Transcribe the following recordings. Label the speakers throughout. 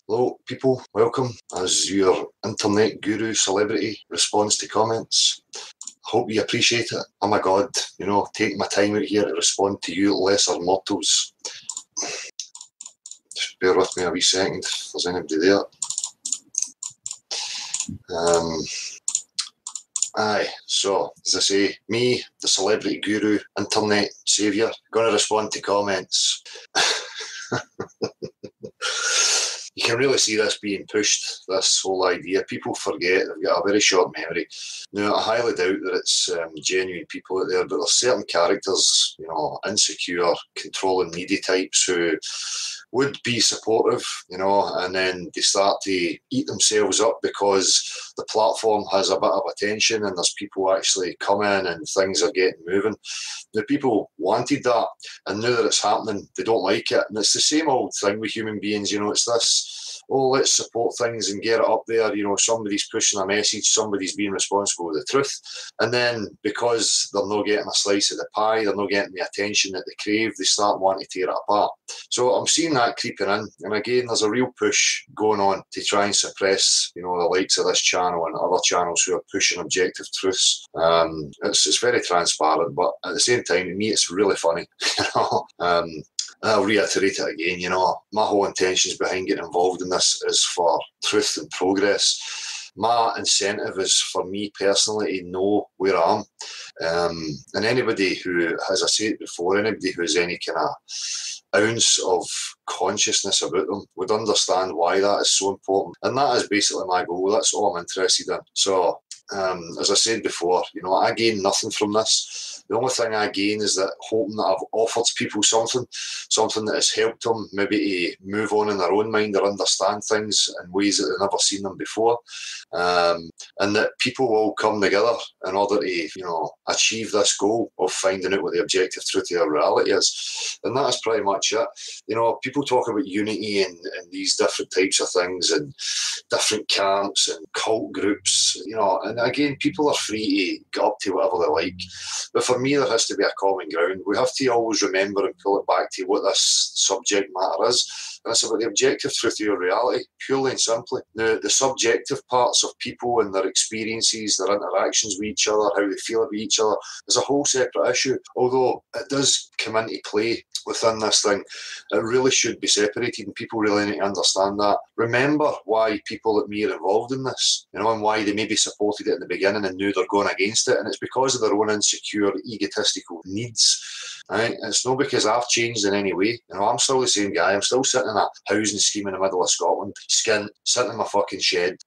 Speaker 1: Hello, people. Welcome as your internet guru celebrity responds to comments. Hope you appreciate it. I'm a god, taking my time out here to respond to you lesser mortals. Just bear with me a wee second if there's anybody there. So, as I say, me, the celebrity guru, internet saviour, going to respond to comments. You can really see this being pushed, this whole idea. People forget, they've got a very short memory. Now, I highly doubt that it's genuine people out there, but there's certain characters, insecure, controlling, needy types who would be supportive, and then they start to eat themselves up because the platform has a bit of attention and there's people actually coming and things are getting moving. The people wanted that, and now that it's happening, they don't like it. And it's the same old thing with human beings, it's this, let's support things and get it up there. Somebody's pushing a message, somebody's being responsible with the truth. And then because they're not getting a slice of the pie, they're not getting the attention that they crave, they start wanting to tear it apart. So I'm seeing that creeping in. And again, there's a real push going on to try and suppress, the likes of this channel and other channels who are pushing objective truths. It's very transparent, but at the same time, to me, it's really funny, I'll reiterate it again, my whole intentions behind getting involved in this is for truth and progress. My incentive is for me personally to know where I am. And anybody who, as I said before, anybody who has any kind of ounce of consciousness about them would understand why that is so important. And that is basically my goal. That's all I'm interested in. So, as I said before, I gain nothing from this. The only thing I gain is that hoping that I've offered people something that has helped them maybe to move on in their own mind or understand things in ways that they've never seen them before. And that people will come together in order to, achieve this goal of finding out what the objective truth of reality is. And that is pretty much it. People talk about unity and these different types of things and different camps and cult groups, and again, people are free to get up to whatever they like. But for me, there has to be a common ground. We have to always remember and pull it back to what this subject matter is. And it's about the objective truth of your reality, purely and simply. The subjective parts of people and their experiences, their interactions with each other, how they feel about each other, is a whole separate issue. Although it does come into play within this thing, it really should be separated, and people really need to understand that. Remember why people like me are involved in this, and why they maybe supported it in the beginning and knew they're going against it, and it's because of their own insecure, egotistical needs. Right? It's not because I've changed in any way. I'm still the same guy. I'm still sitting in a housing scheme in the middle of Scotland, skint, sitting in my fucking shed,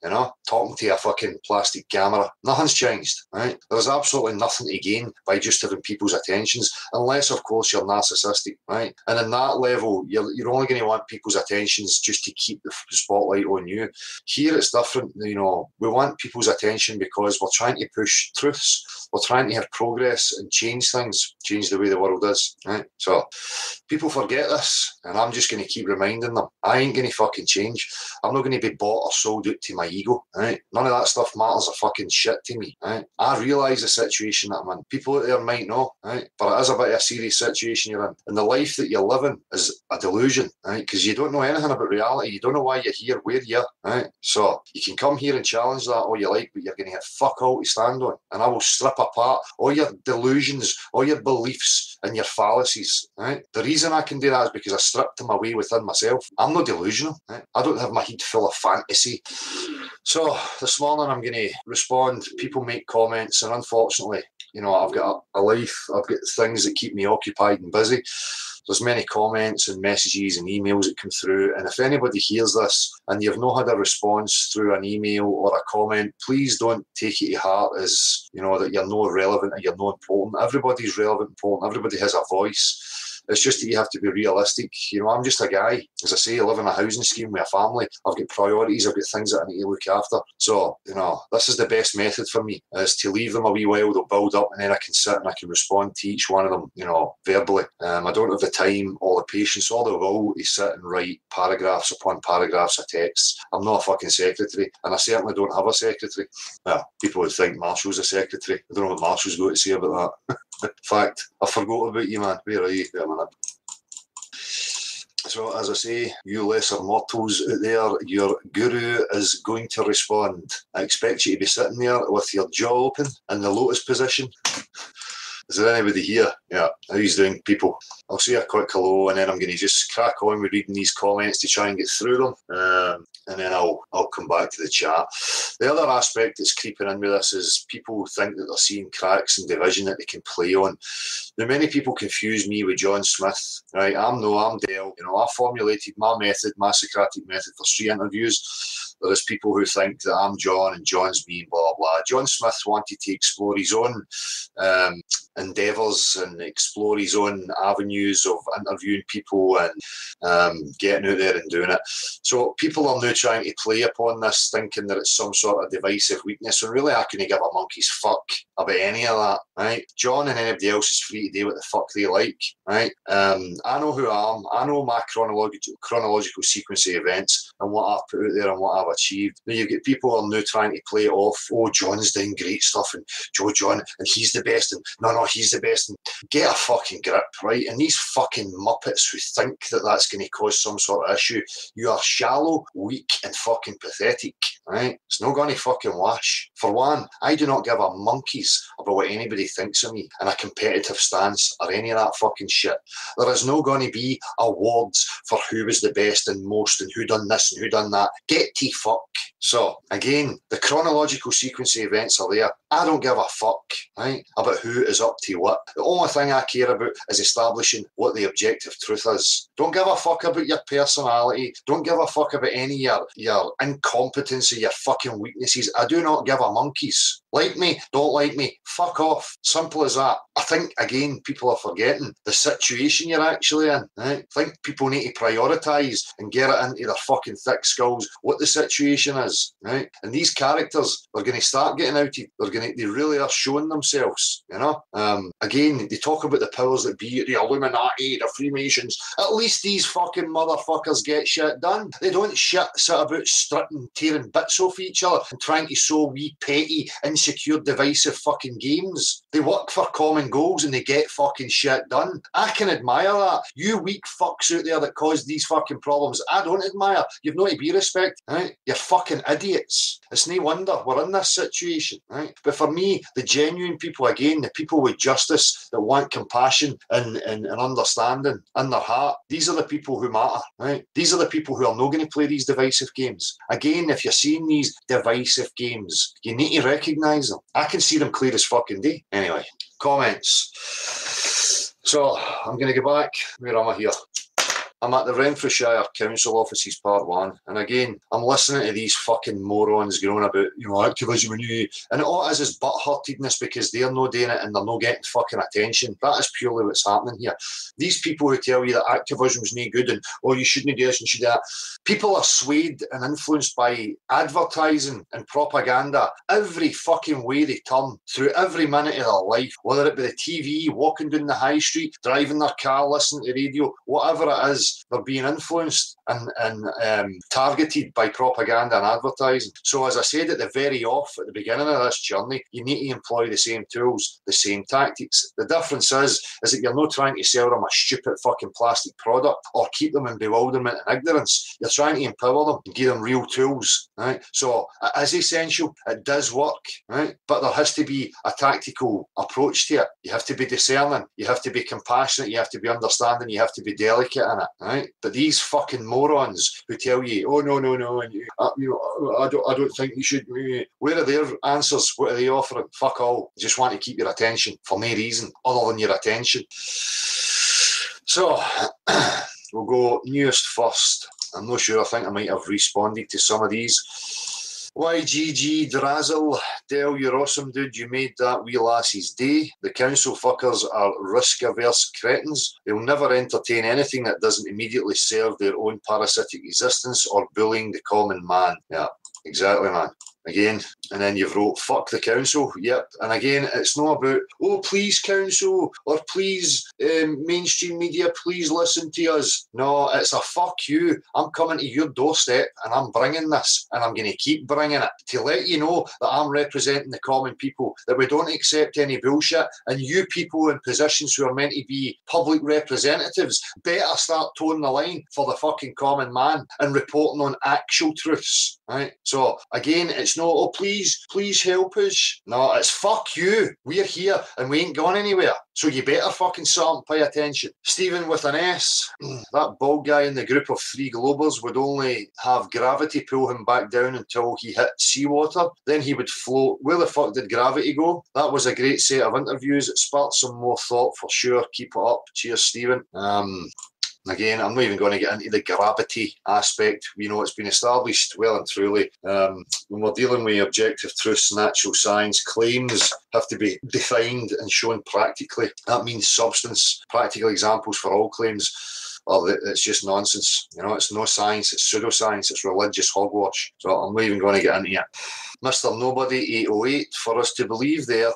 Speaker 1: talking to a fucking plastic camera. Nothing's changed, right? There's absolutely nothing to gain by just having people's attentions, unless, of course, you're narcissistic, right? And in that level, you're only going to want people's attentions just to keep the spotlight on you. Here, it's different. We want people's attention because we're trying to push truths. We're trying to have progress and change things, change the way the world is, right? So people forget this, and I'm just going to keep reminding them, I ain't going to fucking change. I'm not going to be bought or sold out to my ego, right? None of that stuff matters a fucking shit to me, right? I realise the situation that I'm in. People out there might know, right? But it is a bit of a serious situation you're in. And the life that you're living is a delusion, right? Because you don't know anything about reality. You don't know why you're here, where you're, right? So you can come here and challenge that all you like, but you're going to have fuck all to stand on. And I will strip apart all your delusions, all your beliefs and your fallacies, right? The reason I can do that is because I stripped them away within myself. I'm not delusional, right? I don't have my head full of fantasy. So this morning I'm going to respond. People make comments, and unfortunately, I've got a life. I've got things that keep me occupied and busy. There's many comments and messages and emails that come through, and if anybody hears this and you've not had a response through an email or a comment, please don't take it to heart as, that you're not relevant or you're not important. Everybody's relevant, important. Everybody has a voice. It's just that you have to be realistic. I'm just a guy. As I say, I live in a housing scheme with a family. I've got priorities. I've got things that I need to look after. So, this is the best method for me, is to leave them a wee while. They'll build up, and then I can sit and I can respond to each one of them, verbally. I don't have the time or the patience or the will to sit and write paragraphs upon paragraphs of texts. I'm not a fucking secretary, and I certainly don't have a secretary. Well, people would think Marshall's a secretary. I don't know what Marshall's got to say about that. In fact, I forgot about you, man. Where are you? Wait a minute. So, as I say, you lesser mortals out there, your guru is going to respond. I expect you to be sitting there with your jaw open in the lotus position. Is there anybody here? Yeah. How you doing, people? I'll say a quick hello, and then I'm going to just crack on with reading these comments to try and get through them, and then I'll come back to the chat. The other aspect that's creeping in with this is people think that they're seeing cracks in division that they can play on. Now, many people confuse me with John Smith, right? I'm Dale. You know, I formulated my method, my Socratic method for street interviews. There is people who think that I'm John and John's me, blah, blah. John Smith wanted to explore his own endeavours and explore his own avenues of interviewing people and getting out there and doing it. So people are now trying to play upon this, thinking that it's some sort of divisive weakness, and really I couldn't give a monkey's fuck about any of that, right? John and anybody else is free to do what the fuck they like, right? I know who I am. I know my chronological sequence of events and what I've put out there and what I've achieved. Now you've got people who are now trying to play it off, oh, John's doing great stuff, and John, and he's the best, and no, he's the best, and get a fucking grip, right? And these fucking muppets who think that that's going to cause some sort of issue, you are shallow, weak, and fucking pathetic, right? It's not going to fucking wash. For one, I do not give a monkey's about what anybody thinks of me in a competitive stance or any of that fucking shit. There is no going to be awards for who was the best and most and who done this and who done that. Get to fuck. So, again, the chronological sequence of events are there. I don't give a fuck, right, about who is up to what. The only thing I care about is establishing what the objective truth is. Don't give a fuck about your personality. Don't give a fuck about any of your incompetency, your fucking weaknesses. I do not give a monkey's. Like me, don't like me, fuck off. Simple as that. I think, again, people are forgetting the situation you're actually in. Right? I think people need to prioritise and get it into their fucking thick skulls what the situation is. Right? And these characters are going to start getting outed. They really are showing themselves, you know? Again, they talk about the powers that be, the Illuminati, the Freemasons. At least these fucking motherfuckers get shit done. They don't sit about strutting, tearing bits off each other and trying to sow wee petty, insecure, divisive fucking games. They work for common goals and they get fucking shit done. I can admire that. You weak fucks out there that cause these fucking problems, I don't admire. You've no to be respect, right? You're fucking idiots. It's no wonder we're in this situation, right? But for me, the genuine people, again, the people with justice that want compassion and understanding in their heart, these are the people who matter, right? These are the people who are not going to play these divisive games. Again, if you're seeing these divisive games, you need to recognise them. I can see them clear as fucking day. Anyway, comments. So, I'm going to go back. Where am I here? I'm at the Renfrewshire Council offices, part 1, and again, I'm listening to these fucking morons going about, you know, Activision Renew, and all it is butt-hurtedness because they're not doing it and they're not getting fucking attention. That is purely what's happening here. These people who tell you that Activision's no good and, oh, you shouldn't do this and should do that, people are swayed and influenced by advertising and propaganda every fucking way they turn, through every minute of their life, whether it be the TV, walking down the high street, driving their car, listening to radio, whatever it is. They're being influenced and targeted by propaganda and advertising. So as I said at the very off, at the beginning of this journey, you need to employ the same tools, the same tactics. The difference is that you're not trying to sell them a stupid fucking plastic product or keep them in bewilderment and ignorance. You're trying to empower them and give them real tools, right? So it is essential. It does work, right? But there has to be a tactical approach to it. You have to be discerning. You have to be compassionate. You have to be understanding. You have to be delicate in it. Right? But these fucking morons who tell you, oh no, and I don't think you should. Where are their answers? What are they offering? Fuck all. They just want to keep your attention for no reason other than your attention. So we'll go newest first. I'm not sure. I think I might have responded to some of these. YGG Drazzle, Del, you're awesome, dude. You made that wee lassie's day. The council fuckers are risk-averse cretins. They'll never entertain anything that doesn't immediately serve their own parasitic existence or bullying the common man. Yeah, exactly, man. Again, and then you've wrote, fuck the council. Yep. And again, it's not about, oh, please, council, or please, mainstream media, please listen to us. No, it's a fuck you. I'm coming to your doorstep and I'm bringing this, and I'm going to keep bringing it to let you know that I'm representing the common people, that we don't accept any bullshit, and you people in positions who are meant to be public representatives better start toeing the line for the fucking common man and reporting on actual truths. Right? So again, it's not, oh, please help us. No, it's fuck you. We're here and we ain't gone anywhere. So you better fucking start and pay attention. Stephen with an S, that bald guy in the group of 3 Globers would only have gravity pull him back down until he hit seawater. Then he would float. Where the fuck did gravity go? That was a great set of interviews. It sparked some more thought for sure. Keep it up. Cheers, Stephen. Again, I'm not even going to get into the gravity aspect. You know, it's been established well and truly. When we're dealing with objective truths, natural science, claims have to be defined and shown practically. That means substance. Practical examples for all claims. Well, it's just nonsense. You know, it's no science, it's pseudoscience, it's religious hogwash. So I'm not even going to get into it. Mr. Nobody 808, for us to believe that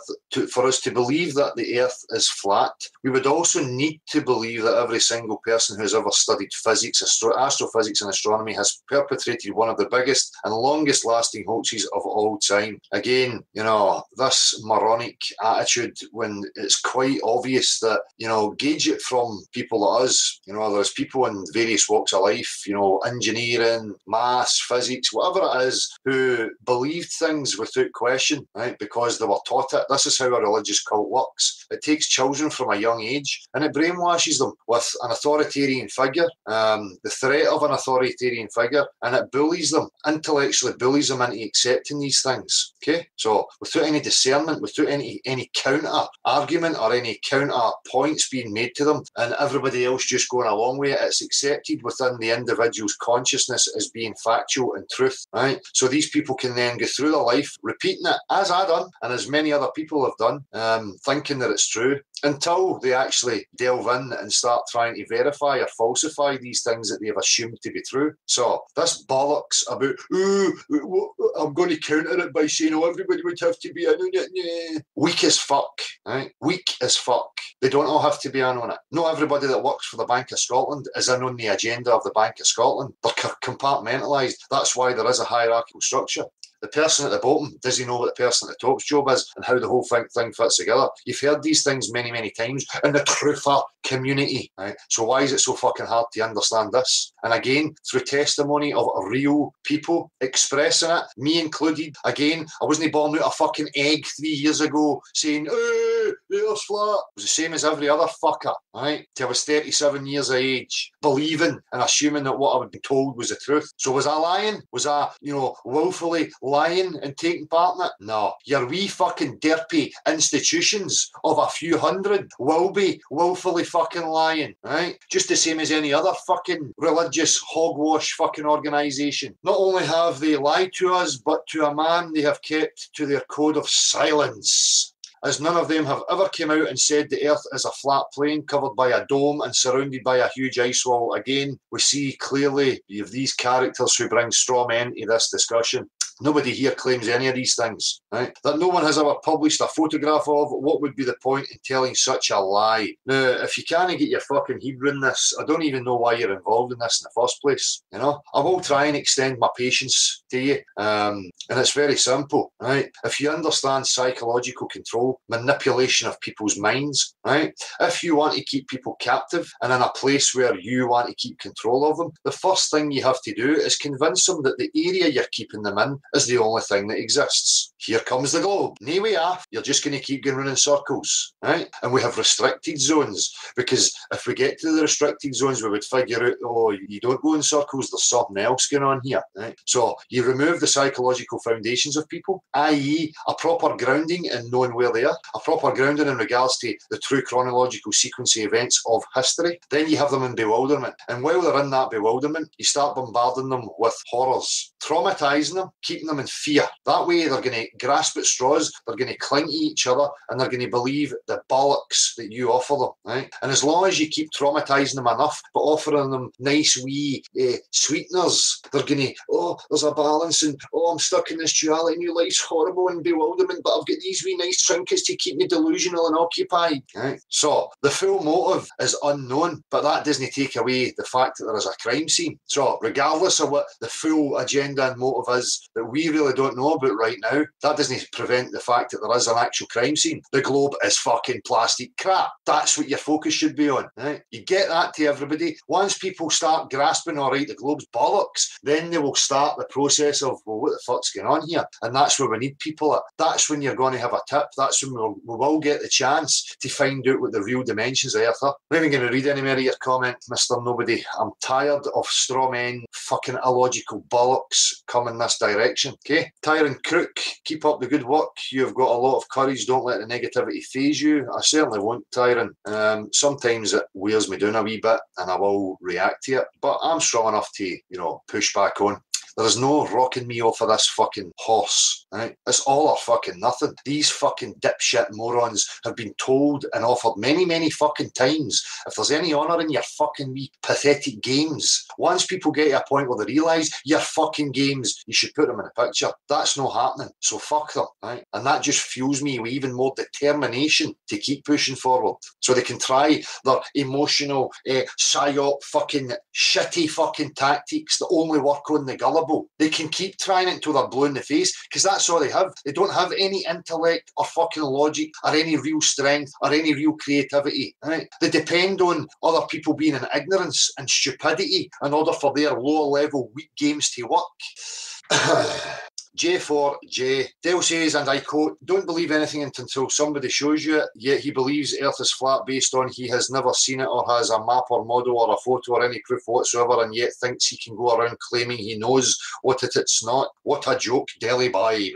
Speaker 1: the Earth is flat, we would also need to believe that every single person who's ever studied physics, astrophysics, and astronomy has perpetrated one of the biggest and longest-lasting hoaxes of all time. Again, you know, this moronic attitude when it's quite obvious that, you know, gauge it from people like us. You know, there's people in various walks of life, you know, engineering, maths, physics, whatever it is, who believed things without question, right? Because they were taught it. This is how a religious cult works. It takes children from a young age and it brainwashes them with an authoritarian figure, the threat of an authoritarian figure, and it bullies them, intellectually bullies them into accepting these things. Okay? So without any discernment, without any counter argument or any counter points being made to them, and everybody else just going along with it, it's accepted within the individual's consciousness as being factual and truth, right? So these people can then go through their life repeating it, as I done and as many other people have done, thinking that it's true, until they actually delve in and start trying to verify or falsify these things that they've assumed to be true. So this bollocks about, I'm going to counter it by saying, oh, everybody would have to be in on it. Yeah. Weak as fuck, right? Weak as fuck. They don't all have to be in on it. Not everybody that works for the Bank of Scotland is in on the agenda of the Bank of Scotland. They're compartmentalised. That's why there is a hierarchical structure. The person at the bottom doesn't know what the person at the top's job is and how the whole thing fits together. You've heard these things many, many times in the truther community, right? So why is it so fucking hard to understand this? And again, through testimony of real people expressing it, me included. Again, I wasn't born out of a fucking egg 3 years ago saying, the Earth's flat. It was the same as every other fucker, right? Till I was 37 years of age, believing and assuming that what I had been told was the truth. So was I lying? Was I, willfully lying and taking part in it? No. Your wee fucking derpy institutions of a few hundred will be willfully fucking lying, right? Just the same as any other fucking religious hogwash fucking organisation. Not only have they lied to us, but to a man they have kept to their code of silence, as none of them have ever come out and said the Earth is a flat plane covered by a dome and surrounded by a huge ice wall. Again, we see clearly you have these characters who bring straw men to this discussion. Nobody here claims any of these things, right? That no one has ever published a photograph of. What would be the point in telling such a lie? Now, if you can't get your fucking head around this, I don't even know why you're involved in this in the first place, I will try and extend my patience to you, and it's very simple, right? If you understand psychological control, manipulation of people's minds, right? If you want to keep people captive and in a place where you want to keep control of them, the first thing you have to do is convince them that the area you're keeping them in is the only thing that exists. Here comes the globe. Nay, we are. You're just going to keep going around in circles, right? And we have restricted zones, because if we get to the restricted zones, we would figure out, oh, you don't go in circles, there's something else going on here, right? So you remove the psychological foundations of people, i.e. a proper grounding in knowing where they are, a proper grounding in regards to the true chronological sequence of events of history. Then you have them in bewilderment. And while they're in that bewilderment, you start bombarding them with horrors, traumatising them, keeping keeping them in fear. That way they're going to grasp at straws, they're going to cling to each other, and they're going to believe the bollocks that you offer them, right? And as long as you keep traumatising them enough, but offering them nice wee sweeteners, they're going to, oh, there's a balance, and oh, I'm stuck in this duality, new life's horrible and bewilderment, but I've got these wee nice trinkets to keep me delusional and occupied, right? So the full motive is unknown, but that doesn't take away the fact that there is a crime scene. So regardless of what the full agenda and motive is that we really don't know about right now, that doesn't prevent the fact that there is an actual crime scene. The globe is fucking plastic crap. That's what your focus should be on, right? You get that to everybody. Once people start grasping, all right, the globe's bollocks, then they will start the process of, well, what the fuck's going on here? And that's where we need people at. That's when you're going to have a tip. That's when we will get the chance to find out what the real dimensions of Earth are. I'm not even going to read any more of your comment, Mr. Nobody. I'm tired of straw men, fucking illogical bollocks coming this direction, okay? Tyrant Crook, keep up the good work. You've got a lot of courage. Don't let the negativity phase you. I certainly won't, Tyrant. Sometimes it wears me down a wee bit and I will react to it, but I'm strong enough to, push back on. There is no rocking me off of this fucking horse, right? It's all or fucking nothing. These fucking dipshit morons have been told and offered many, many fucking times, if there's any honour in your fucking wee pathetic games, once people get to a point where they realise your fucking games, you should put them in a picture. That's not happening. So fuck them, right? And that just fuels me with even more determination to keep pushing forward. So they can try their emotional, psyop fucking shitty fucking tactics that only work on the gullible. They can keep trying it until they're blue in the face, because that's all they have. They don't have any intellect or fucking logic or any real strength or any real creativity, right? They depend on other people being in ignorance and stupidity in order for their lower level weak games to work. J4J. Dale says, and I quote, "Don't believe anything until somebody shows you it, yet he believes Earth is flat based on he has never seen it or has a map or model or a photo or any proof whatsoever, and yet thinks he can go around claiming he knows what it's not. What a joke, Delhi boy."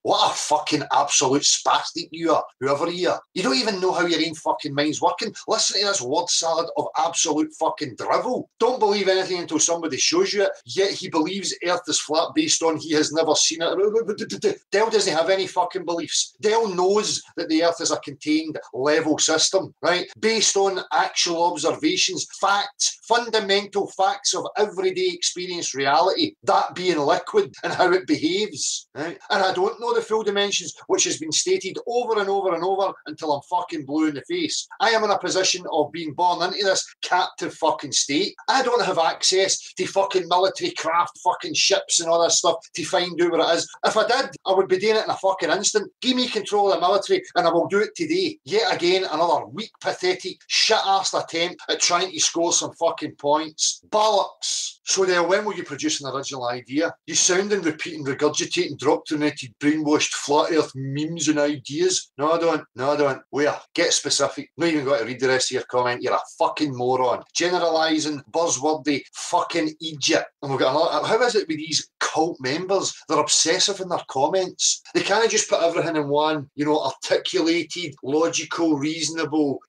Speaker 1: What a fucking absolute spastic you are, whoever you are. You don't even know how your own fucking mind's working. Listen to this word salad of absolute fucking drivel. Don't believe anything until somebody shows you it, yet he believes Earth is flat based on he has never seen it. Dell doesn't have any fucking beliefs. Dell knows that the Earth is a contained level system, right? Based on actual observations, facts, fundamental facts of everyday experience reality, that being liquid and how it behaves, right? And I don't know the full dimensions, which has been stated over and over and over until I'm fucking blue in the face. I am in a position of being born into this captive fucking state. I don't have access to fucking military craft fucking ships and all that stuff to find out what it is. If I did, I would be doing it in a fucking instant. Give me control of the military and I will do it today. Yet again, another weak, pathetic, shit-assed attempt at trying to score some fucking points. Bollocks. So then, when will you produce an original idea? You sound and repeat and regurgitate indoctrinated, brainwashed, flat earth memes and ideas. No, I don't. No, I don't. Where? Get specific. Not even got to read the rest of your comment. You're a fucking moron. Generalising, buzzwordy, fucking idiot. And we've got another. How is it with these cult members? They're obsessive in their comments. They can't just put everything in one, articulated, logical, reasonable,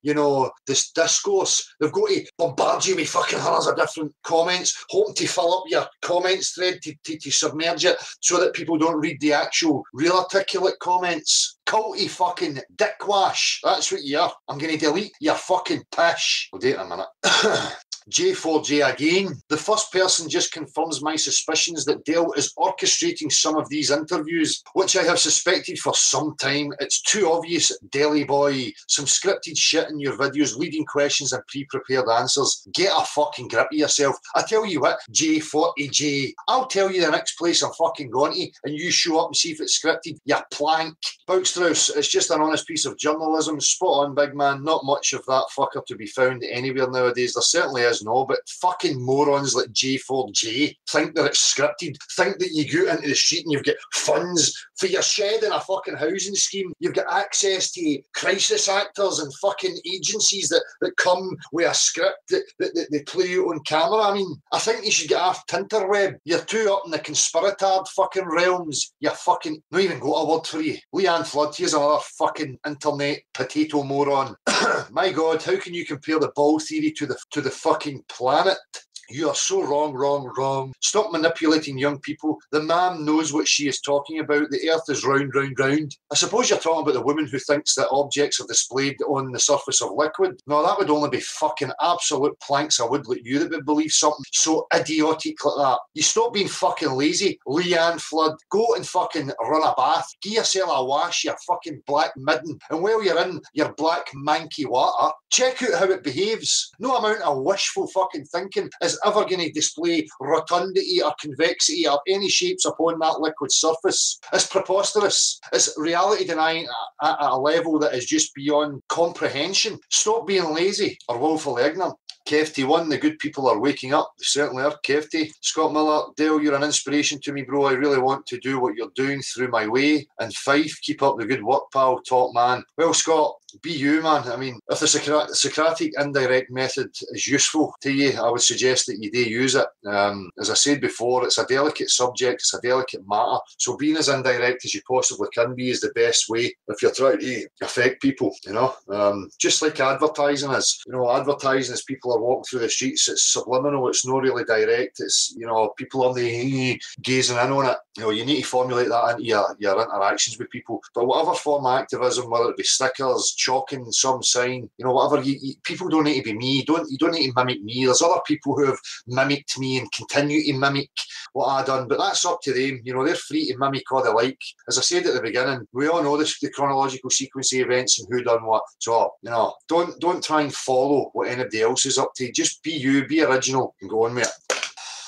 Speaker 1: this discourse. They've got to bombard you with fucking hundreds of different comments, hoping to fill up your comments thread to submerge it so that people don't read the actual real articulate comments. Culty fucking dickwash. That's what you are. I'm going to delete your fucking pish. We'll do it in a minute. J4J again. The first person just confirms my suspicions that Dale is orchestrating some of these interviews, which I have suspected for some time. It's too obvious, Delhi boy. Some scripted shit in your videos, leading questions and pre-prepared answers. Get a fucking grip of yourself. I tell you what, J40J, I'll tell you the next place I'm fucking going to, and you show up and see if it's scripted, you plank. Boukstrauss, it's just an honest piece of journalism. Spot on, big man. Not much of that fucker to be found anywhere nowadays. There certainly is no, but fucking morons like J4J think that it's scripted, think that you go into the street and you've got funds for your shed in a fucking housing scheme, you've got access to crisis actors and fucking agencies that come with a script that they play out on camera. I mean, I think you should get off Tinterweb. You're too up in the conspiratard fucking realms. You're fucking, not even got a word for you. Leanne Flood, here's another fucking internet potato moron. My God, how can you compare the ball theory to the fucking planet? You are so wrong, wrong, wrong. Stop manipulating young people. The ma'am knows what she is talking about. The earth is round, round, round. I suppose you're talking about the woman who thinks that objects are displayed on the surface of liquid. No, that would only be fucking absolute planks of wood like you that would believe something so idiotic like that. You stop being fucking lazy. Leanne Flood, go and fucking run a bath. Give yourself a wash, you fucking black midden. And while you're in your black manky water, check out how it behaves. No amount of wishful fucking thinking is ever going to display rotundity or convexity or any shapes upon that liquid surface. It's preposterous. It's reality denying at a level that is just beyond comprehension. Stop being lazy or woefully ignorant. Kefty1, the good people are waking up. They certainly are. Kefty. Scott Miller, Dale, you're an inspiration to me, bro. I really want to do what you're doing through my way. And Fife, keep up the good work, pal. Top man. Well, Scott, be you, man. I mean, if the Socratic indirect method is useful to you, I would suggest that you do use it. As I said before, it's a delicate subject, it's a delicate matter. So being as indirect as you possibly can be is the best way if you're trying to affect people, you know. Just like advertising is. You know, advertising as people are walking through the streets, it's subliminal, it's not really direct. It's, you know, people are gazing in on it. You know, you need to formulate that into your interactions with people. But whatever form of activism, whether it be stickers, chalking some sign, you know, whatever, people don't need to be me. You don't need to mimic me. There's other people who have mimicked me and continue to mimic what I done, but that's up to them. You know, they're free to mimic what they like. As I said at the beginning, we all know the chronological sequence of events and who done what. So, you know, don't try and follow what anybody else is up to. Just be you, be original, and go on with it.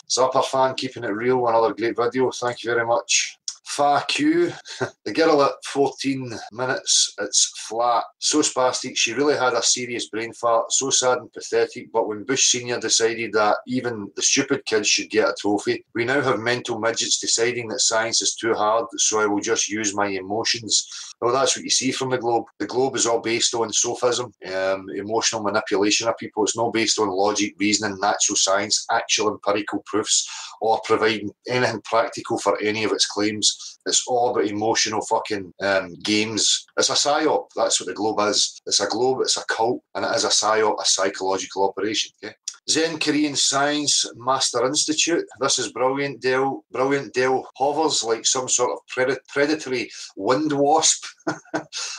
Speaker 1: Zapper fan, keeping it real. Another great video. Thank you very much. Fa Q, the girl at 14 minutes, it's flat. So spastic, she really had a serious brain fart. So sad and pathetic, but when Bush Senior decided that even the stupid kids should get a trophy, we now have mental midgets deciding that science is too hard, so I will just use my emotions. Well, that's what you see from the Globe. The Globe is all based on sophism, emotional manipulation of people. It's not based on logic, reasoning, natural science, actual empirical proofs, or providing anything practical for any of its claims. It's all about emotional fucking games. It's a psyop. That's what the Globe is. It's a globe, it's a cult, and it is a psyop, a psychological operation. Okay. Zen Korean Science Master Institute. This is brilliant. Dale hovers like some sort of predatory wind wasp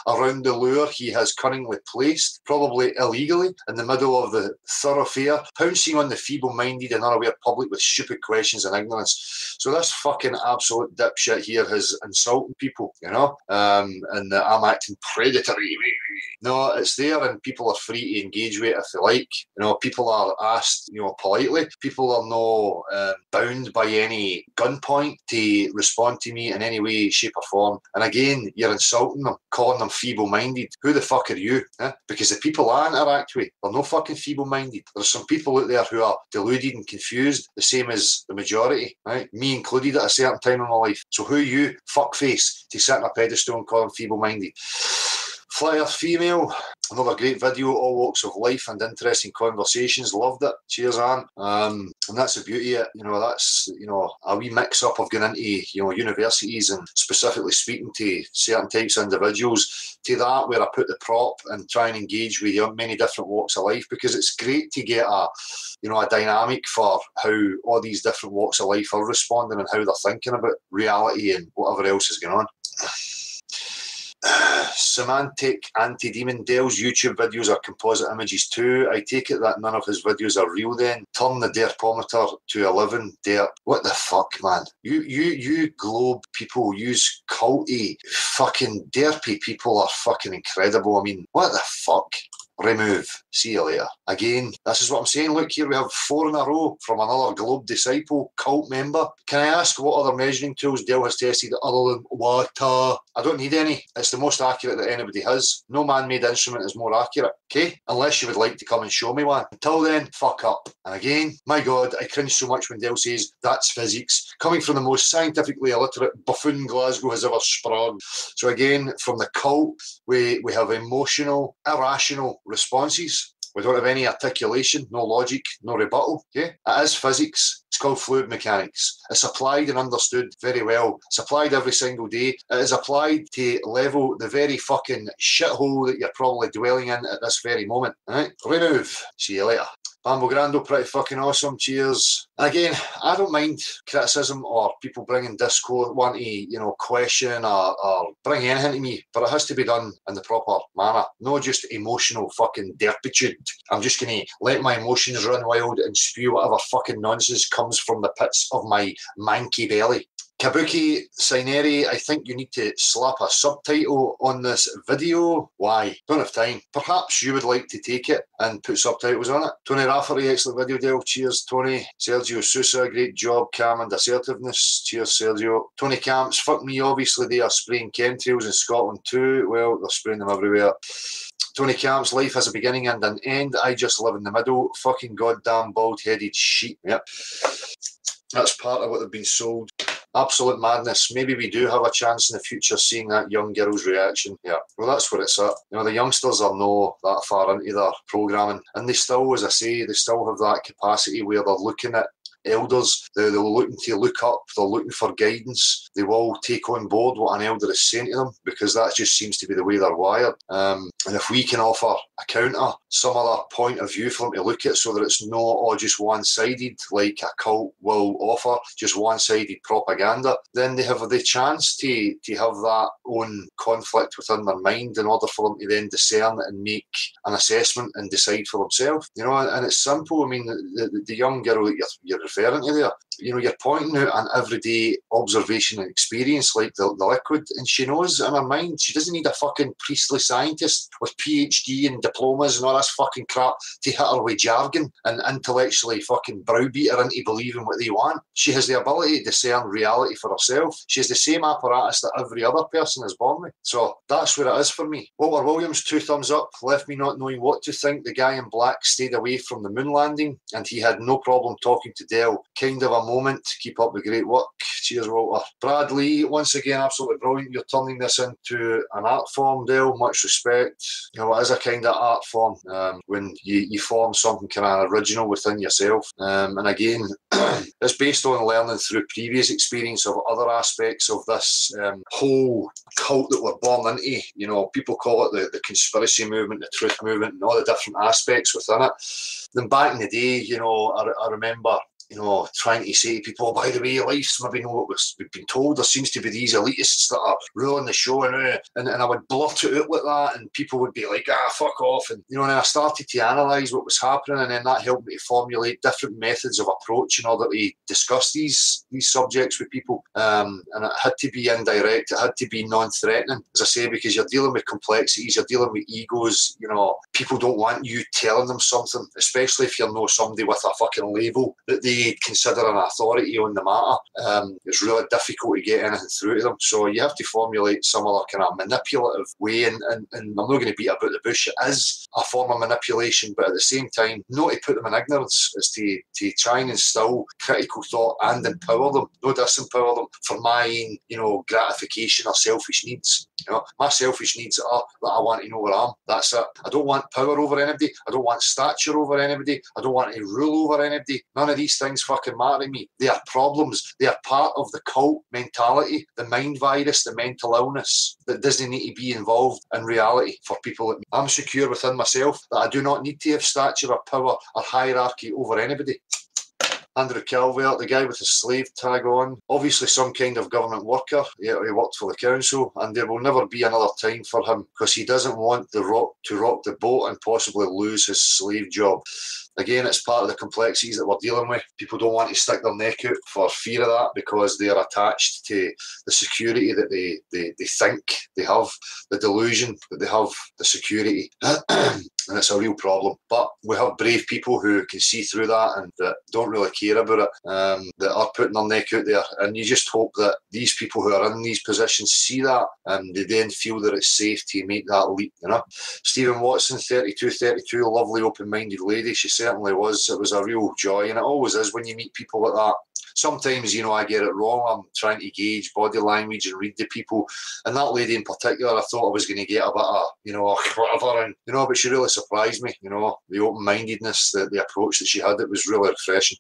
Speaker 1: around the lure he has cunningly placed, probably illegally, in the middle of the thoroughfare, pouncing on the feeble-minded and unaware public with stupid questions and ignorance. So this fucking absolute dipshit here has insulted people, you know, and I'm acting predatory. No, it's there and people are free to engage with it if they like. You know, people are asked, you know, politely. People are not bound by any gunpoint to respond to me in any way, shape or form. And again, you're insulting them, calling them feeble-minded. Who the fuck are you? Eh? Because the people I interact with are no fucking feeble-minded. There's some people out there who are deluded and confused, the same as the majority, right? Me included at a certain time in my life. So who are you, fuckface, to sit on a pedestal and call them feeble-minded? Flat Earth Female, another great video, all walks of life and interesting conversations. Loved it. Cheers, Anne. And that's the beauty of it. You know, that's, you know, a wee mix-up of going into, you know, universities and specifically speaking to certain types of individuals, to that where I put the prop and try and engage with many different walks of life, because it's great to get a, you know, a dynamic for how all these different walks of life are responding and how they're thinking about reality and whatever else is going on. Semantic Anti-Demon Dale's YouTube videos are composite images too. I take it that none of his videos are real then. Turn the derpometer to 11. Derp. What the fuck, man? You Globe people, use culty, fucking derpy people are fucking incredible. I mean, what the fuck? Remove. See you later. Again, this is what I'm saying. Look, here we have 4 in a row from another Globe disciple, cult member. Can I ask what other measuring tools Dale has tested other than water? I don't need any. It's the most accurate that anybody has. No man-made instrument is more accurate. Okay? Unless you would like to come and show me one. Until then, fuck up. And again, my God, I cringe so much when Dale says, that's physics. Coming from the most scientifically illiterate buffoon Glasgow has ever sprung. So again, from the cult, we have emotional, irrational responses. We don't have any articulation, no logic, no rebuttal. Okay? It is physics. It's called fluid mechanics. It's applied and understood very well. It's applied every single day. It is applied to level the very fucking shithole that you're probably dwelling in at this very moment. All right? Remove. See you later. Bambo Grando, pretty fucking awesome. Cheers. And again, I don't mind criticism or people bringing discord, want to, question or bring anything to me, but it has to be done in the proper manner, not just emotional fucking derpitude. I'm just going to let my emotions run wild and spew whatever fucking nonsense comes from the pits of my manky belly. Kabuki Saineri, I think you need to slap a subtitle on this video. Why? Don't have time. Perhaps you would like to take it and put subtitles on it. Tony Rafferty, excellent video, Dale. Cheers, Tony. Sergio Sousa, great job, calm and assertiveness. Cheers, Sergio. Tony Camps, fuck me, obviously they are spraying chemtrails in Scotland too. Well, they're spraying them everywhere. Tony Camps, life has a beginning and an end. I just live in the middle. Fucking goddamn bald-headed sheep. Yep. That's part of what they've been sold. Absolute madness. Maybe we do have a chance in the future seeing that young girl's reaction. Yeah, well, that's where it's at. The youngsters are not that far into their programming, and they still, as I say, they still have that capacity where they're looking at elders, they're looking to look up, they're looking for guidance, they will take on board what an elder is saying to them, because that just seems to be the way they're wired. And if we can offer a counter, some other point of view for them to look at, so that it's not all just one-sided, like a cult will offer, just one-sided propaganda, then they have the chance to have that own conflict within their mind in order for them to then discern and make an assessment and decide for themselves. And it's simple. I mean, the young girl that you're referring to there, you're pointing out an everyday observation and experience like the liquid, and she knows in her mind she doesn't need a fucking priestly scientist with PhD and diplomas and all this fucking crap to hit her with jargon and intellectually fucking browbeat her into believing what they want. She has the ability to discern reality for herself. She has the same apparatus that every other person is born with. So that's where it is for me. Walter Williams, 2 thumbs up, left me not knowing what to think. The guy in black stayed away from the moon landing and he had no problem talking to Dell. Kind of a moment. Keep up the great work. Cheers, Walter. Brad Lee, once again, absolutely brilliant. You're turning this into an art form, Dale. Much respect. It is a kind of art form when you form something kind of original within yourself. And again, it's based on learning through previous experience of other aspects of this whole cult that we're born into. People call it the conspiracy movement, the truth movement, and all the different aspects within it. Then back in the day, I remember trying to say to people, oh, by the way, life's maybe not what we've been told. There seems to be these elitists that are ruling the show, and I would blurt it out like that, and people would be like, fuck off. And, and I started to analyse what was happening, and then that helped me to formulate different methods of approach in order to discuss these subjects with people. And it had to be indirect, it had to be non-threatening, as I say, because you're dealing with complexities, you're dealing with egos. People don't want you telling them something, especially if you're not somebody with a fucking label that they consider an authority on the matter. It's really difficult to get anything through to them. So you have to formulate some other kind of manipulative way, and I'm not going to beat about the bush. It is a form of manipulation, but at the same time, not to put them in ignorance, is to try and instill critical thought and empower them, not disempower them for my own, gratification or selfish needs. My selfish needs are that I want to know where I am. That's it. I don't want power over anybody. I don't want stature over anybody. I don't want to rule over anybody. None of these things fucking matter to me. They are problems. They are part of the cult mentality, the mind virus, the mental illness that doesn't need to be involved in reality for people like me. I'm secure within myself that I do not need to have stature or power or hierarchy over anybody. Andrew Calvert, the guy with the slave tag on, obviously some kind of government worker. Yeah, he worked for the council, and there will never be another time for him because he doesn't want to rock the boat and possibly lose his slave job. Again, it's part of the complexities that we're dealing with. People don't want to stick their neck out for fear of that because they are attached to the security that they think they have, the delusion that they have the security. And it's a real problem. But we have brave people who can see through that and that don't really care about it, that are putting their neck out there. And you just hope that these people who are in these positions see that and they then feel that it's safe to make that leap. Stephen Watson, 32, lovely open-minded lady. She certainly was. It was a real joy, and it always is when you meet people like that. Sometimes, I get it wrong. I'm trying to gauge body language and read the people. And that lady in particular, I thought I was going to get a bit of, whatever. And, but she really surprised me, the open-mindedness, the approach that she had. It was really refreshing.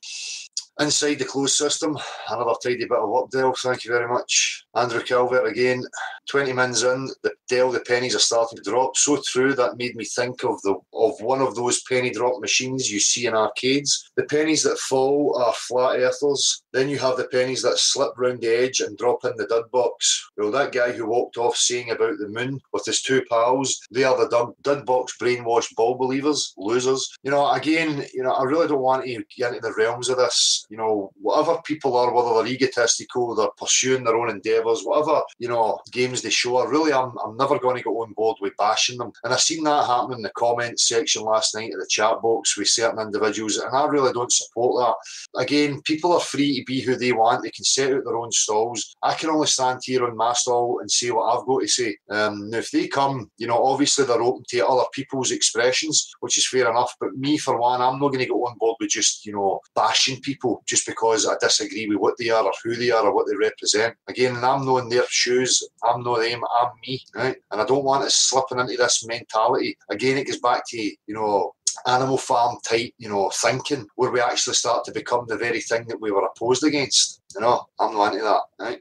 Speaker 1: Inside the closed system, another tidy bit of work, Dale. Thank you very much. Andrew Calvert again. 20 mins in, the pennies are starting to drop. So true, that made me think of one of those penny drop machines you see in arcades. The pennies that fall are flat earthers. Then you have the pennies that slip round the edge and drop in the dud box. Well, that guy who walked off saying about the moon with his two pals, they are the dud box brainwashed ball believers, losers. Again, I really don't want to get into the realms of this. Whatever people are, whether they're egotistical, they're pursuing their own endeavours, whatever, games they show, I'm never going to go on board with bashing them. And I've seen that happen in the comments section last night of the chat box with certain individuals, and I really don't support that. Again, people are free to be who they want. They can set out their own stalls. I can only stand here on my stall and say what I've got to say. Now, if they come, obviously they're open to other people's expressions, which is fair enough. But me, for one, I'm not going to go on board with just, bashing people just because I disagree with what they are or who they are or what they represent. Again, I'm not in their shoes. I'm not them. I'm me, right? And I don't want us slipping into this mentality. Again, it goes back to, Animal Farm type, thinking, where we actually start to become the very thing that we were opposed against. I'm not into that, right?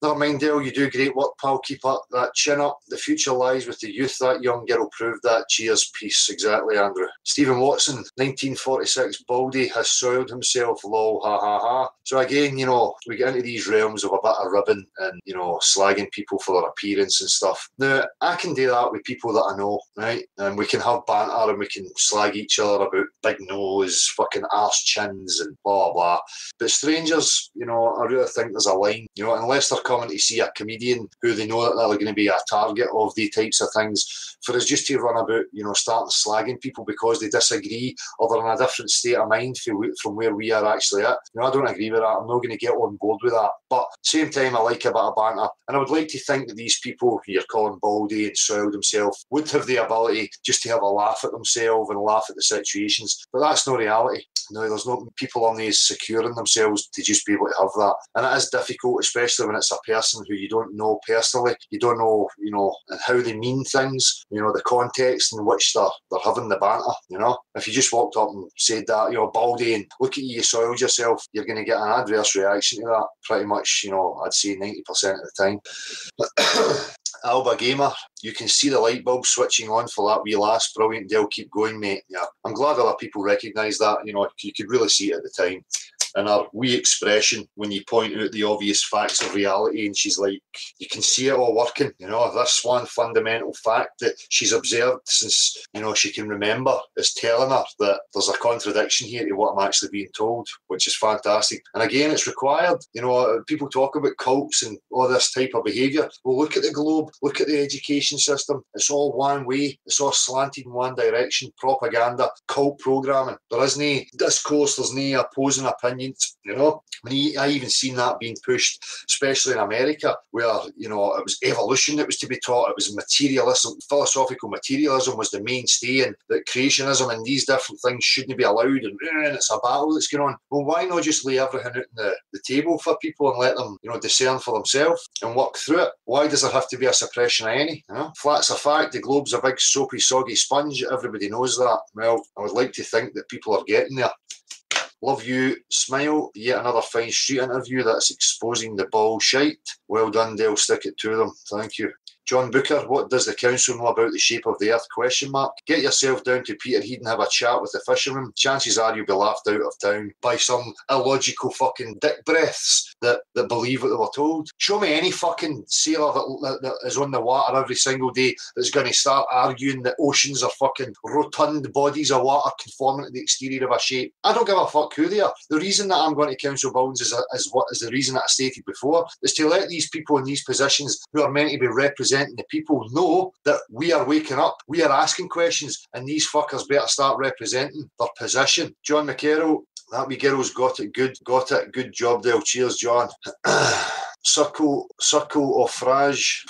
Speaker 1: Never mind, Dale, you do great work, pal. Keep up that chin up. The future lies with the youth. That young girl proved that. Cheers, peace. Exactly, Andrew. Stephen Watson, 1946, Baldy has soiled himself, lol, ha ha ha. So again, we get into these realms of a bit of ribbon and, slagging people for their appearance and stuff. Now, I can do that with people that I know, right? And we can have banter and we can slag each other about big nose, fucking arse chins and blah, blah. But strangers, I really think there's a line, unless they're coming to see a comedian who they know that they're going to be a target of these types of things, for us just to run about, starting slagging people because they disagree or they're in a different state of mind from where we are actually at. I don't agree with that. I'm not going to get on board with that. But same time, I like a bit of banter. And I would like to think that these people who you're calling baldy and soiled himself would have the ability just to have a laugh at themselves and laugh at the situations. But that's no reality. No, there's no people on these securing themselves to just be able to have that. And it is difficult, especially when it's a person who you don't know personally. You don't know, how they mean things, the context in which they're having the banter, If you just walked up and said that, baldy and look at you soiled yourself, you're going to get an adverse reaction to that pretty much, I'd say 90% of the time. Alba Gamer, you can see the light bulb switching on for that wee lass. Brilliant, Dale. Keep going, mate. Yeah, I'm glad other people recognise that. You could really see it at the time. And her wee expression when you point out the obvious facts of reality, and she's like, you can see it all working. This one fundamental fact that she's observed since, she can remember is telling her that there's a contradiction here to what I'm actually being told, which is fantastic. And again, it's required. People talk about cults and all this type of behaviour. Well, look at the globe, look at the education system. It's all one way. It's all slanted in one direction. Propaganda, cult programming. There is no discourse, there's no opposing opinion. I even seen that being pushed, especially in America, where it was evolution that was to be taught. It was materialism, philosophical materialism was the mainstay, and that creationism and these different things shouldn't be allowed, and it's a battle that's going on. Well, why not just lay everything out on the table for people and let them discern for themselves and work through it? Why does there have to be a suppression of any? Flat's a fact. The globe's a big soapy soggy sponge. Everybody knows that. Well, I would like to think that people are getting there. Love you, Smile. Yet another fine street interview that's exposing the bullshit. Well done, Dale. Stick it to them. Thank you. John Booker, what does the council know about the shape of the earth? Get yourself down to Peterhead and have a chat with the fishermen. Chances are you'll be laughed out of town by some illogical fucking dick breaths that believe what they were told. Show me any fucking sailor that is on the water every single day that's going to start arguing that oceans are fucking rotund bodies of water conforming to the exterior of a shape. I don't give a fuck who they are. The reason that I'm going to council buildings is the reason that I stated before, is to let these people in these positions who are meant to be representing the people know that we are waking up, we are asking questions, and these fuckers better start representing their position. John McCarroll, that wee girl's got it. Good job, Dale. Cheers, John. Circle of Frage.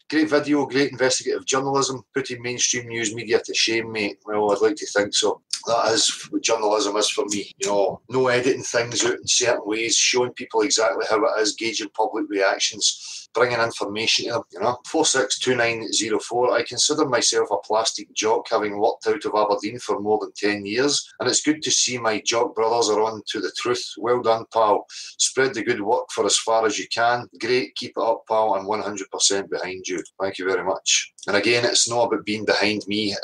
Speaker 1: Great video, great investigative journalism, putting mainstream news media to shame, mate. Well, I'd like to think so. That is what journalism is for me. No editing things out in certain ways, showing people exactly how it is, gauging public reactions. bringing information to them, 462904. I consider myself a plastic jock, having worked out of Aberdeen for more than 10 years, and it's good to see my jock brothers are on to the truth. Well done, pal. Spread the good work for as far as you can. Great, keep it up, pal. I'm 100% behind you. Thank you very much. And again, it's not about being behind me.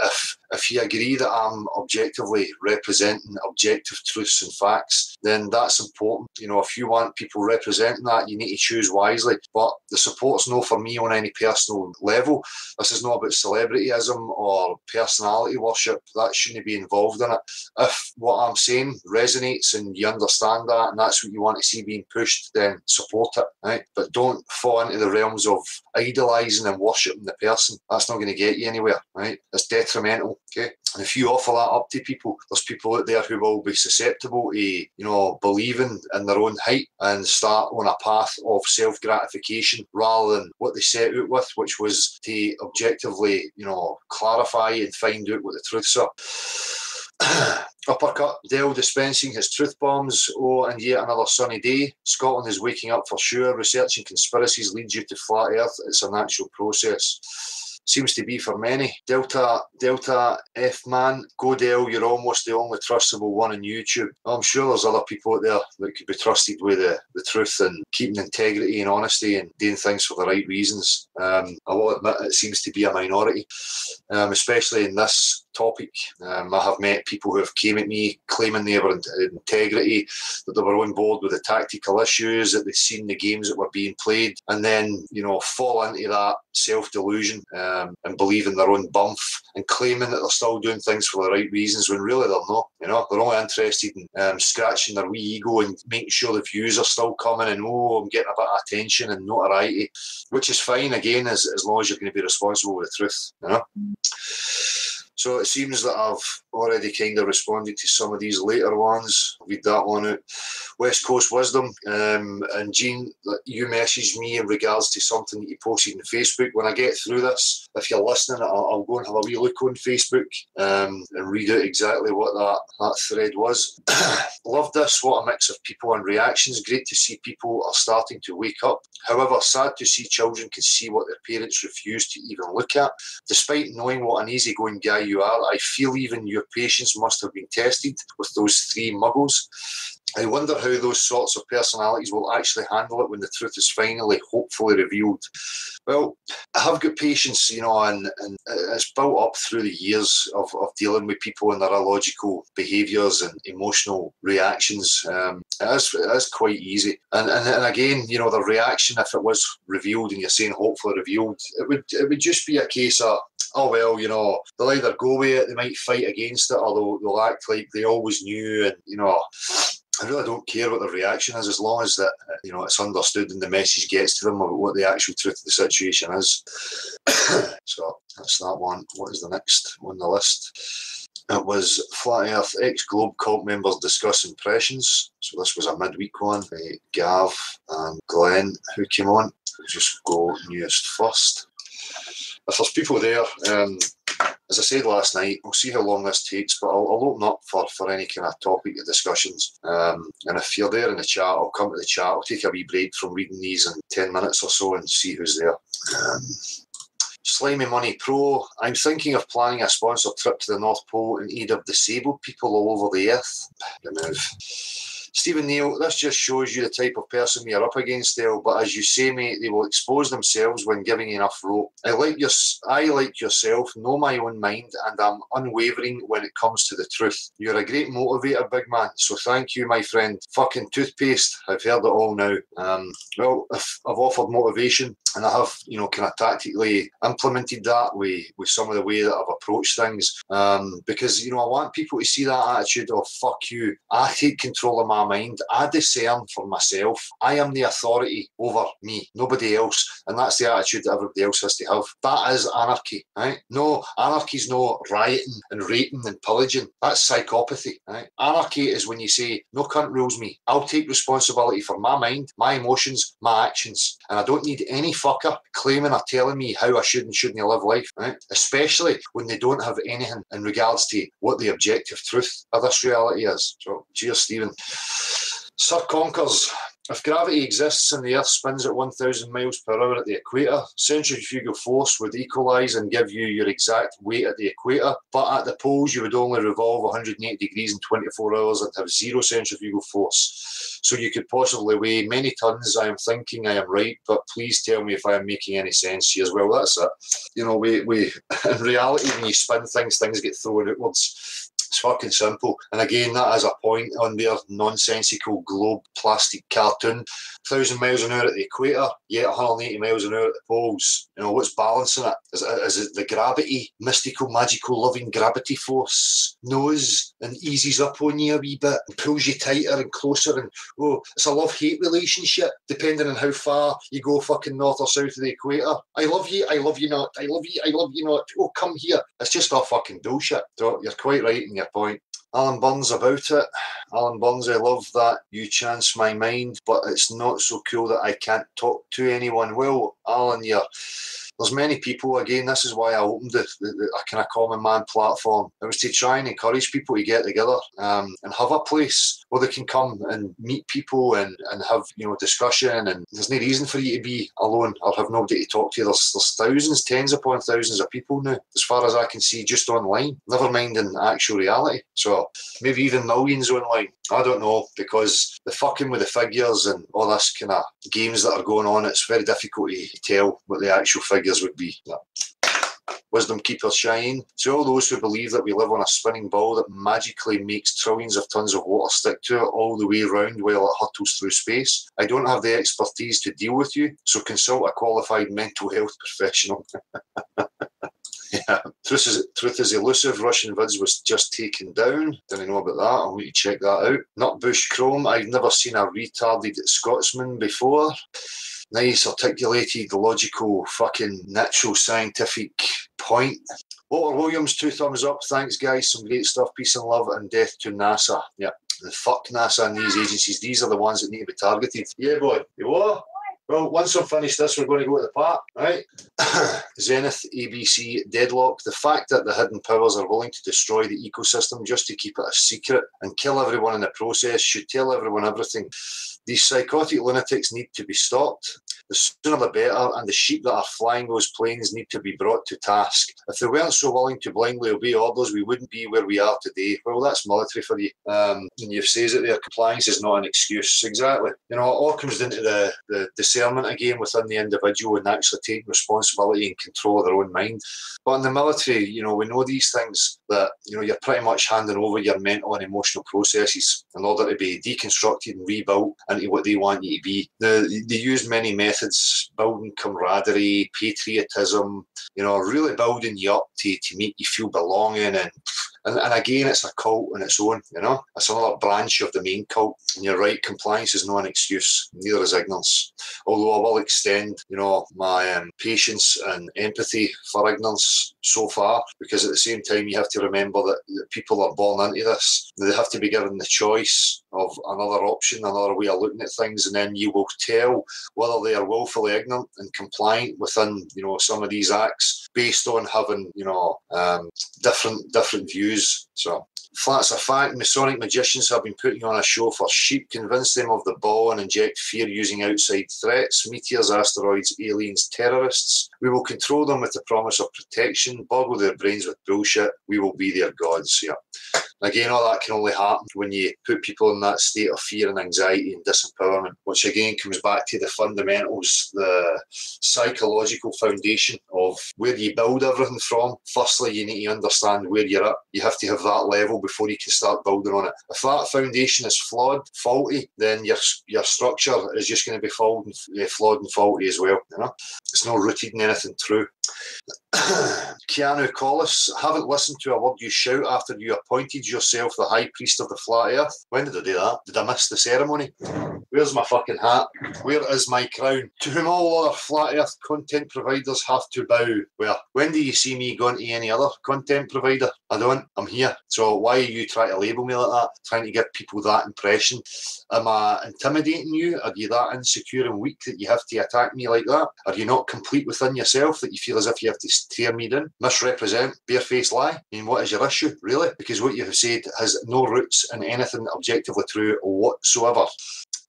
Speaker 1: If you agree that I'm objectively representing objective truths and facts, then that's important. If you want people representing that, you need to choose wisely. But the support's no for me on any personal level. This is not about celebrityism or personality worship. That shouldn't be involved in it. If what I'm saying resonates and you understand that and that's what you want to see being pushed, then support it, right? But don't fall into the realms of idolising and worshipping the person. That's not going to get you anywhere, right? It's detrimental, okay? And if you offer that up to people, there's people out there who will be susceptible to, believing in their own hype and start on a path of self-gratification rather than what they set out with, which was to objectively, clarify and find out what the truths are. Uppercut. Dell dispensing his truth bombs. Oh, and yet another sunny day. Scotland is waking up for sure. Researching conspiracies leads you to flat earth. It's a natural process. Seems to be for many. Delta F man, go Del, you're almost the only trustable one on YouTube. I'm sure there's other people out there that could be trusted with the truth and keeping integrity and honesty and doing things for the right reasons. I will admit it seems to be a minority, especially in this topic. I have met people who have came at me claiming they were integrity, that they were on board with the tactical issues, that they'd seen the games that were being played, and then fall into that self-delusion and believe in their own bump and claiming that they're still doing things for the right reasons when really they're not. They're only interested in scratching their wee ego and making sure the views are still coming and I'm getting a bit of attention and notoriety, which is fine again as long as you're going to be responsible with the truth. So it seems that I've already kind of responded to some of these later ones. I'll read that one out. West Coast Wisdom. And Gene, you messaged me in regards to something that you posted on Facebook. When I get through this, if you're listening, I'll go and have a wee look on Facebook and read out exactly what that thread was. Love this. What a mix of people and reactions. Great to see people are starting to wake up. However, sad to see children can see what their parents refuse to even look at. Despite knowing what an easygoing guy you are, I feel even your patience must have been tested with those three muggles. I wonder how those sorts of personalities will actually handle it when the truth is finally, hopefully revealed. Well, I have got patience, and it's built up through the years of dealing with people and their illogical behaviours and emotional reactions. It is quite easy. And again, the reaction, if it was revealed and you're saying hopefully revealed, it would just be a case of, oh, well, they'll either go with it, they might fight against it, or they'll act like they always knew, and, I really don't care what the reaction is as long as that it's understood and the message gets to them about what the actual truth of the situation is. So that's that one. What is the next on the list? It was Flat Earth ex-Globe cult members discuss impressions. So this was a midweek one. Gav and Glenn who came on. We'll just go newest first. If there's people there, as I said last night, we'll see how long this takes, but I'll open up for any kind of topic of discussions. And if you're there in the chat, I'll come to the chat. I'll take a wee break from reading these in 10 minutes or so and see who's there. Slimy Money Pro. I'm thinking of planning a sponsored trip to the North Pole in aid of disabled people all over the earth. Good move. Stephen Neal, this just shows you the type of person we are up against, Dale, but as you say, mate, they will expose themselves when giving enough rope. I, like yourself, know my own mind, and I'm unwavering when it comes to the truth. You're a great motivator, big man, so thank you, my friend. Fucking toothpaste, I've heard it all now. Well, if I've offered motivation, and I have, kind of tactically implemented that with some of the way that I've approached things, because, I want people to see that attitude of, fuck you, I take control of my mind, I discern for myself, I am the authority over me, nobody else, and that's the attitude that everybody else has to have. That is anarchy, right? No, anarchy's no rioting and raping and pillaging, that's psychopathy, right? Anarchy is when you say, no cunt rules me, I'll take responsibility for my mind, my emotions, my actions, and I don't need any fucker claiming or telling me how I should and shouldn't live life, right? Especially when they don't have anything in regards to what the objective truth of this reality is. So, cheers, Stephen. Sir Conkers, If gravity exists and the Earth spins at 1,000 miles per hour at the equator, centrifugal force would equalise and give you your exact weight at the equator, but at the poles you would only revolve 180 degrees in 24 hours and have zero centrifugal force. So you could possibly weigh many tons. I am thinking I am right, but please tell me if I am making any sense here. Well, that's it. You know, we in reality, when you spin things get thrown outwards. It's fucking simple. And again, that is a point on their nonsensical globe plastic cartoon. 1,000 miles an hour at the equator, yet 180 miles an hour at the poles. You know, what's balancing it? Is it the gravity, mystical, magical, loving gravity force knows and eases up on you a wee bit and pulls you tighter and closer? And, oh, it's a love-hate relationship, depending on how far you go fucking north or south of the equator. I love you not. I love you not. Oh, come here. It's just all fucking bullshit. So you're quite right in your point. Alan Burns about it. Alan Burns, I love that you chance my mind, but it's not so cool that I can't talk to anyone. Well, Alan, there's many people, again, this is why I opened a kind of common man platform. It was to try and encourage people to get together and have a place where they can come and meet people and have, you know, discussion. And there's no reason for you to be alone or have nobody to talk to. There's thousands, tens upon thousands of people now, as far as I can see, just online, never mind in actual reality. So maybe even millions online. I don't know, because the fucking with the figures and all this kind of games that are going on, it's very difficult to tell what the actual figures would be. Yeah. Wisdom keepers shine. To all those who believe that we live on a spinning ball that magically makes trillions of tons of water stick to it all the way round while it hurtles through space, I don't have the expertise to deal with you, so consult a qualified mental health professional. Yeah. Truth is elusive. Russian vids was just taken down. Didn't know about that. I'll need to check that out. Nutbush Chrome. I've never seen a retarded Scotsman before. Nice, articulated, logical, fucking natural scientific point. Walter Williams, 2 thumbs up. Thanks, guys. Some great stuff. Peace and love and death to NASA. Yeah. And fuck NASA and these agencies. These are the ones that need to be targeted. Yeah, boy. You what? Well, once I've finished this, we're going to go to the park, right? Zenith, ABC, Deadlock. The fact that the hidden powers are willing to destroy the ecosystem just to keep it a secret and kill everyone in the process should tell everyone everything. These psychotic lunatics need to be stopped. The sooner the better, and the sheep that are flying those planes need to be brought to task. If they weren't so willing to blindly obey orders, we wouldn't be where we are today. Well, that's military for you. And you've said that their compliance is not an excuse. Exactly. You know, it all comes down to the discernment again within the individual and actually taking responsibility and control of their own mind. But in the military, you know, we know these things that, you know, you're pretty much handing over your mental and emotional processes in order to be deconstructed and rebuilt into what they want you to be. They use many methods, building camaraderie, patriotism, you know, really building you up to make you feel belonging and again, it's a cult on its own, you know. It's another branch of the main cult. And you're right, compliance is not an excuse. Neither is ignorance. Although I will extend, you know, my patience and empathy for ignorance so far, because at the same time, you have to remember that people are born into this. They have to be given the choice of another option, another way of looking at things, and then you will tell whether they are willfully ignorant and compliant within, you know, some of these acts based on having, you know, different views. So, flat's a fact. Masonic magicians have been putting on a show for sheep, convince them of the ball and inject fear using outside threats, meteors, asteroids, aliens, terrorists. We will control them with the promise of protection, boggle their brains with bullshit. We will be their gods. Yeah. Again, all that can only happen when you put people in that state of fear and anxiety and disempowerment, which again comes back to the fundamentals, the psychological foundation of where you build everything from. Firstly, you need to understand where you're at. You have to have that level before you can start building on it. If that foundation is flawed, faulty, then your structure is just going to be flawed and faulty as well. You know, it's not rooted in anything true. Keanu Collis, haven't listened to a word you shout after you appointed yourself the High Priest of the Flat Earth. When did I do that? Did I miss the ceremony? Where's my fucking hat? Where is my crown? To whom all other Flat Earth content providers have to bow. Well, when do you see me going to any other content provider? I don't. I'm here. So why are you trying to label me like that? Trying to give people that impression? Am I intimidating you? Are you that insecure and weak that you have to attack me like that? Are you not complete within yourself that you feel as if you have to tear me down, misrepresent, barefaced lie? I mean, what is your issue, really? Because what you have said has no roots in anything objectively true whatsoever.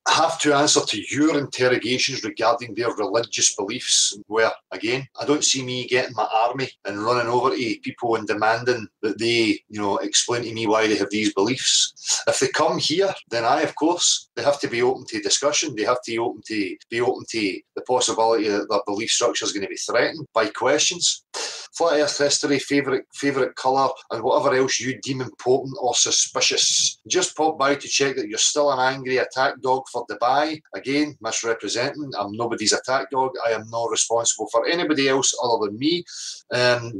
Speaker 1: have to answer to your interrogations regarding their religious beliefs, where, again, I don't see me getting my army and running over to people and demanding that they, explain to me why they have these beliefs. If they come here, then of course, they have to be open to discussion. They have to be open to the possibility that their belief structure is going to be threatened by questions. Flat Earth history, favourite colour, and whatever else you deem important or suspicious. Just pop by to check that you're still an angry attack dog for Dubai. Again, misrepresenting. I'm nobody's attack dog. I am not responsible for anybody else other than me.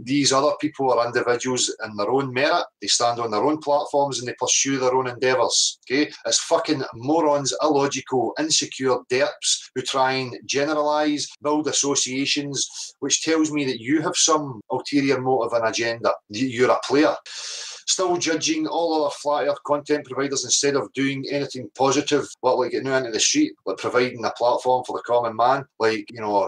Speaker 1: These other people are individuals in their own merit. They stand on their own platforms and they pursue their own endeavours. Okay, it's fucking morons, illogical, insecure derps who try and generalise, build associations, which tells me that you have some ulterior motive and agenda. You're a player. Still judging all other flat earth content providers instead of doing anything positive, like getting out into the street, like providing a platform for the common man,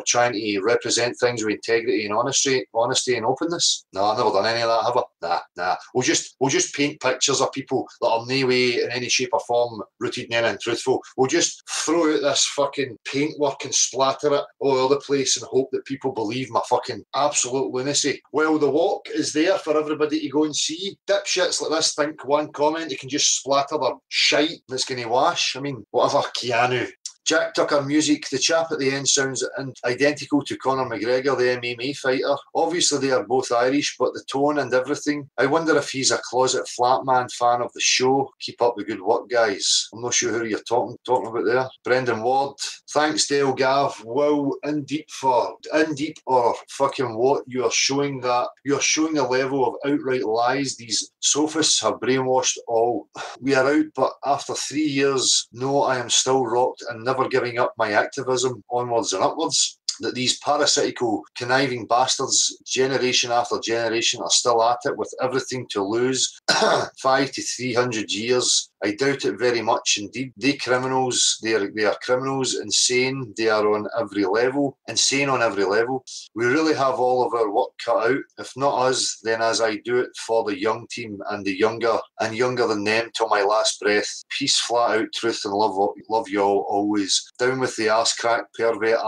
Speaker 1: trying to represent things with integrity and honesty and openness. No, I've never done any of that, have I? Nah. We'll just paint pictures of people that are no way in any shape or form rooted in anything truthful. We'll just throw out this fucking paintwork and splatter it all over the place and hope that people believe my fucking absolute lunacy. Well, the walk is there for everybody to go and see. Dipshits like this think one comment, you can just splatter their shite that's going to wash. I mean, whatever, Keanu. Jack Tucker music. The chap at the end sounds identical to Conor McGregor, the MMA fighter. Obviously, they are both Irish, but the tone and everything. I wonder if he's a closet Flatman fan of the show. Keep up the good work, guys. I'm not sure who you're talking about there. Brendan Ward. Thanks, Dale Gav. Wow, in deep or fucking what? You are showing a level of outright lies. These sophists have brainwashed all. We are out, but after 3 years, no, I am still rocked and never giving up my activism onwards and upwards. That these parasitical, conniving bastards, generation after generation, are still at it with everything to lose. 500 to 300 years. I doubt it very much indeed. They are criminals, insane. They are on every level. Insane on every level. We really have all of our work cut out. If not us, then as I do it for the young team and the younger than them till my last breath. Peace, flat out, truth and love you all always. Down with the arse crack, pervert,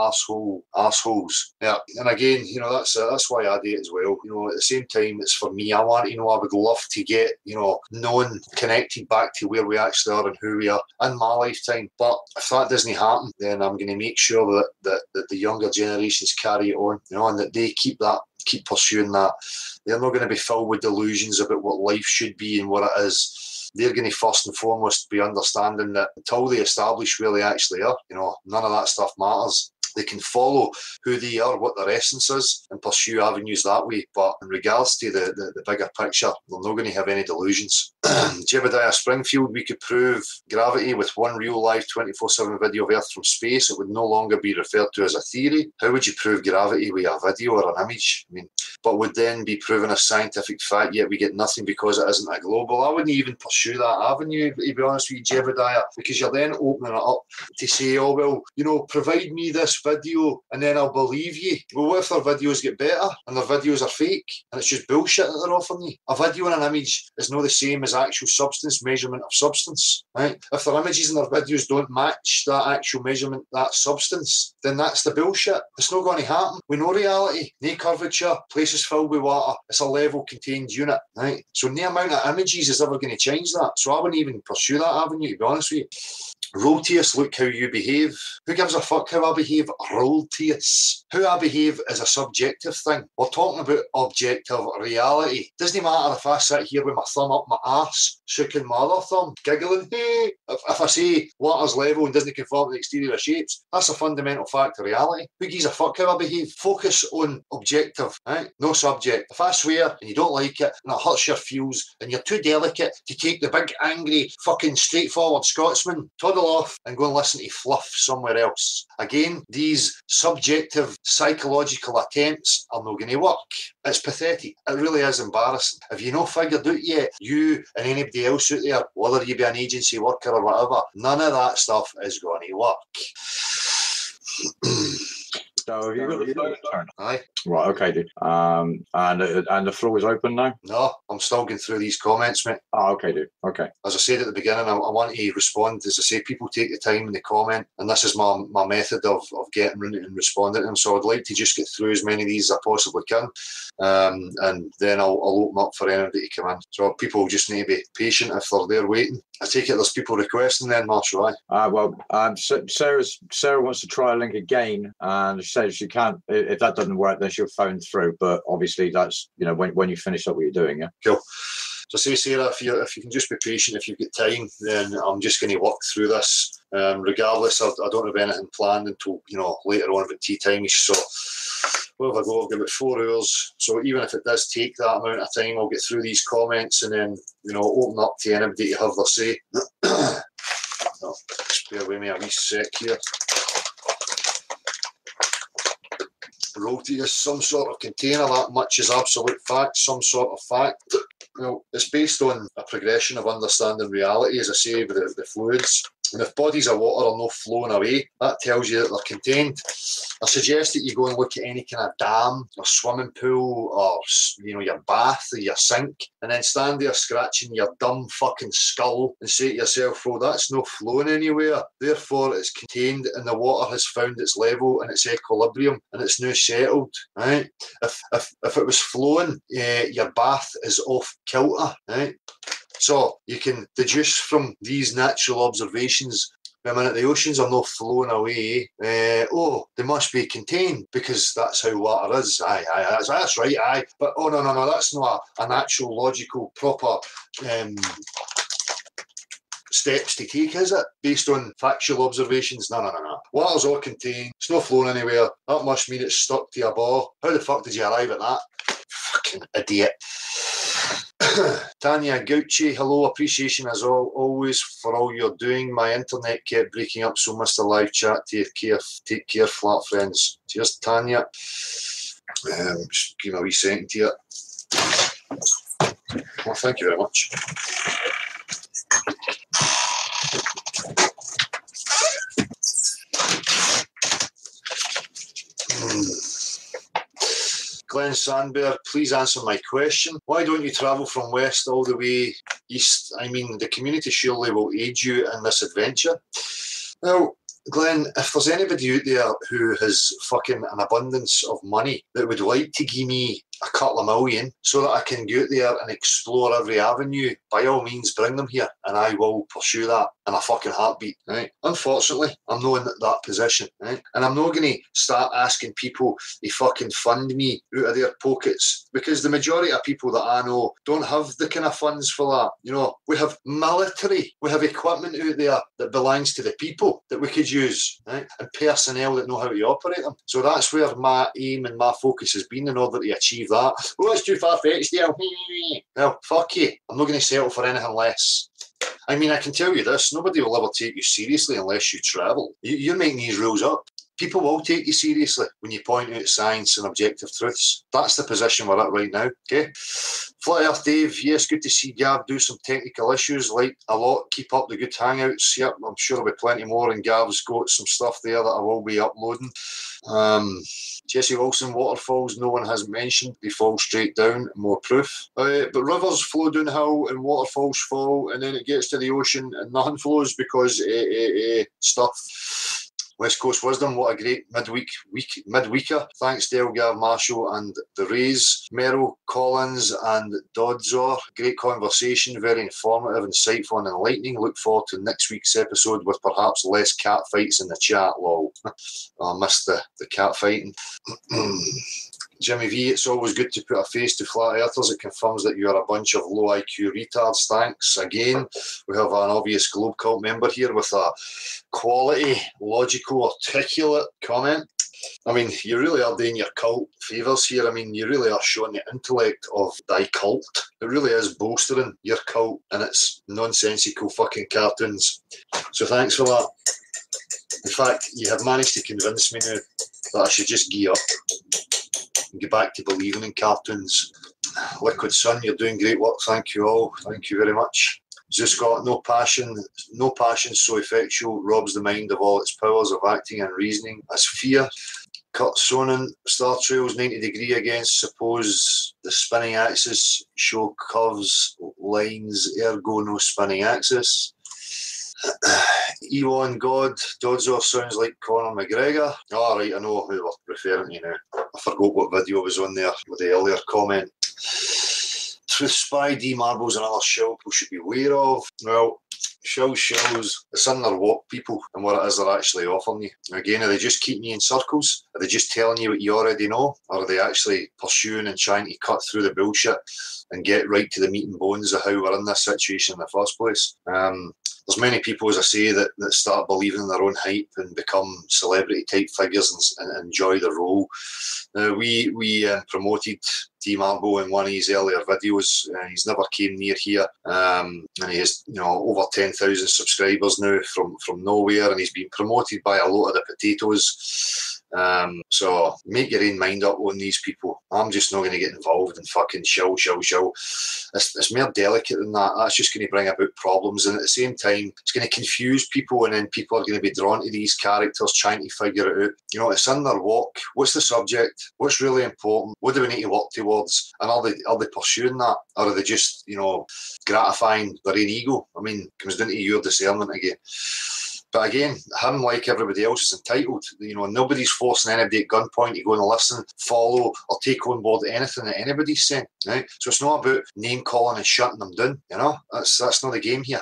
Speaker 1: assholes. Yeah, and again, that's why I do it as well. At the same time, it's for me. I would love to get, known, connected back to where we actually are and who we are in my lifetime. But if that doesn't happen, then I'm going to make sure that the younger generations carry it on, and that they keep pursuing that. They're not going to be filled with delusions about what life should be and what it is. They're going to first and foremost be understanding that until they establish where they actually are, none of that stuff matters. They can follow who they are, what their essence is, and pursue avenues that way. But in regards to the bigger picture, they're not going to have any delusions. Jebediah Springfield, we could prove gravity with one real live 24/7 video of Earth from space. It would no longer be referred to as a theory. How would you prove gravity with a video or an image? But would then be proven a scientific fact, yet we get nothing because it isn't a global. I wouldn't even pursue that avenue, to be honest with you, Jebediah, because you're then opening it up to say, oh, well, provide me this video and then I'll believe you. Well, what if their videos get better and their videos are fake and it's just bullshit that they're offering you? A video and an image is not the same as actual substance, measurement of substance, right? If their images and their videos don't match that actual measurement, that substance, then that's the bullshit. It's not going to happen. We know reality. No curvature, places filled with water. It's a level contained unit, right? So no amount of images is ever going to change that. So I wouldn't even pursue that avenue, to be honest with you. Rotius, look how you behave. Who gives a fuck how I behave? Rotius. How I behave is a subjective thing. We're talking about objective reality. Doesn't matter if I sit here with my thumb up my arse, shaking my other thumb, giggling. Hey. If I say water's level and doesn't conform to the exterior shapes, that's a fundamental fact of reality. Who gives a fuck how I behave? Focus on objective, right? No subject. If I swear and you don't like it and it hurts your feels and you're too delicate to take the big, angry, fucking straightforward Scotsman, toddle off and go and listen to fluff somewhere else. Again, these subjective psychological attempts are not going to work. It's pathetic. It really is embarrassing. If you're not figured out yet, you and anybody else out there, whether you be an agency worker or whatever, none of that stuff is going to work.
Speaker 2: So have you got the phone turned?
Speaker 1: Aye.
Speaker 2: Right, okay, dude. And the floor is open now?
Speaker 1: No, I'm still going through these comments, mate.
Speaker 2: Oh, okay, dude. Okay.
Speaker 1: As I said at the beginning, I want to respond. As I say, people take the time in the comment, and this is my method of getting in and responding to them. So I'd like to just get through as many of these as I possibly can, and then I'll open up for anybody to come in. So people just need to be patient if they're there waiting. I take it there's people requesting then, Marshall, aye?
Speaker 2: Sarah wants to try a link again, and she says she can't. If that doesn't work, then she'll phone through. But obviously, that's when you finish up what you're doing, yeah.
Speaker 1: Cool. So say, Sarah, if you can just be patient, if you've got time, then I'm just going to walk through this. Regardless, I don't have anything planned until later on about tea time. So where have I got? I've got about 4 hours. So even if it does take that amount of time, I'll get through these comments and then open up to anybody to have their say. Just bear with me a wee sec here. Royalty is some sort of container, that much is absolute fact, some sort of fact. It's based on a progression of understanding reality, as I say, with the fluids. And if bodies of water are not flowing away, that tells you that they're contained. I suggest that you go and look at any kind of dam or swimming pool or your bath or your sink, and then stand there scratching your dumb fucking skull and say to yourself, well, that's not flowing anywhere, therefore it's contained and the water has found its level and its equilibrium and it's now settled, right? If it was flowing, your bath is off kilter, right? So you can deduce from these natural observations, the minute the oceans are not flowing away, they must be contained because that's how water is. Aye, that's right, aye. But no, that's not a natural, logical, proper steps to take, is it? Based on factual observations? No. Water's all contained. It's not flowing anywhere. That must mean it's stuck to a ball. How the fuck did you arrive at that? Fucking idiot. Tanya Gucci, hello, appreciation as always for all you're doing. My internet kept breaking up, so missed the live chat. Take care, flat friends. Cheers, Tanya. Just give me a wee second here. Well, thank you very much. Glenn Sandberg, please answer my question. Why don't you travel from west all the way east? I mean, the community surely will aid you in this adventure. Well, Glenn, if there's anybody out there who has fucking an abundance of money that would like to give me a couple of million so that I can go out there and explore every avenue, by all means bring them here and I will pursue that in a fucking heartbeat, right? Unfortunately, I'm not in that position, right? And I'm not going to start asking people to fucking fund me out of their pockets because the majority of people that I know don't have the kind of funds for that. We have military, we have equipment out there that belongs to the people that we could use, right? And personnel that know how to operate them. So that's where my aim and my focus has been in order to achieve that. Oh, it's too far-fetched, yeah. Well, fuck you. I'm not going to settle for anything less. I mean, I can tell you this, nobody will ever take you seriously unless you travel. You're making these rules up. People will take you seriously when you point out science and objective truths. That's the position we're at right now, okay? Flat Earth Dave, yes, good to see Gav do some technical issues, like a lot. Keep up the good hangouts. Yep, I'm sure there'll be plenty more, and Gav's got some stuff there that I will be uploading. Jesse Wilson, waterfalls no one has mentioned. They fall straight down, more proof. But rivers flow downhill and waterfalls fall, and then it gets to the ocean and nothing flows because stuff. West Coast Wisdom, what a great midweeker. Thanks Dale, Gav, Marshall and the Rays, Merrill, Collins and Dodzor. Great conversation, very informative, insightful and enlightening. Look forward to next week's episode with perhaps less cat fights in the chat, lol. I missed the cat fighting. Jimmy V, it's always good to put a face to flat earthers. It confirms that you are a bunch of low IQ retards. Thanks again. We have an obvious Globe Cult member here with a quality, logical, articulate comment. I mean, you really are doing your cult favours here. I mean, you really are showing the intellect of thy cult. It really is bolstering your cult and its nonsensical fucking cartoons. So thanks for that. In fact, you have managed to convince me now that I should just gear up and get back to believing in cartoons. Liquid Sun, you're doing great work. Thank you all. Thank you very much. Zeus got no passion so effectual, robs the mind of all its powers of acting and reasoning as fear. Kurt Sonnen, Star Trails 90 degree against suppose the spinning axis show curves, lines, ergo no spinning axis. Elon God, Dodzo sounds like Conor McGregor. Oh, right, I know who we're referring to now. I forgot what video was on there with the earlier comment. Truth Spy, D Marbles, another show people should be aware of. Well, shows it's in their what people and what it is they're actually offering you. Again, are they just keeping you in circles? Are they just telling you what you already know? Or are they actually pursuing and trying to cut through the bullshit and get right to the meat and bones of how we're in this situation in the first place? There's many people, as I say, that start believing in their own hype and become celebrity type figures and enjoy the role. We promoted T Marbo in one of his earlier videos. He's never came near here, and he has over 10,000 subscribers now from nowhere, and he's been promoted by a lot of the potatoes. So make your own mind up on these people. I'm just not going to get involved in fucking shill. It's more delicate than that. That's just going to bring about problems, and at the same time it's going to confuse people, and then people are going to be drawn to these characters trying to figure it out. It's in their walk. What's the subject? What's really important? What do we need to work towards? And are they pursuing that, or are they just gratifying their own ego? I mean, it comes down to your discernment again. But again, him, like everybody else, is entitled. Nobody's forcing anybody at gunpoint to go and listen, follow, or take on board anything that anybody's saying. Right? So it's not about name calling and shutting them down. That's not the game here.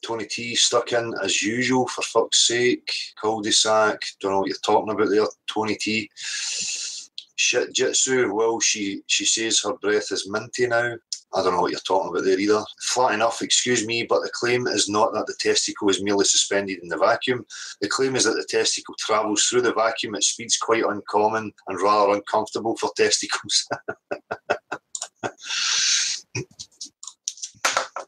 Speaker 1: Tony T stuck in as usual, for fuck's sake. Cul-de-sac. Don't know what you're talking about there, Tony T. Shit jitsu. Well, she says her breath is minty now. I don't know what you're talking about there either. Flat enough, excuse me, but the claim is not that the testicle is merely suspended in the vacuum. The claim is that the testicle travels through the vacuum at speeds quite uncommon and rather uncomfortable for testicles.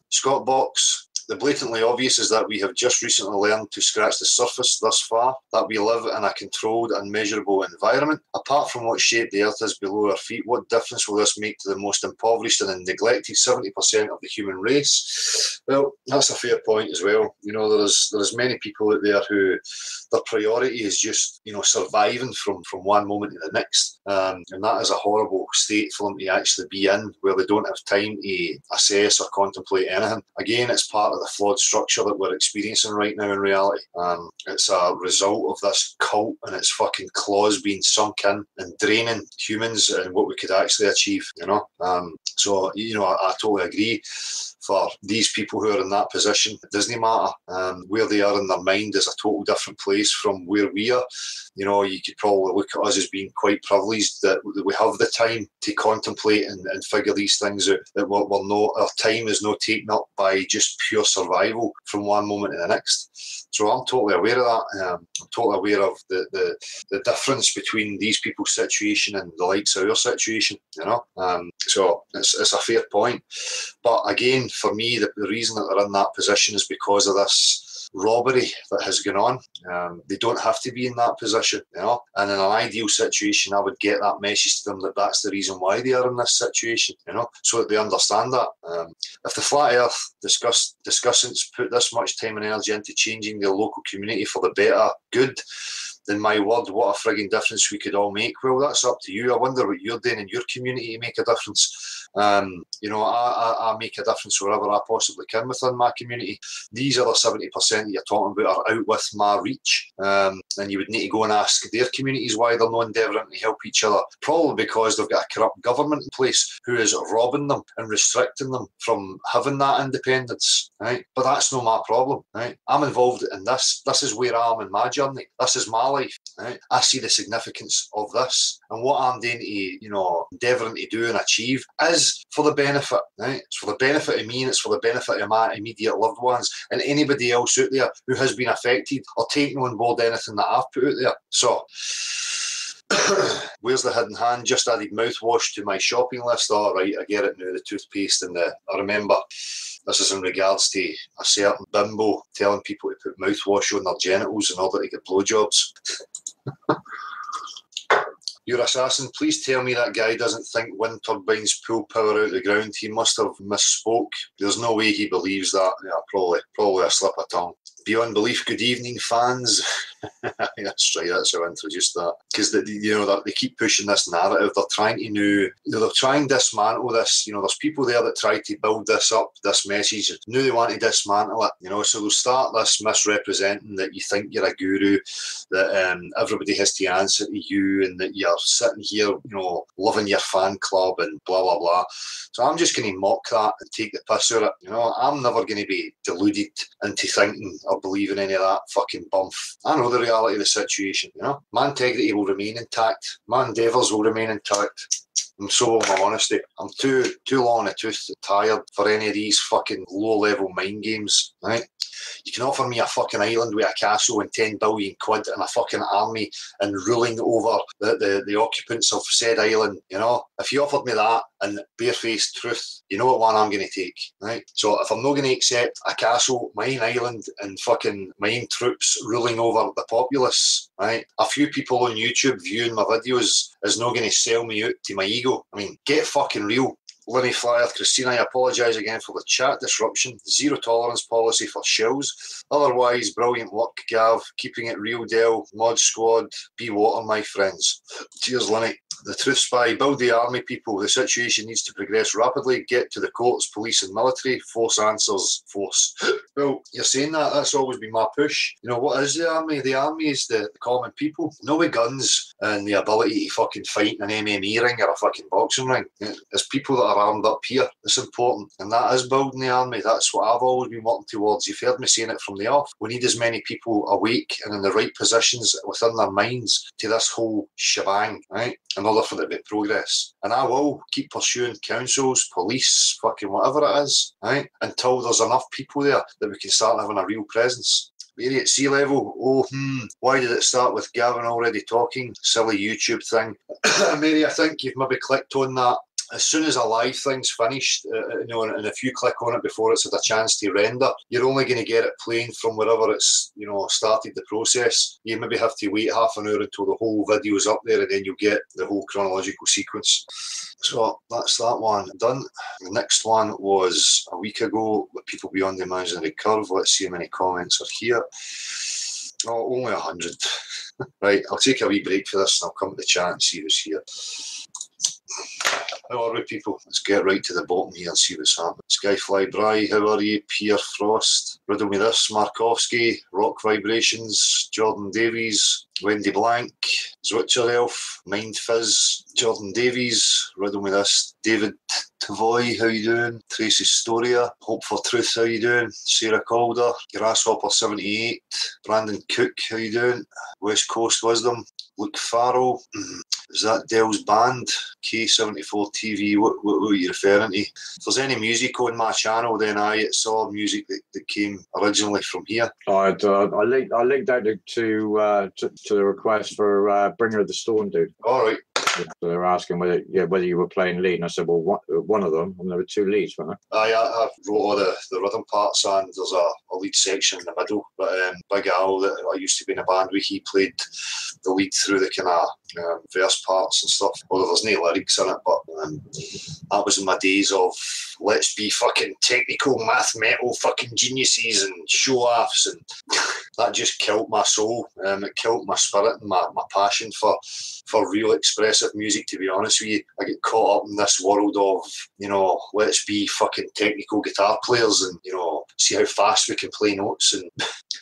Speaker 1: Scott Box. The blatantly obvious is that we have just recently learned to scratch the surface thus far, that we live in a controlled and measurable environment. Apart from what shape the earth is below our feet, what difference will this make to the most impoverished and neglected 70% of the human race? Well, that's a fair point as well. There's many people out there who their priority is just, surviving from one moment to the next. And that is a horrible state for them to actually be in, where they don't have time to assess or contemplate anything. Again, it's part of the flawed structure that we're experiencing right now in reality. It's a result of this cult and its fucking claws being sunk in and draining humans and what we could actually achieve, So, I totally agree. For these people who are in that position, it doesn't matter. Where they are in their mind is a total different place from where we are. You could probably look at us as being quite privileged that we have the time to contemplate and figure these things out, that our time is not taken up by just pure survival from one moment to the next. So I'm totally aware of that. I'm totally aware of the difference between these people's situation and the likes of our situation, So it's a fair point. But again, for me, the reason that they're in that position is because of this robbery that has gone on. They don't have to be in that position, And in an ideal situation, I would get that message to them that that's the reason why they are in this situation, so that they understand that. If the Flat Earth discussants put this much time and energy into changing their local community for the better good, then my word, what a frigging difference we could all make. Well, that's up to you. I wonder what you're doing in your community to make a difference. I make a difference wherever I possibly can within my community. These other 70% that you're talking about are out with my reach. And you would need to go and ask their communities why they're not endeavouring to help each other. Probably because they've got a corrupt government in place who is robbing them and restricting them from having that independence. Right? But that's not my problem. Right? I'm involved in this. This is where I am in my journey. This is my life. Right? I see the significance of this, and what I'm doing to, endeavouring to do and achieve is for the benefit. Right? It's for the benefit of me, and it's for the benefit of my immediate loved ones and anybody else out there who has been affected or taken on board anything that I've put out there. So, where's the hidden hand? Just added mouthwash to my shopping list. All right, I get it now. The toothpaste and I remember. This is in regards to a certain bimbo telling people to put mouthwash on their genitals in order to get blowjobs. Your assassin, please tell me that guy doesn't think wind turbines pull power out of the ground. He must have misspoke. There's no way he believes that. Yeah, probably a slip of tongue. Beyond belief, good evening, fans. That's right. That's how I introduced that. Because that they keep pushing this narrative. They're trying to they're trying to dismantle this. There's people there that try to build this up, this message. They want to dismantle it. So they'll start this misrepresenting that you think you're a guru, that everybody has to answer to you, and that you're sitting here, loving your fan club and blah blah blah. So I'm just going to mock that and take the piss out of it. I'm never going to be deluded into thinking or believing any of that fucking bump. I know the reality of the situation. My integrity will remain intact. My endeavours will remain intact. And so will my honesty. I'm too long in the tooth and tired for any of these fucking low-level mind games, right? You can offer me a fucking island with a castle and 10 billion quid and a fucking army and ruling over the occupants of said island, If you offered me that and barefaced truth, you know what one I'm going to take, right? So if I'm not going to accept a castle, my own island, and fucking my own troops ruling over the populace, right? A few people on YouTube viewing my videos is not going to sell me out to my ego. I mean, get fucking real. Lenny Flyer, Christina, I apologise again for the chat disruption. Zero tolerance policy for shills. Otherwise, brilliant work, Gav. Keeping it real, Del. Mod Squad. Be water, my friends. Cheers, Lenny. The Truth Spy. Build the army, people. The situation needs to progress rapidly. Get to the courts, police and military. Force answers. Force. Well, you're saying that. That's always been my push. What is the army? The army is the common people. No with guns and the ability to fucking fight in an MMA ring or a fucking boxing ring. It's people that are armed up here. It's important. And that is building the army. That's what I've always been working towards. You've heard me saying it from the off. We need as many people awake and in the right positions within their minds to this whole shebang, right? In order for there to be progress. And I will keep pursuing councils, police, fucking whatever it is, right? Until there's enough people there that we can start having a real presence. Mary at sea level. Why did it start with Gavin already talking? Silly YouTube thing. Mary, I think you've maybe clicked on that. As soon as a live thing's finished, and if you click on it before it's had a chance to render, you're only going to get it playing from wherever it's, started the process. You maybe have to wait half an hour until the whole video's up there, and then you'll get the whole chronological sequence. So that's that one done. The next one was a week ago with People Beyond the Imaginary Curve. Let's see how many comments are here. Oh, only 100. Right, I'll take a wee break for this and I'll come to the chat and see who's here. How are we, people? Let's get right to the bottom here and see what's happening. Skyfly Bry, how are you? Pierre Frost, Riddle Me This, Markovsky, Rock Vibrations, Jordan Davies, Wendy Blank, Zwitcher Elf, Mind Fizz, Jordan Davies, Riddle Me This, David Tavoy, how you doing? Tracy Storia, Hope for Truth, how you doing? Sarah Calder, Grasshopper 78, Brandon Cook, how you doing? West Coast Wisdom, Luke Farrell, is that Dell's band? K74 TV, what are you referring to? If there's any music on my channel, then it's all music that came originally from here.
Speaker 2: I linked out to the request for Bringer of the Storm, dude.
Speaker 1: All right.
Speaker 2: So they were asking whether you were playing lead, and I said, well, one of them, and there were two leads, weren't there?
Speaker 1: I wrote all the rhythm parts, and there's a lead section in the middle. But Big Al, that I used to be in a band with, he played the lead through the kind of verse parts and stuff. Although there's no lyrics in it, but that was in my days of let's be fucking technical math metal fucking geniuses and show-offs, and that just killed my soul. It killed my spirit and my passion for real expressive music, to be honest with you. I get caught up in this world of, let's be fucking technical guitar players and, see how fast we can play notes, and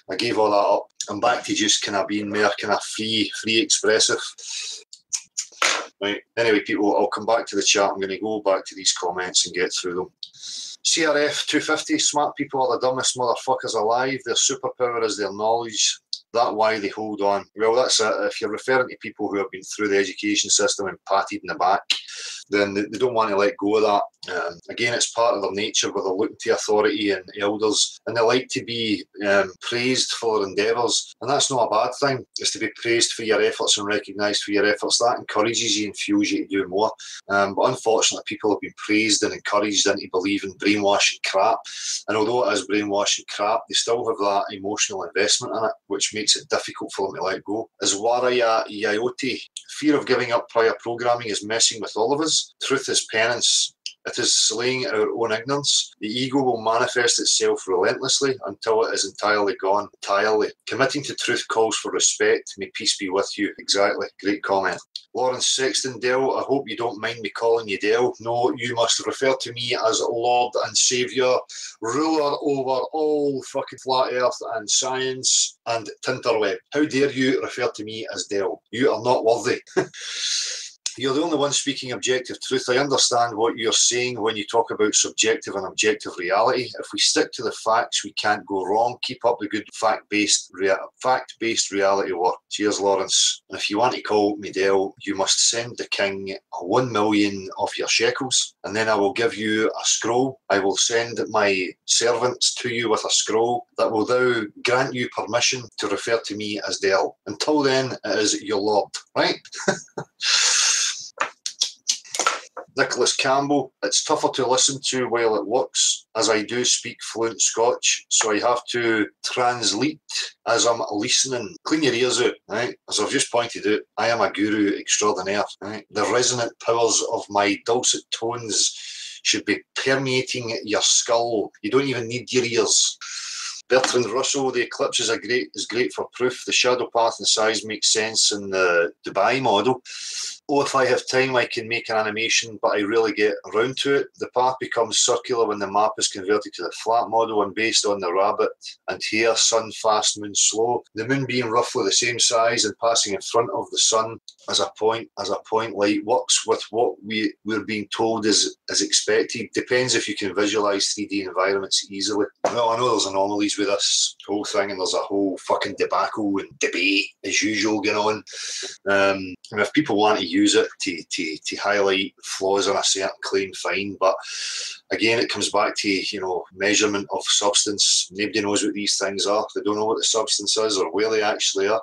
Speaker 1: I gave all that up. I'm back to just kind of being more kind of free expressive. Right. Anyway, people, I'll come back to the chat. I'm going to go back to these comments and get through them. CRF 250, smart people are the dumbest motherfuckers alive. Their superpower is their knowledge. That why they hold on. Well, that's it. If you're referring to people who have been through the education system and patted in the back, then they don't want to let go of that. Again, it's part of their nature where they're looking to authority and elders, and they like to be praised for their endeavours. And that's not a bad thing, is to be praised for your efforts and recognised for your efforts. That encourages you and fuels you to do more. But unfortunately, people have been praised and encouraged into believing brainwashing crap. And although it is brainwashing crap, they still have that emotional investment in it, which makes it difficult for them to let go. As Waraya Yayoti, fear of giving up prior programming is messing with all of us. Truth is penance. It is slaying our own ignorance. The ego will manifest itself relentlessly until it is entirely gone. Entirely. Committing to truth calls for respect. May peace be with you. Exactly. Great comment. Lawrence Sexton, Dell, I hope you don't mind me calling you Dell. No, you must refer to me as Lord and Saviour, ruler over all fucking flat earth and science and Tinterweb. How dare you refer to me as Dell? You are not worthy. You're the only one speaking objective truth. I understand what you're saying when you talk about subjective and objective reality. If we stick to the facts, we can't go wrong. Keep up the good fact-based reality work. Cheers, Lawrence. And if you want to call me Dell, you must send the king 1 million of your shekels, and then I will give you a scroll. I will send my servants to you with a scroll that will now grant you permission to refer to me as Dell. Until then, it is your lord, right? Nicholas Campbell, it's tougher to listen to while it works, as I do speak fluent Scotch, so I have to translate as I'm listening. Clean your ears out, right? As I've just pointed out, I am a guru extraordinaire, right? The resonant powers of my dulcet tones should be permeating your skull. You don't even need your ears. Bertrand Russell, the eclipse is great for proof. The shadow path and size makes sense in the Dubai model. Oh, if I have time, I can make an animation, but I really get around to it. The path becomes circular when the map is converted to the flat model and based on the rabbit and hare, sun fast, moon slow. The moon being roughly the same size and passing in front of the sun as a point light works with what we're being told is expected. Depends if you can visualize 3D environments easily. Well, I know there's anomalies with this whole thing, and there's a whole fucking debacle and debate as usual going on. And if people want to use it to highlight flaws in a certain claim, fine. But again, it comes back to, measurement of substance. Nobody knows what these things are. They don't know what the substance is or where they actually are.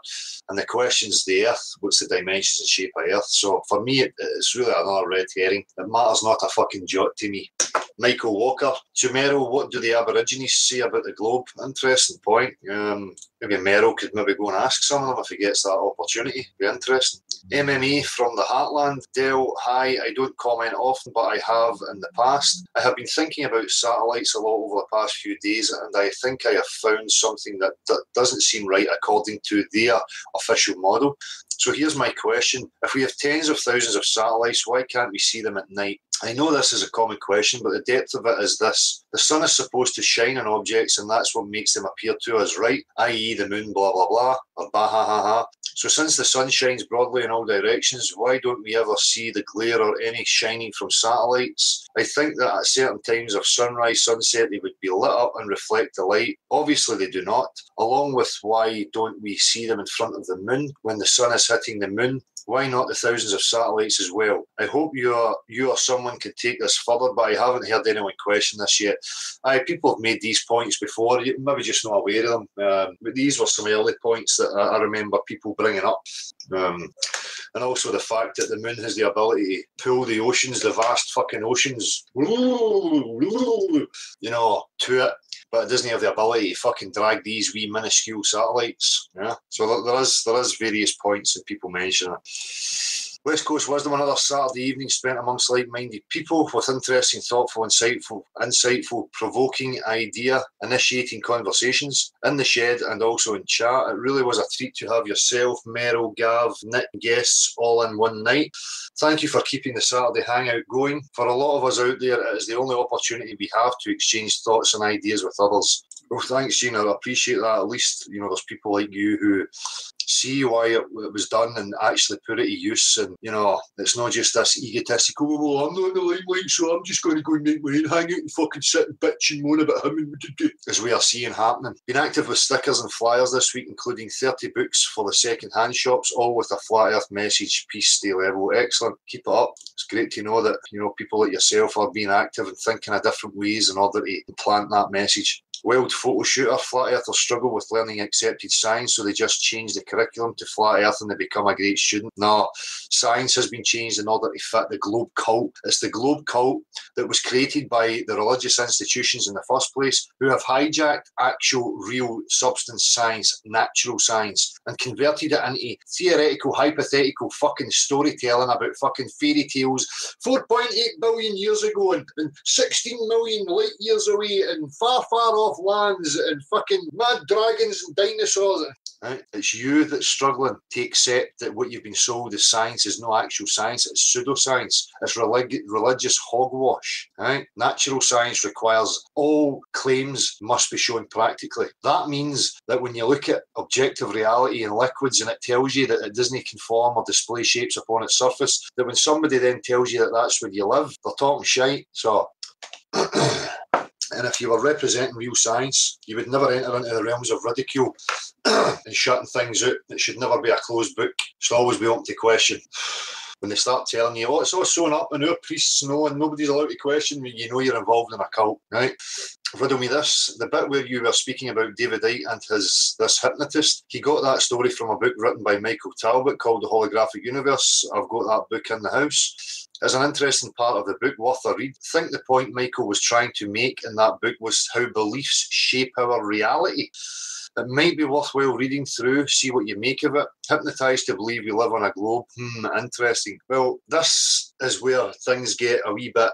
Speaker 1: And the question's the Earth. What's the dimensions and shape of Earth? So for me, it's really another red herring. It matters not a fucking jot to me. Michael Walker, to Merrill, what do the Aborigines say about the globe? Interesting point. Maybe Merrill could maybe go and ask some of them if he gets that opportunity. Be interesting. MMA from the Heartland. Dell, hi, I don't comment often, but I have in the past. I have been thinking about satellites a lot over the past few days, and I think I have found something that doesn't seem right according to their official model. So here's my question. If we have tens of thousands of satellites, why can't we see them at night? I know this is a common question, but the depth of it is this. The sun is supposed to shine on objects, and that's what makes them appear to us, right? I.e. the moon, blah, blah, blah, or bah, ha, ha, ha. So since the sun shines broadly in all directions, why don't we ever see the glare or any shining from satellites? I think that at certain times of sunrise, sunset, they would be lit up and reflect the light. Obviously, they do not. Along with why don't we see them in front of the moon when the sun is hitting the moon? Why not the thousands of satellites as well? I hope you or someone can take this further, but I haven't heard anyone question this yet. People have made these points before, you maybe just not aware of them. But these were some early points that I remember people bringing up. And also the fact that the moon has the ability to pull the oceans, the vast fucking oceans, to it. But it doesn't have the ability to fucking drag these wee minuscule satellites. Yeah. So there is various points that people mention it. West Coast Wisdom, another Saturday evening spent amongst like-minded people with interesting, thoughtful, insightful, provoking idea, initiating conversations in the shed and also in chat. It really was a treat to have yourself, Meryl, Gav, Nick, guests all in one night. Thank you for keeping the Saturday hangout going. For a lot of us out there, it is the only opportunity we have to exchange thoughts and ideas with others. Well, thanks, Gina. I appreciate that. At least, there's people like you who see why it was done and actually put it to use. And, it's not just this egotistical, well, I'm not in the limelight, so I'm just going to go and make my own hangout and fucking sit and bitch and moan about him and as we are seeing happening. Been active with stickers and flyers this week, including 30 books for the second-hand shops, all with a flat earth message, peace, stay level. Excellent. Keep it up. It's great to know that, people like yourself are being active and thinking of different ways in order to plant that message. Wild photo shooter, flat earthers struggle with learning accepted science, so they just change the curriculum to flat earth and they become a great student. No, science has been changed in order to fit the globe cult. It's the globe cult that was created by the religious institutions in the first place, who have hijacked actual, real substance science, natural science, and converted it into theoretical, hypothetical fucking storytelling about fucking fairy tales 4.8 billion years ago and 16 million light years away and far, far off lands and fucking mad dragons and dinosaurs. Right? It's you that's struggling to accept that what you've been sold as science is not actual science, it's pseudoscience. It's religious hogwash. Right? Natural science requires all claims must be shown practically. That means that when you look at objective reality in liquids and it tells you that it doesn't conform or display shapes upon its surface, that when somebody then tells you that that's where you live, they're talking shite. So... And if you were representing real science, you would never enter into the realms of ridicule and shutting things out. It should never be a closed book. It should always be open to question. When they start telling you, oh, it's all sewn up and our priests know and nobody's allowed to question, you know you're involved in a cult, right? Riddle me this, the bit where you were speaking about David Icke and this hypnotist, he got that story from a book written by Michael Talbot called The Holographic Universe. I've got that book in the house. As an interesting part of the book, worth a read. I think the point Michael was trying to make in that book was how beliefs shape our reality. It might be worthwhile reading through, see what you make of it. Hypnotised to believe we live on a globe. Interesting. Well, this is where things get a wee bit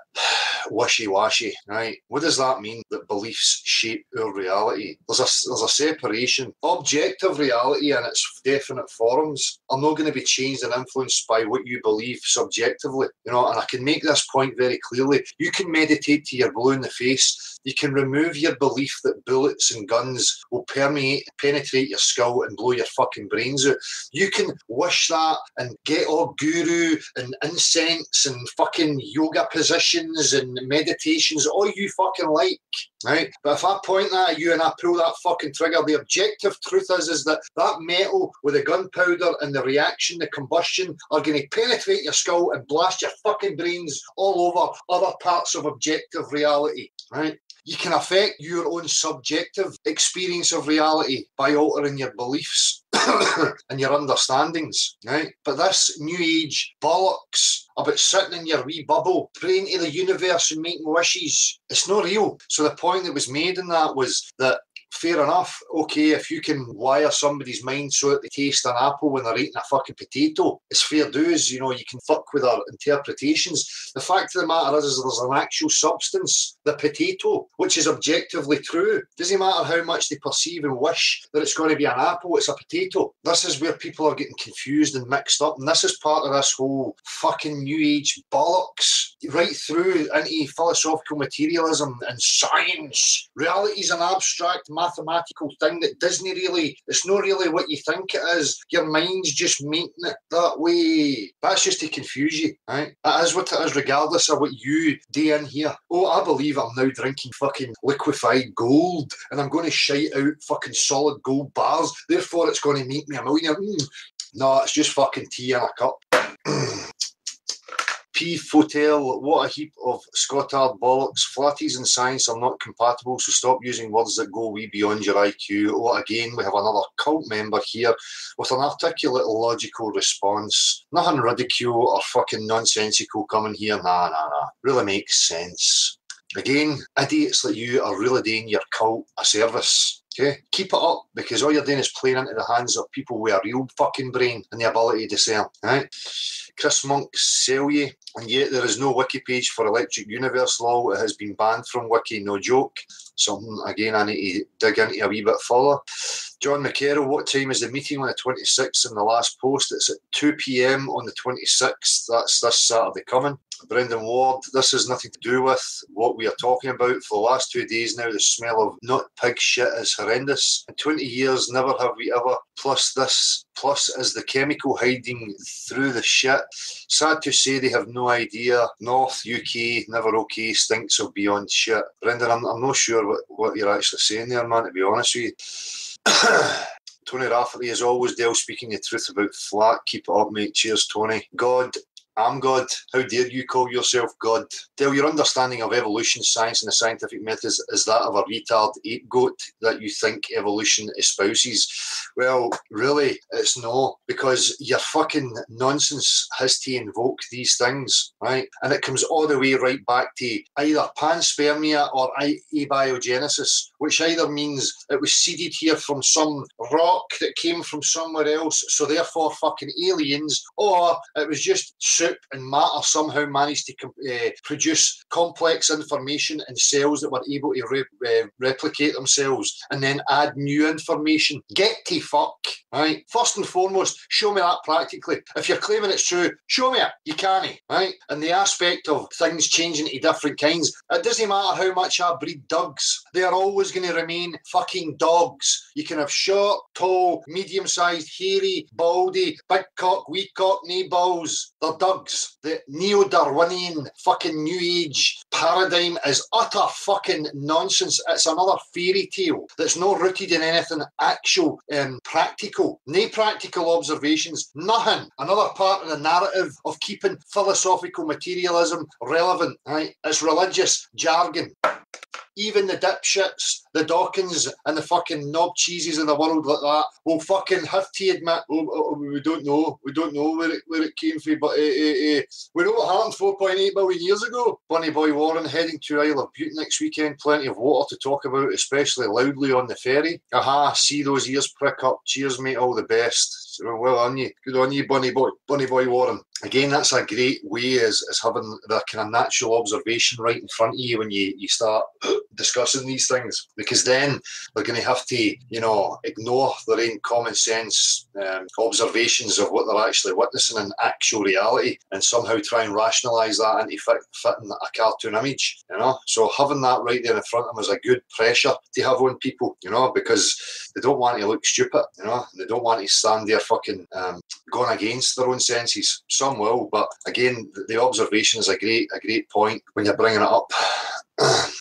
Speaker 1: wishy-washy, right? What does that mean, that beliefs shape our reality? There's a separation. Objective reality in its definite forms are not going to be changed and influenced by what you believe subjectively. You know, and I can make this point very clearly. You can meditate till you're blue in the face. You can remove your belief that bullets and guns will penetrate your skull and blow your fucking brains out. You can wish that and get all guru and incense and fucking yoga positions and meditations, all you fucking like, right? But if I point that at you and I pull that fucking trigger, the objective truth is that metal with the gunpowder and the reaction, the combustion, are going to penetrate your skull and blast your fucking brains all over other parts of objective reality, right? You can affect your own subjective experience of reality by altering your beliefs and your understandings, right? But this new age bollocks about sitting in your wee bubble, praying to the universe and making wishes, it's not real. So the point that was made in that was that, fair enough, okay, if you can wire somebody's mind so that they taste an apple when they're eating a fucking potato, it's fair dues, you know, you can fuck with our interpretations. The fact of the matter is there's an actual substance, the potato, which is objectively true. Doesn't matter how much they perceive and wish that it's going to be an apple, it's a potato. This is where people are getting confused and mixed up, and this is part of this whole fucking new age bollocks, right through into philosophical materialism and science. Reality is an abstract mathematical thing that doesn't really, it's not really what you think it is. Your mind's just making it that way. That's just to confuse you, right? It is what it is, regardless of what you do in here. Oh, I believe I'm now drinking fucking liquefied gold and I'm going to shite out fucking solid gold bars, therefore it's going to make me a millionaire. No, it's just fucking tea in a cup. P. Fotel, what a heap of Scottard bollocks. Flatties and science are not compatible, so stop using words that go way beyond your IQ. Oh, again, we have another cult member here with an articulate, logical response. Nothing ridicule or fucking nonsensical coming here. Nah. Really makes sense. Again, idiots like you are really doing your cult a service. Okay, keep it up, because all you're doing is playing into the hands of people with a real fucking brain and the ability to discern, right? Chris Monk sell you, and yet there is no wiki page for Electric Universe Law. It has been banned from wiki, no joke. Something, again, I need to dig into a wee bit further. John McCarroll, what time is the meeting on the 26th? In the last post, it's at 2 p.m. on the 26th. That's this Saturday coming. Brendan Ward, this has nothing to do with what we are talking about. For the last 2 days now, the smell of not pig shit is horrendous. In 20 years, never have we ever. Plus is the chemical hiding through the shit. Sad to say they have no idea. North UK, never okay, stinks of beyond shit. Brendan, I'm not sure what you're actually saying there, man, to be honest with you. Tony Rafferty, as always, Dale speaking the truth about flat. Keep it up, mate. Cheers, Tony. God, I'm God. How dare you call yourself God? Dale, your understanding of evolution, science and the scientific methods is that of a retard ape goat that you think evolution espouses. Well, really, it's no, because your fucking nonsense has to invoke these things, right? And it comes all the way right back to either panspermia or abiogenesis, which either means it was seeded here from some rock that came from somewhere else, so therefore fucking aliens, or it was just soup and matter somehow managed to produce complex information in cells that were able to replicate themselves and then add new information. Get to fuck, right? First and foremost, show me that practically. If you're claiming it's true, show me it. You can't, right? And the aspect of things changing to different kinds, it doesn't matter how much I breed dogs. They are always going to remain fucking dogs. You can have short, tall, medium-sized, hairy, baldy, big cock, wee cock, knee balls. They're dogs. The neo-Darwinian fucking new age paradigm is utter fucking nonsense. It's another fairy tale that's not rooted in anything actual and practical. No practical observations. Nothing. Another part of the narrative of keeping philosophical materialism relevant, right? It's religious jargon. Even the dipshits, the Dawkins and the fucking knob cheeses in the world like that will fucking have to admit, we don't know where it came from, but we know what happened 4.8 billion years ago. Bunny Boy Warren heading to Isle of Bute next weekend, plenty of water to talk about, especially loudly on the ferry. Aha, see those ears prick up. Cheers, mate, all the best. Well on you. Good on you, Bunny Boy Warren. Again, that's a great way is having the kind of natural observation right in front of you when you start discussing these things, because then they're going to have to, ignore their own common sense observations of what they're actually witnessing in actual reality and somehow try and rationalise that into fitting a cartoon image, So having that right there in front of them is a good pressure to have on people, because they don't want to look stupid, they don't want to stand there fucking going against their own senses. Some will, but again, the observation is a great point when you're bringing it up.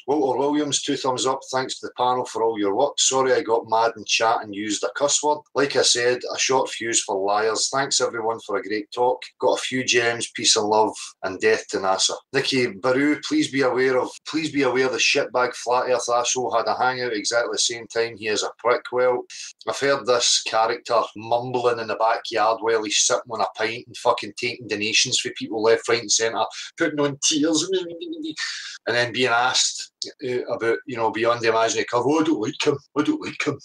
Speaker 1: Walter Williams, 2 thumbs up. Thanks to the panel for all your work. Sorry I got mad in chat and used a cuss word. Like I said, a short fuse for liars. Thanks everyone for a great talk. Got a few gems, peace and love, and death to NASA. Nicky Baru, please be aware the shitbag flat earth asshole had a hangout exactly the same time he is a prick. Well, I've heard this character mumbling in the backyard while he's sitting on a pint and fucking taking donations for people left, right and centre, putting on tears and then being asked about, beyond the imaginary curve, I don't like him.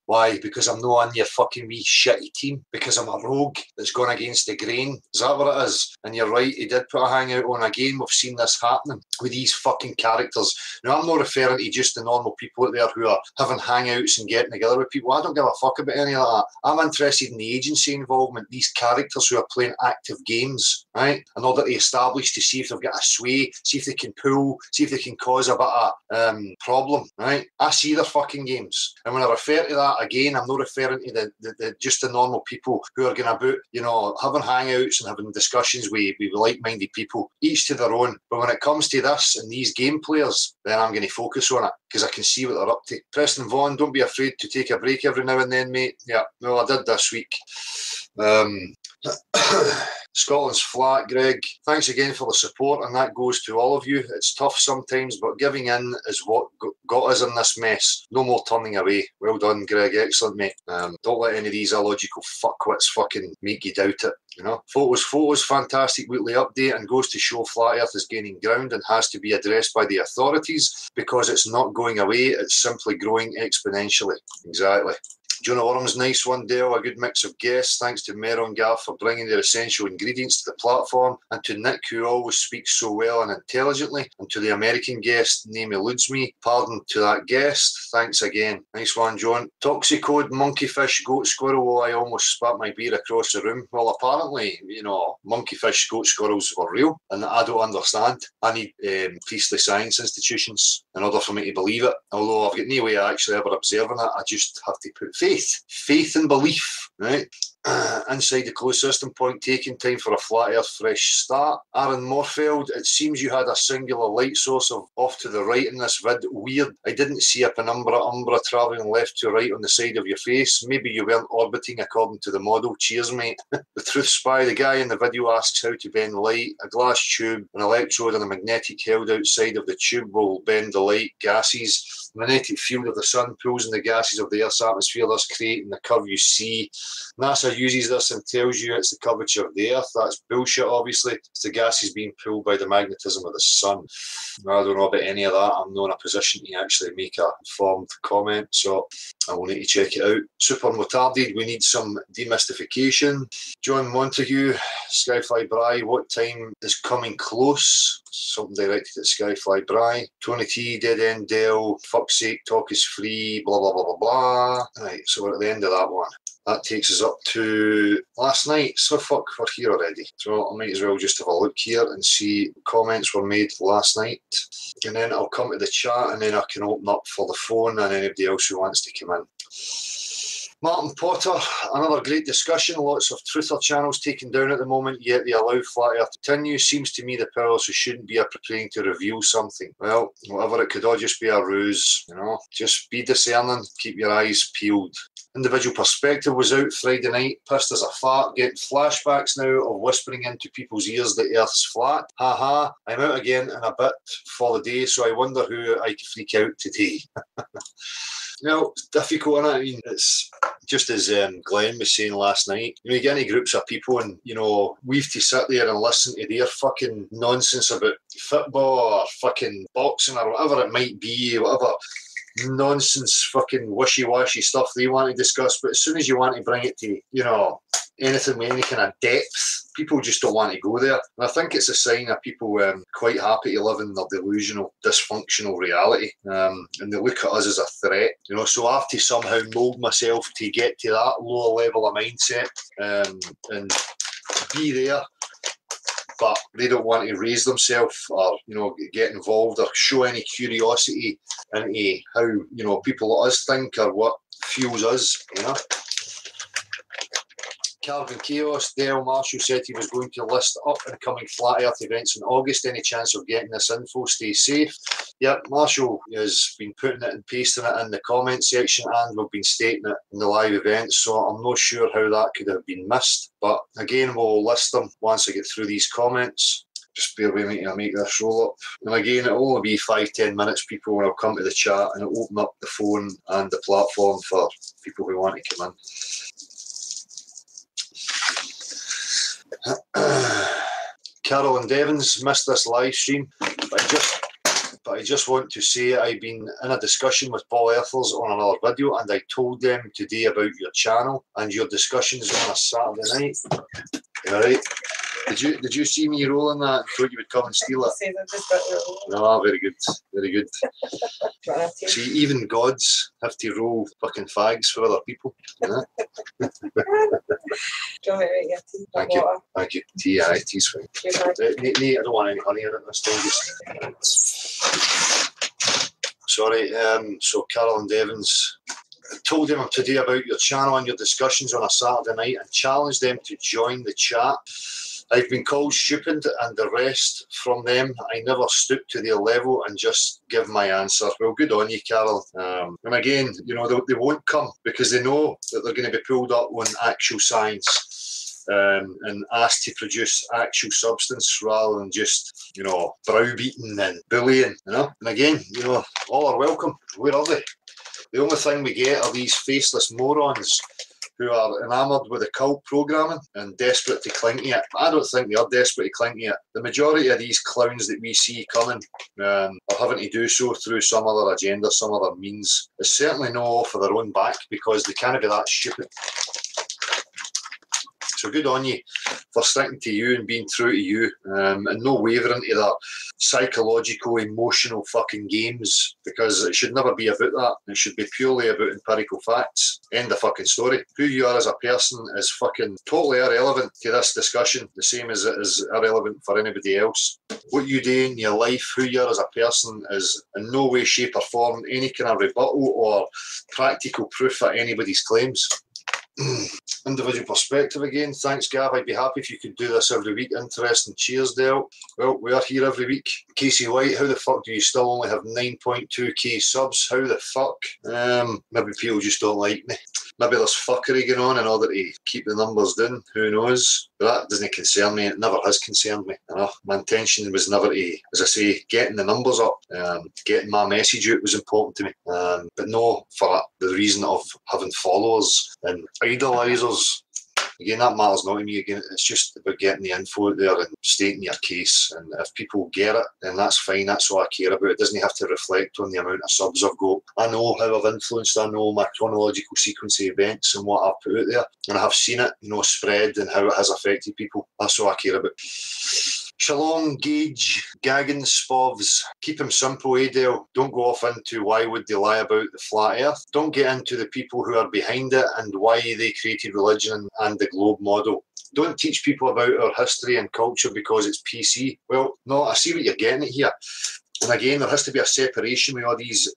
Speaker 1: Why? Because I'm not on your fucking wee shitty team? Because I'm a rogue that's gone against the grain? Is that what it is? And you're right, he did put a hangout on. Again, we've seen this happening with these fucking characters. Now, I'm not referring to just the normal people out there who are having hangouts and getting together with people. I don't give a fuck about any of that. I'm interested in the agency involvement, these characters who are playing active games, right? In order to establish, to see if they've got a sway, see if they can pull, see if they can cause a bit of problem, right? I see their fucking games. And when I refer to that, again, I'm not referring to the just the normal people who are going about, having hangouts and having discussions with like-minded people, each to their own. But when it comes to this and these game players, then I'm going to focus on it because I can see what they're up to. Preston Vaughan, don't be afraid to take a break every now and then, mate. Yeah, no, I did this week. Scotland's flat, Greg. Thanks again for the support, and that goes to all of you. It's tough sometimes, but giving in is what got us in this mess. No more turning away. Well done, Greg. Excellent, mate. Don't let any of these illogical fuckwits fucking make you doubt it. Photos, fantastic weekly update, and goes to show flat earth is gaining ground and has to be addressed by the authorities because it's not going away, it's simply growing exponentially. Exactly. Jonah Worm's nice one, Dale. A good mix of guests. Thanks to Mero and Gav for bringing their essential ingredients to the platform, and to Nick, who always speaks so well and intelligently, and to the American guest, name eludes me. Pardon to that guest. Thanks again. Nice one, John. Toxicode, monkeyfish, goat squirrel. Oh, I almost spat my beer across the room. Well, apparently, monkeyfish, goat squirrels were real, and I don't understand. I need priestly science institutions in order for me to believe it. Although I've got no way of actually ever observing it. I just have to put faith and belief, right? Inside the closed system, point taken, time for a flat earth fresh start. Aaron Morfeld, it seems you had a singular light source off to the right in this vid. Weird. I didn't see a penumbra umbra travelling left to right on the side of your face. Maybe you weren't orbiting according to the model. Cheers, mate. The Truth Spy, the guy in the video asks how to bend light. A glass tube, an electrode and a magnetic held outside of the tube will bend the light. Gases. The magnetic field of the sun pulls in the gases of the Earth's atmosphere, thus creating the curve you see. NASA uses this and tells you it's the curvature of the Earth. That's bullshit, obviously. It's the gases being pulled by the magnetism of the sun. I don't know about any of that. I'm not in a position to actually make a informed comment, so I will need to check it out. Super Motarded, we need some demystification. John Montague, Skyfly Bry, what time is coming close? Something directed at Skyfly Bry. Tony T, Dead End Dell, fuck's sake, talk is free, blah, blah, blah, blah, blah. Right, so we're at the end of that one. That takes us up to last night. So fuck, we're here already. So I might as well just have a look here and see comments were made last night. And then I'll come to the chat and then I can open up for the phone and anybody else who wants to come in. Martin Potter, another great discussion. Lots of truther channels taken down at the moment, yet they allow flat earth to continue. Seems to me the powers who shouldn't be preparing to reveal something. Well, whatever, it could all just be a ruse, you know. Just be discerning, keep your eyes peeled. Individual Perspective was out Friday night, pissed as a fart, getting flashbacks now of whispering into people's ears the Earth's flat. Haha, I'm out again in a bit for the day, so I wonder who I could freak out today. No, it's difficult, isn't it? I mean, it's just as Glenn was saying last night. You know, you get any groups of people and, you know, we have to sit there and listen to their fucking nonsense about football or fucking boxing or whatever it might be, whatever nonsense fucking wishy-washy stuff they want to discuss. But as soon as you want to bring it to, you know, anything with any kind of depth, people just don't want to go there. And I think it's a sign of people quite happy to live in their delusional, dysfunctional reality. And they look at us as a threat. You know, so I have to somehow mould myself to get to that lower level of mindset and be there. But they don't want to raise themselves or, you know, get involved or show any curiosity into how, you know, people like us think or what fuels us, you know. Carvin Chaos, Dale Marshall said he was going to list up and coming flat earth events in August. Any chance of getting this info? Stay safe. Yep, Marshall has been putting it and pasting it in the comment section and we've been stating it in the live events, so I'm not sure how that could have been missed. But again, we'll list them once I get through these comments. Just bear with me to make this roll up. And again, it'll only be 5-10 minutes, people, when I'll come to the chat and it'll open up the phone and the platform for people who want to come in. Carolyn Devons missed this live stream, but I just want to say I've been in a discussion with Paul Earthers on another video, and I told them today about your channel and your discussions on a Saturday night. All right. Did you see me rolling that? Thought you would come and steal it. No, very good, very good. See, even gods have to roll fucking fags for other people. You know? Thank you, thank you. Tea, aye, tea's fine. I don't want any honey in it this time. Sorry. So Carolyn Devons. I told them today about your channel and your discussions on a Saturday night and challenged them to join the chat. I've been called stupid and the rest from them. I never stoop to their level and just give my answer. Well, good on you, Carol. And again, you know, they won't come because they know that they're going to be pulled up on actual science and asked to produce actual substance rather than just, you know, browbeating and bullying, you know. And again, you know, all are welcome. Where are they? The only thing we get are these faceless morons who are enamoured with the cult programming and desperate to cling to it. I don't think they are desperate to cling to it. The majority of these clowns that we see coming are having to do so through some other agenda, some other means. It's certainly no for their own back because they can't be that stupid. So good on you for sticking to you and being true to you and no wavering to their psychological, emotional fucking games, because it should never be about that. It should be purely about empirical facts. End of fucking story. Who you are as a person is fucking totally irrelevant to this discussion, the same as it is irrelevant for anybody else. What you do in your life, who you are as a person, is in no way, shape or form any kind of rebuttal or practical proof of anybody's claims. Individual perspective again. Thanks, Gav. I'd be happy if you could do this every week. Interesting. Cheers, Dale. Well, we are here every week. Casey White, how the fuck do you still only have 9.2k subs? How the fuck? Maybe people just don't like me. Maybe there's fuckery going on in order to keep the numbers down. Who knows? But that doesn't concern me. It never has concerned me. You know? My intention was never to, as I say, getting the numbers up, getting my message out was important to me. But no, for the reason of having followers and idolisers. Again, that matters not to me. Again, it's just about getting the info out there and stating your case. And if people get it, then that's fine. That's all I care about. It doesn't have to reflect on the amount of subs I've got. I know how I've influenced. I know my chronological sequence of events and what I've put out there. And I have seen it, spread and how it has affected people. That's all I care about. Shalom, Gage, Gaggins, Spovs. Keep him simple, Adele. Don't go off into why would they lie about the flat earth. Don't get into the people who are behind it and why they created religion and the globe model. Don't teach people about our history and culture because it's PC. Well, no, I see what you're getting at here. And again, there has to be a separation with all these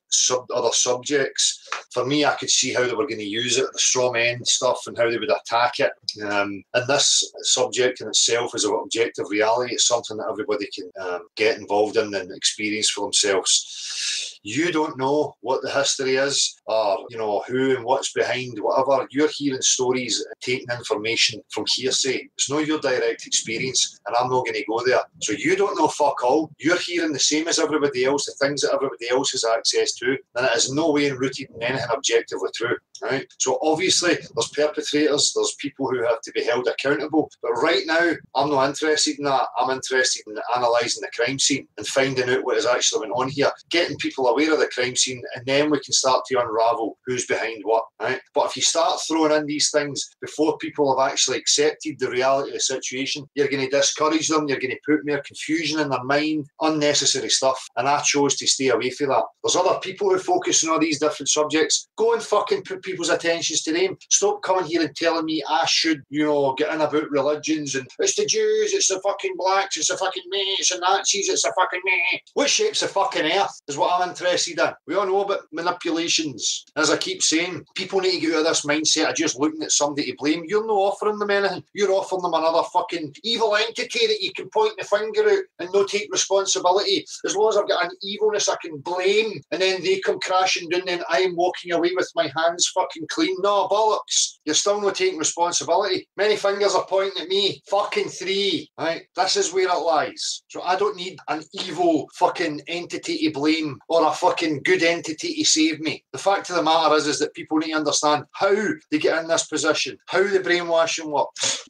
Speaker 1: other subjects. For me, I could see how they were going to use it, the straw man stuff, and how they would attack it. And this subject in itself is an objective reality. It's something that everybody can get involved in and experience for themselves. You don't know what the history is or, who and what's behind whatever. You're hearing stories and taking information from hearsay. It's not your direct experience, and I'm not going to go there. So you don't know fuck all. You're hearing the same as everybody else, the things that everybody else has access to, and it is no way rooted in anything objectively true. Right? So obviously there's perpetrators, there's people who have to be held accountable. But right now, I'm not interested in that. I'm interested in analysing the crime scene and finding out what is actually going on here, getting people aware of the crime scene, and then we can start to unravel who's behind what. Right? But if you start throwing in these things before people have actually accepted the reality of the situation, you're going to discourage them, you're going to put more confusion in their mind, unnecessary stuff. And I chose to stay away from that. There's other people who focus on all these different subjects. Go and fucking put people's attentions to them. Stop coming here and telling me I should, get in about religions and it's the Jews, it's the fucking blacks, it's the fucking me, it's the Nazis, it's the fucking me. What shapes the fucking earth is what I'm interested in. We all know about manipulations. As I keep saying, people need to get out of this mindset of just looking at somebody to blame. You're not offering them anything. You're offering them another fucking evil entity that you can point the finger at and not take responsibility. As long as I've got an evilness I can blame and then they come crashing down, then I'm walking away with my hands fucking clean. No, bollocks. You're still not taking responsibility. Many fingers are pointing at me. Fucking 3. Right? This is where it lies. So I don't need an evil fucking entity to blame or a fucking good entity to save me. The fact of the matter is that people need to understand how they get in this position, how the brainwashing works.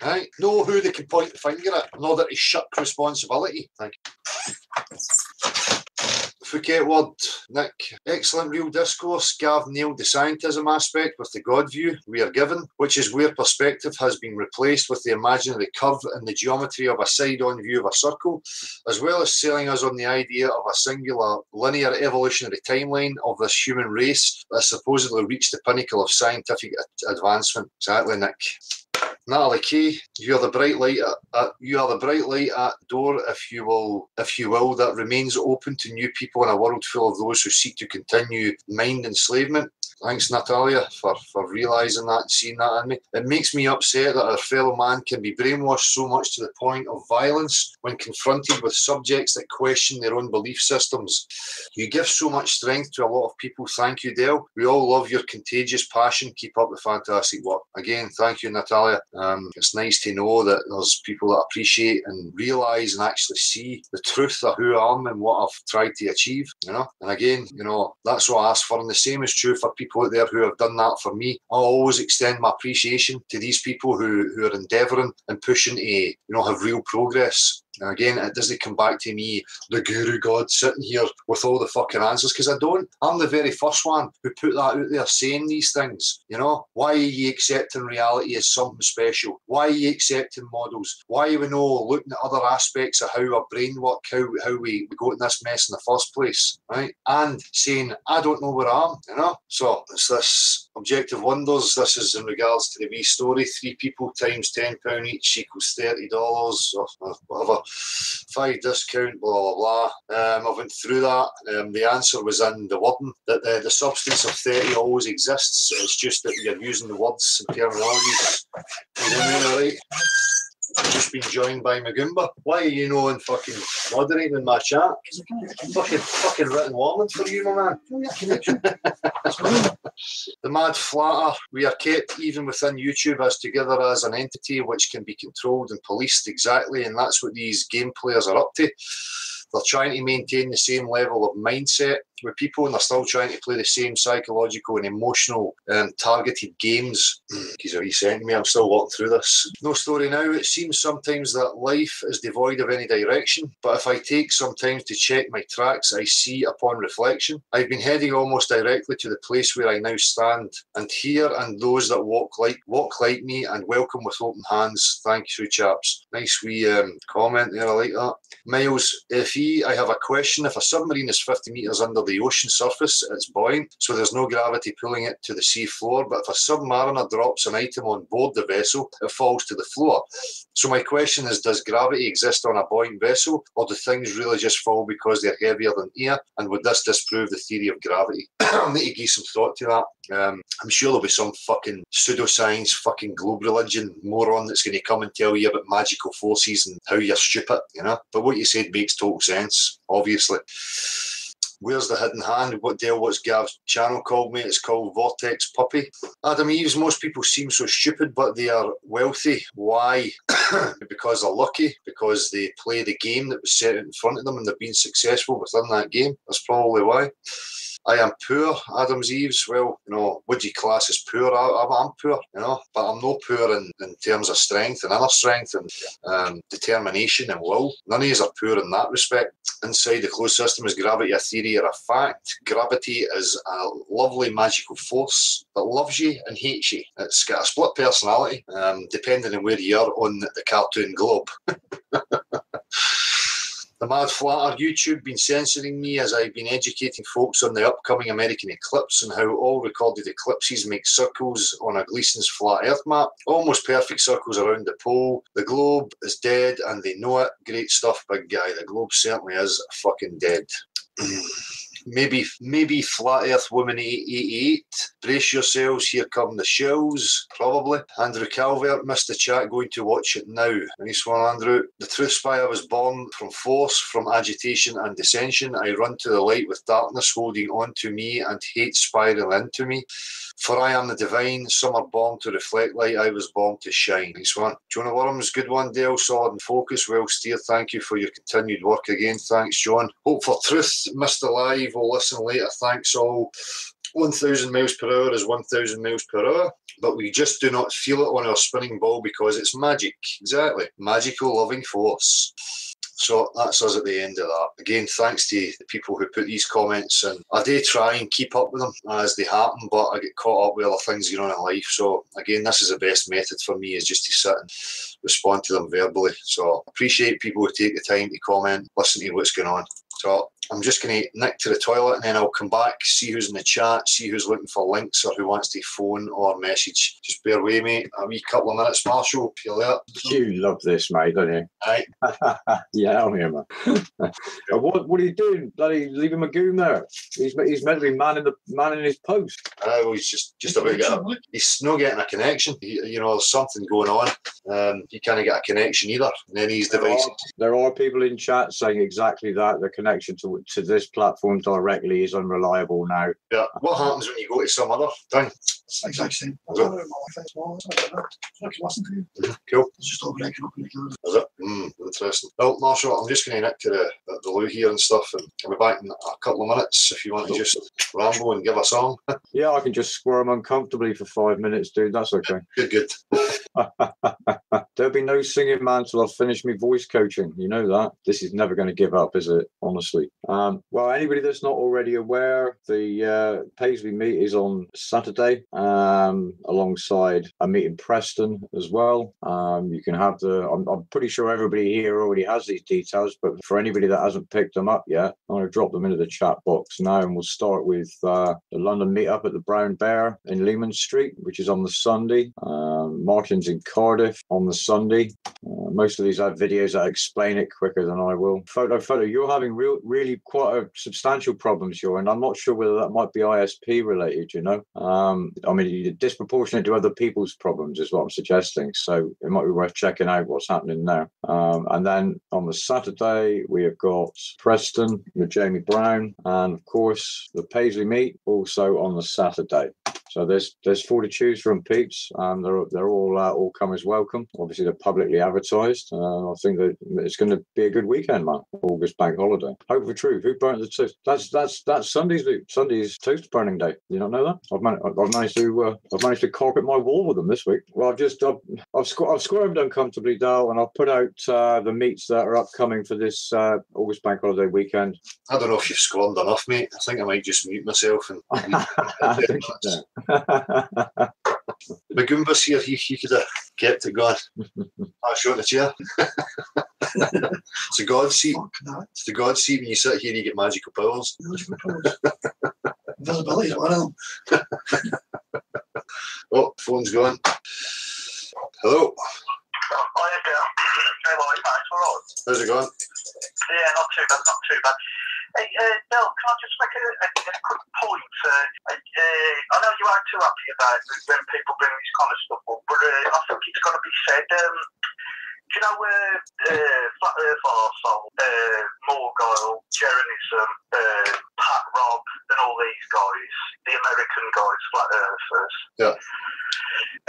Speaker 1: Right? Know who they can point the finger at in order to shirk responsibility. Thank you. Phuket word, Nick. Excellent real discourse. Gav nailed the scientism aspect with the God view we are given, which is where perspective has been replaced with the imaginary curve and the geometry of a side-on view of a circle, as well as selling us on the idea of a singular linear evolutionary timeline of this human race that has supposedly reached the pinnacle of scientific advancement. Exactly, Nick. Natalie Kay, you are the bright light at door, if you will, that remains open to new people in a world full of those who seek to continue mind enslavement. Thanks, Natalia, for realising that and seeing that in me. It makes me upset that our fellow man can be brainwashed so much to the point of violence when confronted with subjects that question their own belief systems. You give so much strength to a lot of people. Thank you, Dale. We all love your contagious passion. Keep up the fantastic work. Again, thank you, Natalia. It's nice to know that there's people that appreciate and realise and actually see the truth of who I am and what I've tried to achieve, And again, that's what I ask for. And the same is true for people out there who have done that for me. I'll always extend my appreciation to these people who are endeavouring and pushing to, have real progress. And again, it doesn't come back to me, the guru god, sitting here with all the fucking answers, because I don't. I'm the very first one who put that out there saying these things. Why are you accepting reality as something special? Why are you accepting models? Why are we not looking at other aspects of how our brain works, how we got in this mess in the first place, right? And saying, I don't know where I am, So it's this objective wonders. This is in regards to the wee story. 3 people times £10 each equals $30 or whatever. 5 discount, blah, blah, blah. I went through that. The answer was in the wording that the substance of 30 always exists. It's just that you're using the words and terminologies. Right? I've just been joined by Magumba. Why are you not fucking moderating in my chat? Fucking written warning for you, my man. The mad flatter. We are kept even within YouTube as together as an entity which can be controlled and policed exactly, and that's what these game players are up to. They're trying to maintain the same level of mindset with people, and they're still trying to play the same psychological and emotional targeted games. He's a wee second me, I'm still walking through this. No story now. It seems sometimes that life is devoid of any direction, but if I take some time to check my tracks, I see upon reflection, I've been heading almost directly to the place where I now stand, and here and those that walk like me and welcome with open hands. Thank you, chaps. Nice wee comment there, I like that. Miles FE, I have a question. If a submarine is 50 metres under the ocean surface, it's buoyant, so there's no gravity pulling it to the sea floor, but if a submariner drops an item on board the vessel, it falls to the floor. So my question is, does gravity exist on a buoyant vessel, or do things really just fall because they're heavier than air, and would this disprove the theory of gravity? I need to give some thought to that. I'm sure there'll be some fucking pseudoscience, fucking globe religion moron that's going to come and tell you about magical forces and how you're stupid, you know? But what you said makes total sense, obviously. Where's the hidden hand? What's Gav's channel called me? It's called Vortex Puppy. Adam Eves, most people seem so stupid, but they are wealthy. Why? Because they're lucky, because they play the game that was set in front of them and they've been successful within that game. That's probably why. I am poor, Adams Eves. Well, you know, would you class as poor? I'm poor, you know, but I'm not poor in terms of strength and inner strength and determination and will. None of us are poor in that respect. Inside the closed system, is gravity a theory or a fact? Gravity is a lovely magical force that loves you and hates you. It's got a split personality, depending on where you are on the cartoon globe. The mad flatter. YouTube been censoring me as I've been educating folks on the upcoming American eclipse and how all recorded eclipses make circles on a Gleason's flat earth map. Almost perfect circles around the pole. The globe is dead and they know it. Great stuff, big guy. The globe certainly is fucking dead. Maybe Flat Earth Woman 888. Brace yourselves, here come the shells. Probably. Andrew Calvert, missed the chat, going to watch it now. Nice one, Andrew. The truth spy, I was born from force, from agitation and dissension. I run to the light with darkness holding on to me and hate spiral into me. For I am the divine, some are born to reflect light, I was born to shine. Nice one. Jonah Worms, good one, Dale. Solid and focus, well steered. Thank you for your continued work again. Thanks, John. Hope for truth, Mr. Live. We'll listen later. Thanks all. 1,000 miles per hour is 1,000 miles per hour, but we just do not feel it on our spinning ball because it's magic. Exactly. Magical loving force. So that's us at the end of that. Again, thanks to the people who put these comments in. I do try and keep up with them as they happen, but I get caught up with other things going on in life. So again, this is the best method for me, is just to sit and respond to them verbally. So I appreciate people who take the time to comment, listen to what's going on. So I'm just going to nick to the toilet and then I'll come back, see who's in the chat, see who's looking for links or who wants to phone or message. Just bear with me a wee couple of minutes, Marshall. Feel that?
Speaker 2: You love this, mate, don't you?
Speaker 1: Aye.
Speaker 2: Yeah, I'm here, man. What are you doing? Bloody leaving Magoon there. He's meant to be manning his post.
Speaker 1: Well, he's just about he's not getting a connection. You know, there's something going on. He can't get a connection either. And then he's devices.
Speaker 2: There are people in chat saying exactly that. The connection to this platform directly is unreliable now.
Speaker 1: Yeah. What happens when you go to some other thing?
Speaker 3: It's the exact same. I don't know my face was. I don't know. I can listen to you.
Speaker 1: Cool.
Speaker 3: It's just all breaking up and making it.
Speaker 1: Is it? Interesting. Well, Marshall, I'm just going to nick to the loo here and stuff, and I'll be back in a couple of minutes if you want to just ramble and give a song.
Speaker 2: Yeah, I can just squirm uncomfortably for 5 minutes, dude. That's okay.
Speaker 1: Good.
Speaker 2: There'll be no singing, man, till I've finished my voice coaching. You know that. This is never going to give up, is it? Honestly. Well, anybody that's not already aware, the Paisley meet is on Saturday, alongside a meet in Preston as well. You can have I'm pretty sure everybody here already has these details, but for anybody that hasn't picked them up yet, I'm going to drop them into the chat box now, and we'll start with the London meetup at the Brown Bear in Leman Street, which is on the Sunday. Martin's in Cardiff on the Sunday. Most of these have videos that explain it quicker than I will. Photo, you're having really quite a substantial problems, and I'm not sure whether that might be ISP related, I mean, you're disproportionate to other people's problems is what I'm suggesting. So it might be worth checking out what's happening there. And then on the Saturday, we have got Preston with Jamie Brown, and of course the Paisley meet also on the Saturday. So there's 4 to choose from, peeps, and they're all comers welcome. Obviously, they're publicly advertised. I think that it's going to be a good weekend, man. August bank holiday. Hope for truth. Who burnt the toast? That's Sunday's toast burning day. You don't know that? I've managed to carpet my wall with them this week. Well, I've squirmed uncomfortably, Dale, and I've put out the meets that are upcoming for this August bank holiday weekend.
Speaker 1: I don't know if you've scorned enough, mate. I think I might just mute myself and.
Speaker 2: I think you do.
Speaker 1: Magumba's here, he could have kept it going. I shot the chair. It's a God seat. It's the God seat when you sit here, you get magical powers.
Speaker 3: Magical powers. Invisibility is one of them.
Speaker 1: Oh, phone's gone. Hello.
Speaker 4: Hi, Dale. Hey, well, it's all right.
Speaker 1: How's it going?
Speaker 4: Yeah, not too bad. Hey, Dale, can I just make a quick point? I know you aren't too happy about when people bring this kind of stuff up, but I think it's got to be said. Do you know Flat Earth Arsehole, Morgile, Jeronism, Pat Rob, and all these guys, the American guys, Flat Earthers?
Speaker 1: Yeah.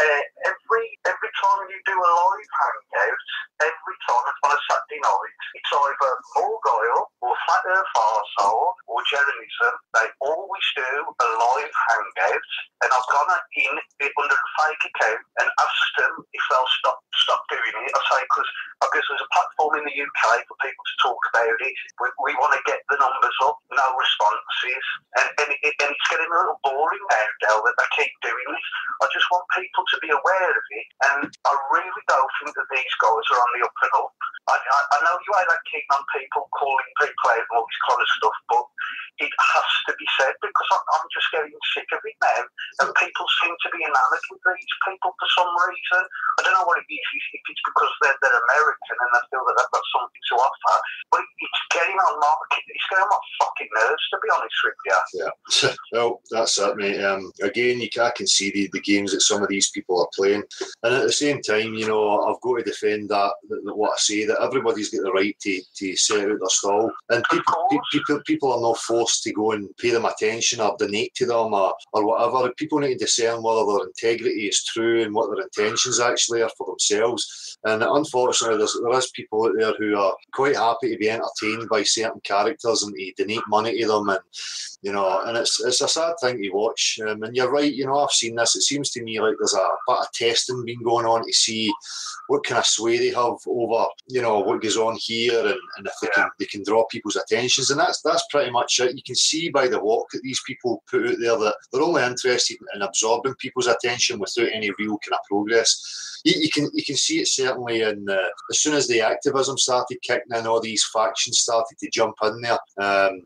Speaker 4: Every time you do a live hangout, every time on a Saturday night, it's either Morgile or Flat Earth Arsehole or Jeronism. They always do a live hangout, and I've gone in under a fake account and asked them if they'll stop doing it. I say, because I guess there's a platform in the UK for people to talk about it. We want to get the numbers up, no responses, and it's getting a little boring now, Del, that they keep doing this. I just want people to be aware of it, and I really don't think that these guys are on the up and up. I know you ain't that keen on people calling people out and all this kind of stuff, but it has to be said, because I'm just getting sick of it now, and people seem to be enamored with these people for some reason. I don't know what it is, if it's because they're American and they feel that they've got something to offer, but it's getting on my fucking nerves, to be honest with you.
Speaker 1: Yeah. Well, that's it, mate. Again, I can see the games that some of these people are playing, and at the same time, I've got to defend that what I say, that everybody's got the right to set out their stall, and people are not forced to go and pay them attention or donate to them or whatever. People need to discern whether their integrity is true and what their intentions actually are for themselves. And unfortunately, there is people out there who are quite happy to be entertained by certain characters and to donate money to them, and and it's a sad thing to watch. And you're right, I've seen this. It seems to me like there's a bit of testing been going on to see what kind of sway they have over, what goes on here, and if they can draw people's attentions. And that's pretty much it. You can see by the walk that these people put out there that they're only interested in absorbing people's attention without any real kind of progress. You can see it certainly in as soon as the activism started kicking in, all these factions started to jump in there and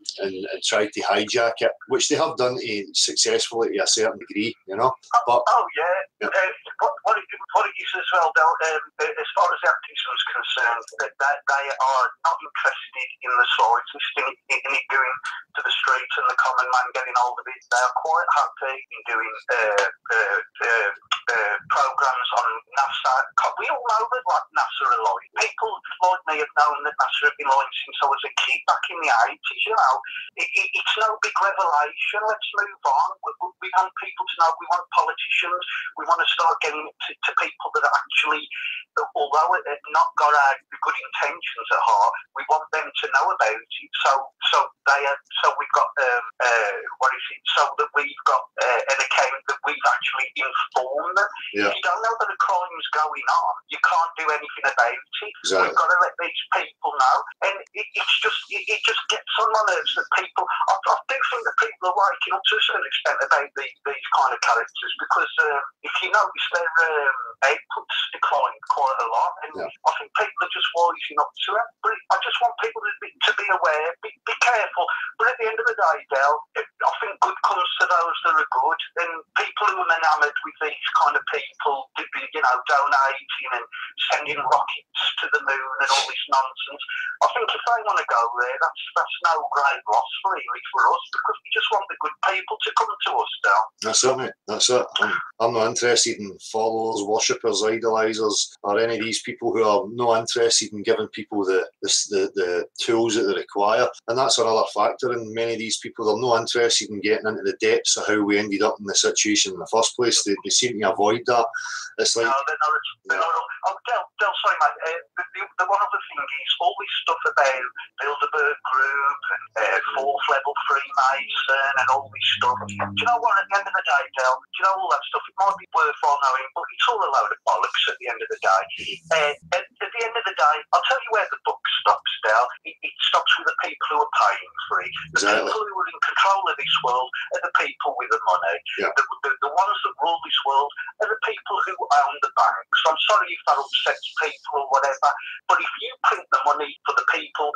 Speaker 1: try to hijack it, which they have done successfully to a certain degree, But what it is as well, though, as far as activism is concerned, that they are not interested in the slightest in it going to the streets and the common man getting hold of it. They are quite happy in doing programs on NASA. We all know that NASA are lying. People like me have known that NASA have been lying since I was a kid back in the 80s, It's no big revelation. Let's move on. We want people to know. We want politicians. We want to start getting it to people that are actually, although they've not got our good intentions at heart, we want them to know about it. So we've got so that we've got an account that we've actually informed them. Yeah.
Speaker 4: If you don't know that a crime's going on, you can't do anything about it.
Speaker 1: Exactly.
Speaker 4: We've got to let these people know, and it just gets on my nerves that people. I do think that people are waking up to a certain extent about these kind of characters, because if you notice, their outputs declined quite a lot lot, and I think people are just wising up to it. But I just want people to be aware, be careful. But at the end of the day, Del, I think good comes to those that are good, and people who are enamoured with these kind of people, donating and sending rockets to the moon and all this nonsense. I think if they want to go there, that's no great loss really for us, because we just want the good people to come to us, Del.
Speaker 1: That's it, mate. That's it. I'm not interested in followers, worshippers, idolisers, or any of these people who are not interested in giving people the tools that they require. And that's another factor in many of these people. They're not interested in getting into the depths of how we ended up in the situation in the first place. They seem to avoid that. It's like...
Speaker 4: No, they're not. Oh, Del, sorry, mate. The one other thing is all this stuff about Bilderberg Group and fourth level Freemason and all this stuff. Do you know what? At the end of the day, Del, do you know all that stuff? It might be worthwhile knowing, but it's all a load of bollocks at the end of the day. At the end of the day, I'll tell you where the book stops, Del. It stops with the people who are paying for it. The people who are in control of this world are the people with the money.
Speaker 1: Yeah.
Speaker 4: The ones that rule this world are the people who own the banks. I'm sorry if that upsets people or whatever, but if you print the money for the people,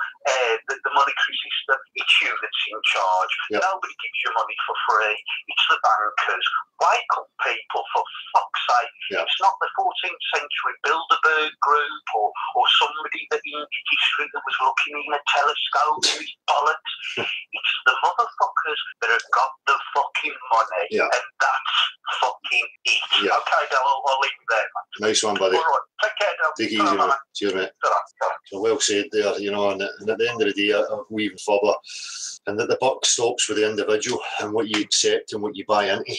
Speaker 4: the monetary system, it's you that's in charge.
Speaker 1: Yep.
Speaker 4: Nobody gives you money for free. It's the bankers. Wake up, people, for fuck's sake.
Speaker 1: Yep.
Speaker 4: It's not the 14th century Bilderberg Group or somebody that in history that was looking in a telescope with bollocks. It's the motherfuckers that have got the fucking money, and that's fucking it.
Speaker 1: Yeah.
Speaker 4: Okay, Del, I'll leave it there, man.
Speaker 1: Nice one, buddy.
Speaker 4: All right, take care, Del.
Speaker 1: Take it easy, mate. Cheers, mate. So well said there, and at the end of the day, I'll go even further, and that the buck stops with the individual and what you accept and what you buy into,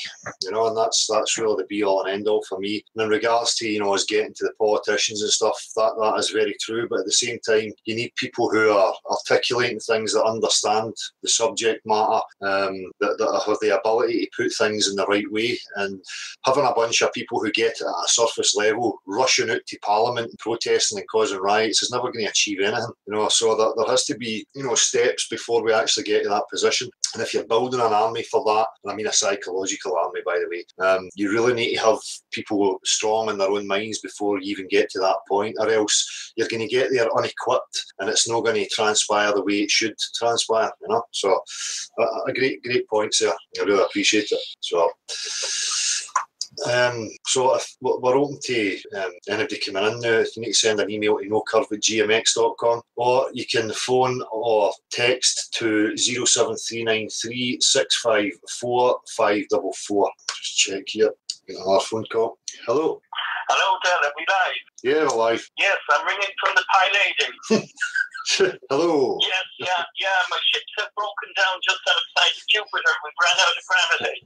Speaker 1: and that's really the be all and end all for me. And in regards to, us getting to the politicians and stuff, that is very true, but at the same time, you need people who are articulating things that understand the subject matter, that have the ability to put things in the right way, and having a bunch of people who get it at a surface level, rushing out to Parliament and protesting and causing riots is never going to achieve anything, so there has to be, steps before we actually get to that position. And if you're building an army for that, and I mean a psychological army, by the way, you really need to have people strong in their own minds before you even get to that point, or else you're going to get there unequipped and it's not going to transpire the way it should transpire, So a great point, sir. I really appreciate it. So if we're open to anybody coming in now, you need to send an email to nocurve@gmx.com, or you can phone or text to 07393 654 544. Just check here. Get another phone call. Hello.
Speaker 4: Hello, Del. Are we live?
Speaker 1: Yeah, we're live.
Speaker 4: Yes, I'm ringing from the Pie Lady.
Speaker 1: Hello.
Speaker 4: Yes, yeah. My ships have broken down just outside Jupiter. We've ran out of gravity.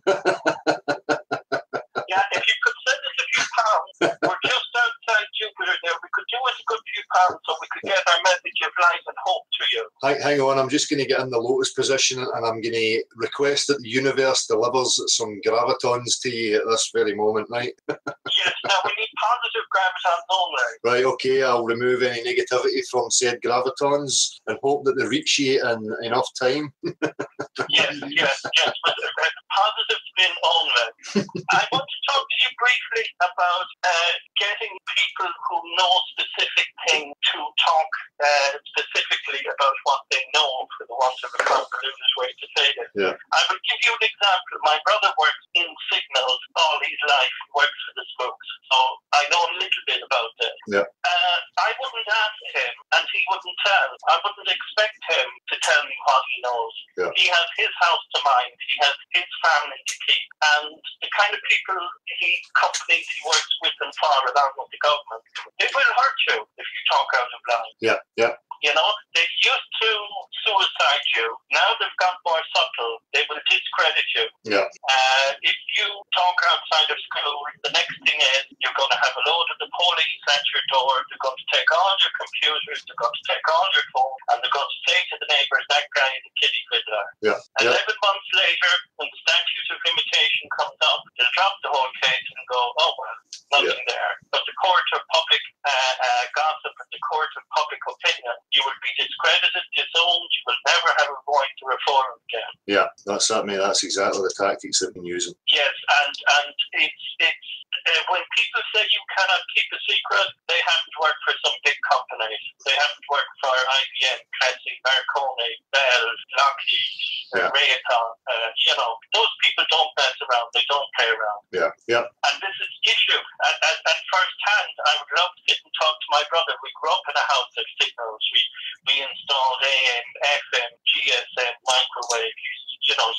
Speaker 4: Yeah, if you could send us a few pounds, we're just outside Jupiter there. We could do us a good few pounds so we could get our message of light and hope to you.
Speaker 1: Hang on, I'm just going to get in the lotus position and I'm going to request that the universe delivers some gravitons to you at this very moment, right?
Speaker 4: Yes, now we need positive gravitons only.
Speaker 1: Right, okay, I'll remove any negativity from said gravitons and hope that they reach you in enough time.
Speaker 4: Yes, but positive spin only. I want to talk to you briefly about getting people who know specific things to talk specifically about what they know, for the want of a convoluted way to say this.
Speaker 1: Yeah.
Speaker 4: I will give you an example. My brother works in signals all his life, works for the Spooks, so I know a little bit about this.
Speaker 1: Yeah.
Speaker 4: I wouldn't ask him, and he wouldn't tell. I wouldn't expect him to tell me what he knows.
Speaker 1: Yeah.
Speaker 4: He has his house to mind, he has his family to keep, and the kind of people companies he works with and for, along with the government, it will hurt you if you talk out of line.
Speaker 1: Yeah.
Speaker 4: They used to suicide you. Now they've got more subtle. They will discredit you.
Speaker 1: Yeah.
Speaker 4: If you talk outside of school, the next thing is you're going to have a load of the police at your door. They're going to take all your computers. They're going to take all your phones, and they're going to say to the neighbours, that guy is a kiddie fiddler.
Speaker 1: Yeah.
Speaker 4: 11 months later, when the statute of limitation comes up, they'll drop the whole case and go, oh well, nothing there. But the court of public gossip and the court of public opinion, you will be discredited, disowned, you will never have a voice to reform again.
Speaker 1: Yeah, that's it, mate. That's exactly the tactics they've been using.
Speaker 4: Yes, and it's when people say you cannot keep a secret, they haven't worked it. They haven't worked for IBM, Cressy, Marconi, Bell, Lockheed, Raytheon. Those people don't mess around. They don't play around.
Speaker 1: Yeah.
Speaker 4: And this is the issue. At first hand, I would love to sit and talk to my brother. We grew up in a house of signals. We installed AM, FM, GSM, microwave.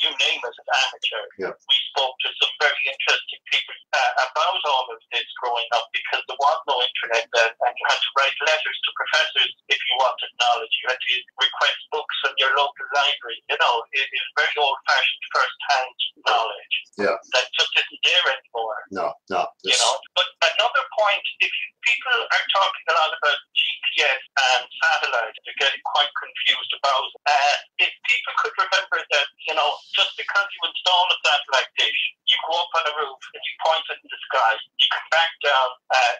Speaker 4: You name it, as amateur.
Speaker 1: Yeah.
Speaker 4: We spoke to some very interesting people about all of this growing up because there was no internet then, and you had to write letters to professors if you wanted knowledge. You had to request books from your local library. It is very old-fashioned first-hand knowledge.
Speaker 1: Yeah.
Speaker 4: That just isn't there anymore.
Speaker 1: No.
Speaker 4: But another point, if people are talking a lot about GPS and satellite, they're getting quite confused about it. If people could remember that, just because you install a satellite dish, you go up on a roof and you point it in the sky, you come back down,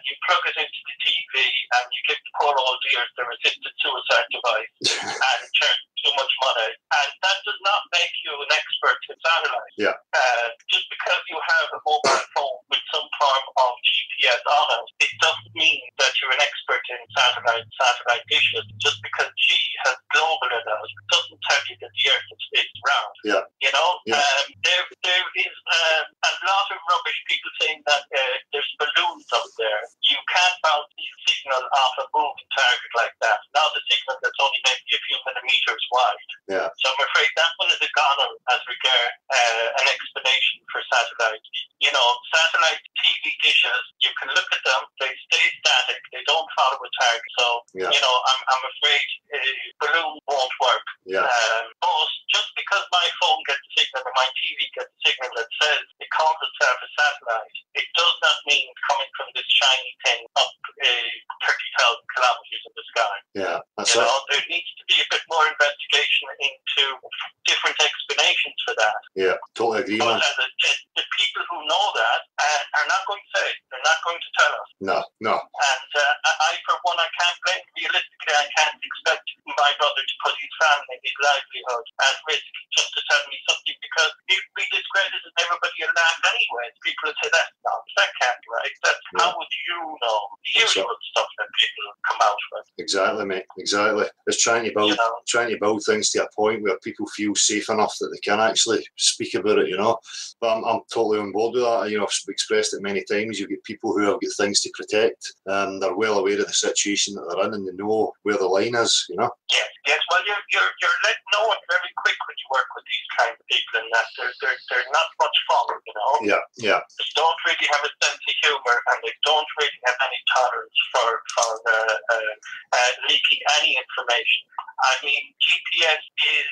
Speaker 4: you plug it into the TV, and you give the poor old dears their assisted suicide device and charge too much money. And that does not make you an expert in satellite.
Speaker 1: Yeah.
Speaker 4: Just because you have a mobile phone with some form of GPS on it, it doesn't mean that you're an expert in satellite dishes. Just because G has global in it doesn't tell you that the Earth is round.
Speaker 1: Yeah.
Speaker 4: There is a lot of rubbish people saying that there's balloons up there. You can't bounce the signal off a moving target like that. Not a signal that's only maybe a few millimeters wide.
Speaker 1: Yeah.
Speaker 4: So I'm afraid that one is a goner as regard an explanation for satellite. Satellite TV dishes, you can look at them, they stay static, they don't follow a target. So, I'm afraid balloon won't work.
Speaker 1: Yeah.
Speaker 4: But just because my phone gets a signal or my TV gets a signal that says it calls itself a satellite, it does not mean coming from this shiny thing up 30,000 kilometers in the sky.
Speaker 1: Yeah.
Speaker 4: There needs to be a bit more investigation into different explanations for that.
Speaker 1: Yeah, totally agree.
Speaker 4: But the people who know that are not going to say it. They're not going to tell us.
Speaker 1: No.
Speaker 4: And I, for one, I can't blame. Realistically, I can't expect my brother to put his family, his livelihood at risk just to tell me something, because if we discredit it, everybody will laugh anyway. People will say, that's nonsense. That can't be right. How would you know the usual stuff that people come out with?
Speaker 1: Exactly, mate. Exactly. It's trying to build things to a point where people feel safe enough that they can actually speak about it, But I'm totally on board with that. I've expressed it many times. You get people who have got things to protect, and they're well aware of the situation that they're in, and they know where the line is,
Speaker 4: Yes. Well, you're let know it very quick when you work with these kind of people, and that they're not much fun,
Speaker 1: Yeah.
Speaker 4: They don't really have a sense of humour, and they don't really have any tolerance for leaking any information. I mean, GPS is,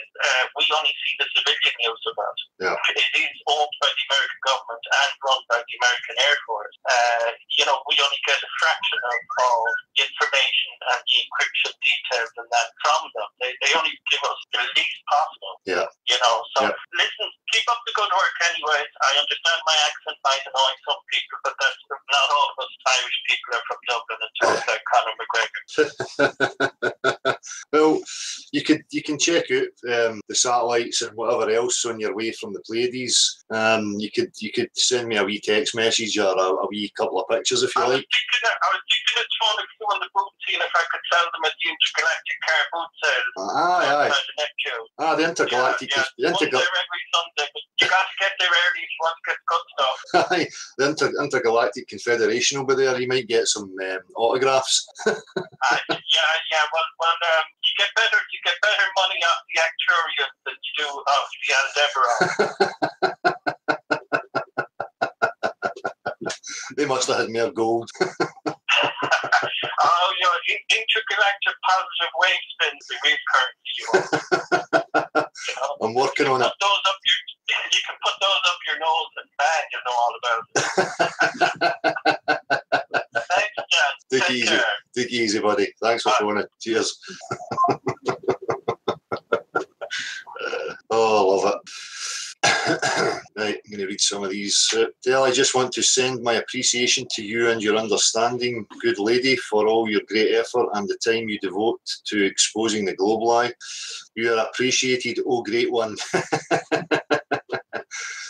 Speaker 4: we only see the civilian use of it.
Speaker 1: Yeah.
Speaker 4: It is owned by the American government and run by the American Air Force. We only get a fraction of the information and the encryption details and that from them. They only give us the least possible.
Speaker 1: Yeah.
Speaker 4: Listen, keep up the good work anyways. I understand my accent might annoy some people, but that's not all of us Irish people are from Dublin and talk like Conor McGregor.
Speaker 1: Well, you can check out the satellites and whatever else on your way from the Pleiades. You could send me a wee text message or a wee couple of pictures if you like.
Speaker 4: I was thinking of throwing a few on the boot, seeing if I could sell them at the intergalactic car boot sale.
Speaker 1: Aye. The intergalactic.
Speaker 4: Once there every Sunday, but you got to get there early if you want to get good stuff.
Speaker 1: Aye, the Intergalactic Confederation will be there. You might get some autographs.
Speaker 4: Well, you get better money off the Actuarius than you do off the Aldebaran.
Speaker 1: They must have had more gold.
Speaker 4: Intergalactic positive wave spins the wave currency.
Speaker 1: I'm working on it.
Speaker 4: You can put those up your nose and bang, you know all about it. Thanks, John.
Speaker 1: Take easy, buddy. Thanks for phoning. Cheers. I love it. Right, I'm going to read some of these. Dale, I just want to send my appreciation to you and your understanding, good lady, for all your great effort and the time you devote to exposing the global lie. You are appreciated, oh great one.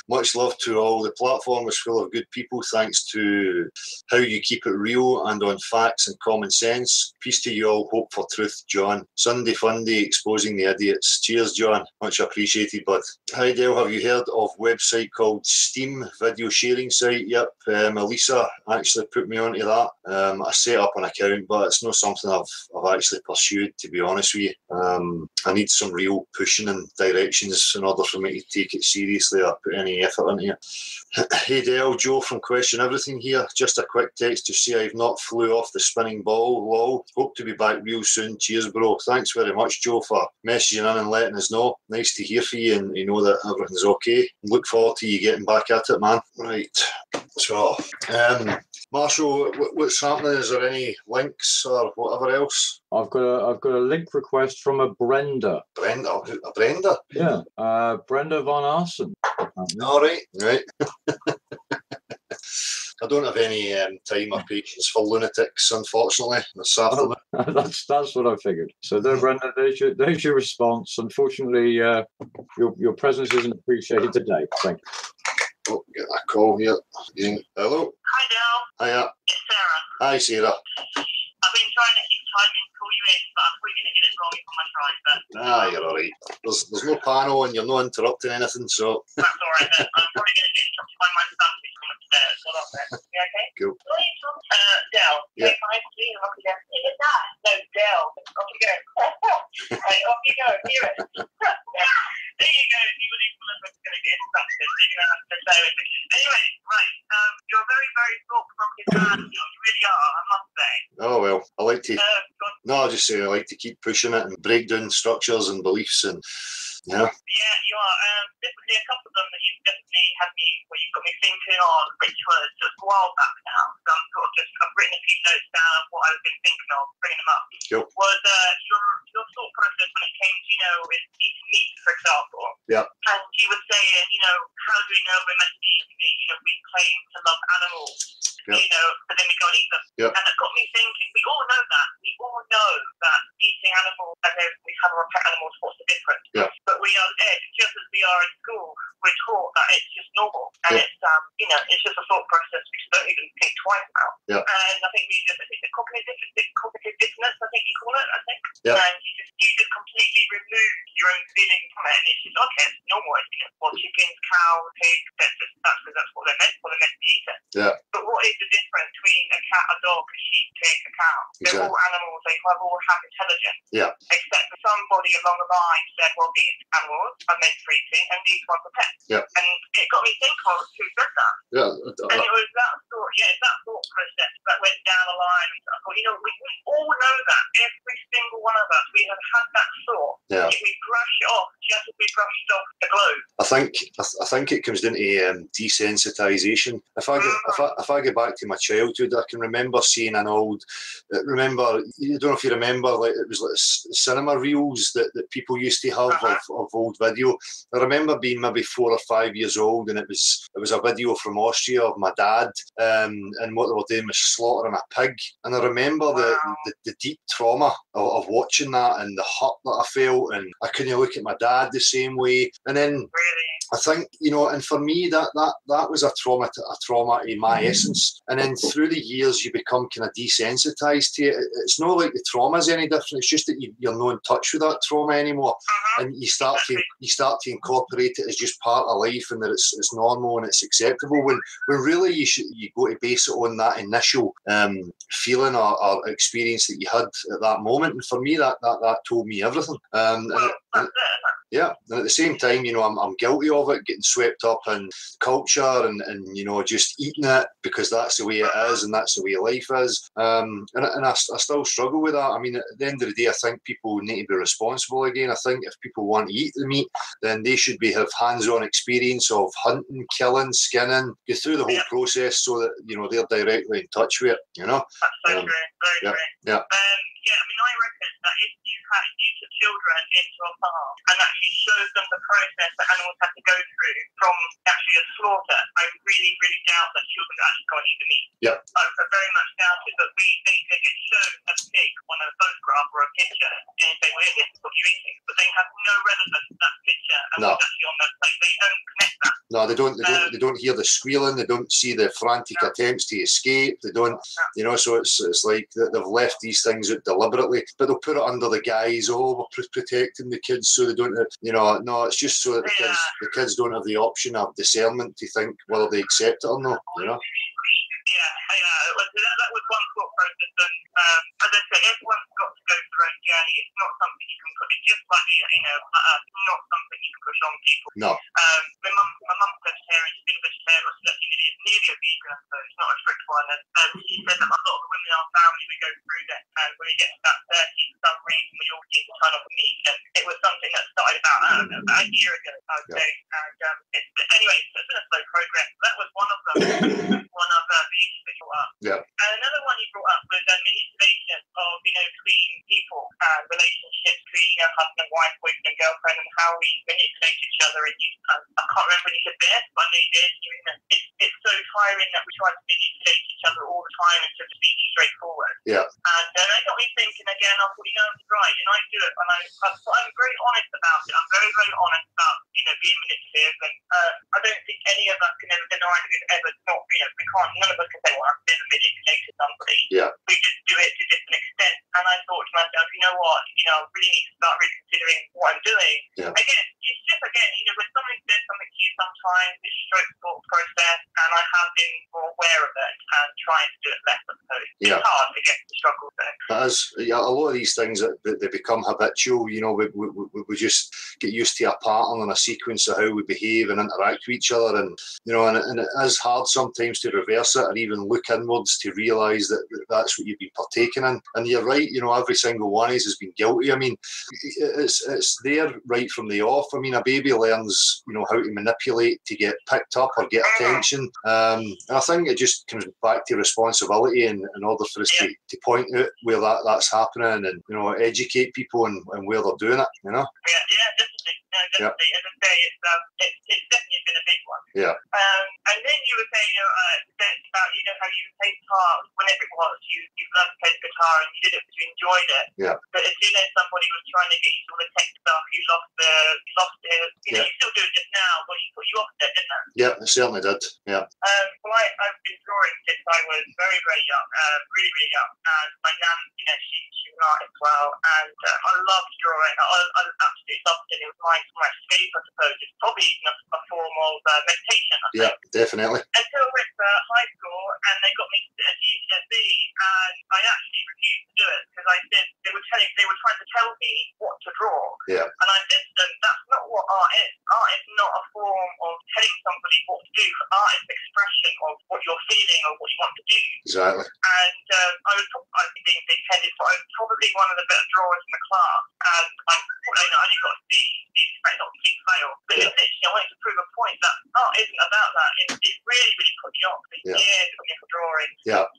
Speaker 1: Much love to all. The platform was full of good people thanks to how you keep it real and on facts and common sense. Peace to you all. Hope for truth, John. Sunday Funday, exposing the idiots. Cheers, John. Much appreciated, bud. Hi, Dale. Have you heard of a website called Steam, video sharing site? Yep. Elisa actually put me onto that. I set up an account, but it's not something I've actually pursued, to be honest with you. I need some real pushing and directions in order for me to take it seriously or put any effort into it. Hey Dale, Joe from Question Everything here. Just a quick text to say I've not flew off the spinning ball. Lol. Hope to be back real soon. Cheers, bro. Thanks very much, Joe, for messaging in and letting us know. Nice to hear from you and you know that everything's okay. Look forward to you getting back at it, man. Right. So, Marshall, what's happening? Is there any links or whatever else?
Speaker 2: I've got a link request from a Brenda.
Speaker 1: Brenda? A Brenda?
Speaker 2: Yeah, Brenda von Arsen.
Speaker 1: All right, right. I don't have any time or patience for lunatics, unfortunately, this afternoon.
Speaker 2: That's what I figured. So there, Brenda, there's your response. Unfortunately, your presence isn't appreciated today. Thank you.
Speaker 1: Oh, get that call here. Hello?
Speaker 4: Hi, Dale.
Speaker 1: Hiya.
Speaker 4: It's Sarah.
Speaker 1: Hi, Sarah.
Speaker 4: I've been trying to keep timing to call you in, but I'm probably going to get it wrong if I'm trying. But
Speaker 1: You're all right. There's no panel and you're not interrupting anything, so...
Speaker 4: that's all right then. I'm probably going to get interrupted by my son who's coming upstairs. Hold on there. You okay?
Speaker 1: Cool.
Speaker 4: Dale.
Speaker 1: Yeah.
Speaker 4: Can I please off you go? Is that? No, Dale. Off you go. Right, off you go. Hear it. There you go. You were equal as going to get interrupted. So you're going to have to say it. Anyway, right. You're a very, very thought-provoking man. You really are, I must say.
Speaker 1: Oh, well, I like to... No, I'll just say I like to keep pushing it and break down structures and beliefs and... Yeah.
Speaker 4: Yeah, you are. Definitely a couple of them that you've definitely had me, well, you've got me thinking on, which was just a while back now. So I've written a few notes down of what I've been thinking of, bringing them up.
Speaker 1: Cool.
Speaker 4: Was your thought process when it came to, with eating meat, for example.
Speaker 1: Yeah.
Speaker 4: And you were saying, how do we know we're meant to be eating meat? We claim to love animals.
Speaker 1: Yeah.
Speaker 4: But then we go and eat them.
Speaker 1: Yeah.
Speaker 4: And it got me thinking, we all know that. We all know that eating animals, and then we have our pet animals, what's the difference?
Speaker 1: Yeah.
Speaker 4: But we are there, just as we are in school, we're taught that it's just normal. And it's, it's just a thought process we just don't even think twice about.
Speaker 1: Yeah.
Speaker 4: And I think it's cognitive dissonance, I think you call it,
Speaker 1: Yeah.
Speaker 4: And you just completely remove your own feelings from it. And it's just, okay, it's normal. Well, chickens, cows, pigs, that's what they're meant for. They're meant to be eaten.
Speaker 1: Yeah.
Speaker 4: But what is the difference between a cat, a dog, a sheep, pig, a cow? They're all animals. They all have intelligence.
Speaker 1: Yeah.
Speaker 4: Except for somebody along the line said, well, these animals are meant for eating and these ones are pets.
Speaker 1: Yeah.
Speaker 4: And it got me thinking, well, who said that?
Speaker 1: Yeah.
Speaker 4: And it was that thought process that went down the line. I thought, we all know that. Every single one of us, we have had that thought.
Speaker 1: Yeah.
Speaker 4: If we brush it off, just as we brushed off the globe.
Speaker 1: I think it comes down to desensitization. If I go back to my childhood, I can remember seeing an old. I don't know if you remember, like it was like cinema reels that people used to have of old video. I remember being maybe 4 or 5 years old, and it was a video from Austria of my dad, and what they were doing was slaughtering a pig. And I remember the deep trauma of watching that and the hurt that I felt, and I couldn't look at my dad the same way. And then I think, and for me that was a trauma in my essence. And then through the years you become kind of desensitized to it. It's not like the trauma is any different. It's just that you're not in touch with that trauma anymore, and you start to incorporate it as just part of life, and that it's normal and it's acceptable. When really you go to base it on that initial feeling or experience that you had at that moment. And for me, that told me everything. Yeah, and at the same time, I'm guilty of it, getting swept up in culture and just eating it because that's the way it is and that's the way life is. And I still struggle with that. I mean, at the end of the day, I think people need to be responsible again. I think if people want to eat the meat, then they should have hands-on experience of hunting, killing, skinning, go through the whole process so that, they're directly in touch with it,
Speaker 4: That's so true, very true.
Speaker 1: Yeah.
Speaker 4: I reckon that if you took children into a farm and actually showed them the process that animals have to go through from actually a slaughter, I really, really doubt that children actually go and eat the meat.
Speaker 1: Yeah.
Speaker 4: I very much doubt it, but they get shown a pig on a photograph or a picture and say, well, this is what you're eating, but they have no relevance to that picture and what's actually on that plate. They don't connect that.
Speaker 1: No, No, they don't. They don't hear the squealing. They don't see the frantic attempts to escape. They don't. So it's like they've left these things out deliberately, but they'll put it under the guise, oh, we're protecting the kids so they don't. No, it's just so that the kids don't have the option of discernment to think whether they accept it or not.
Speaker 4: That was one thought process, and as I say, everyone's got to go through their own journey. It's not something you can put. It's just like not something you can push on people.
Speaker 1: No.
Speaker 4: My mum's vegetarian. She's been a vegetarian. She's actually nearly a vegan, so it's not a strict one. And she said that a lot of the women in our family we go through that, and when we get to that 30, for some reason we all get to turn off meat. And it was something that started about a year ago, I would say. And anyway, so it's been a slow progress. That was one of them. One of the issues that you brought up.
Speaker 1: Yeah.
Speaker 4: And another one you brought up was manipulation of, between people, relationships between husband and wife, boyfriend and girlfriend, and how we manipulate each other. And I can't remember when you said this, but I know you did. It's so tiring that we try to manipulate each other all the time instead of being straightforward.
Speaker 1: Yeah.
Speaker 4: And that got me thinking again. I thought, it's right, and I do it, and I'm very honest about it. I'm very, very honest about being manipulative, and I don't think any of us can ever deny that we've ever not. We can't. None of us can say, well, I've never manipulated somebody.
Speaker 1: Yeah.
Speaker 4: We just do it to just an extent. And I thought to myself, you know what? I really need to start reconsidering what I'm doing.
Speaker 1: Yeah.
Speaker 4: Again, it's just when somebody says something to you, sometimes it's a stroke thought process, and I have been more aware of it and trying to do it less. I suppose it's hard to get the struggle there.
Speaker 1: As a lot of these things they become habitual. We just get used to a pattern and a sequence of how we behave and interact with each other, and and it is hard sometimes to reverse it or even look inwards to realise that that's what you've been partaking in. And you're right. Every single one of us has been guilty. I mean, it's there right from the off. I mean, a baby learns how to manipulate to get picked up or get attention. And I think it just comes back to responsibility in order for us to point out where that's happening and educate people and where they're doing it.
Speaker 4: Yeah, definitely. No, definitely. As I say, it's definitely been a big one.
Speaker 1: Yeah.
Speaker 4: And then you were saying about how you played guitar whenever it was you learned to play the guitar and you did it because you enjoyed it.
Speaker 1: Yeah.
Speaker 4: But as soon as somebody was trying to get you to all the tech stuff, you lost it. You still do it just now, but you lost it, didn't it?
Speaker 1: Yeah, it certainly did. Yeah.
Speaker 4: Well, I've been drawing since I was very, very young, really, really young. And my nan, she's an artist as well, and I loved drawing. I absolutely loved it. It was my escape, I suppose. It's probably even a form of meditation, I think.
Speaker 1: Yeah, definitely.
Speaker 4: Until I went to high school, and they got me to do a GCSE, and I actually refused to do it because I said they were trying to tell me what to draw.
Speaker 1: Yeah.
Speaker 4: And I said to them, that's not what art is. Art is not a form of telling somebody what to do. Art is an expression of what you're feeling or what you want to do.
Speaker 1: Exactly.
Speaker 4: And I was being big-headed, but I was probably one of the better drawers in the class. And I only got a C, not C fail. But literally, I wanted to prove a point that art isn't about that. It really, really put me off. It put me off drawing.
Speaker 1: Yeah,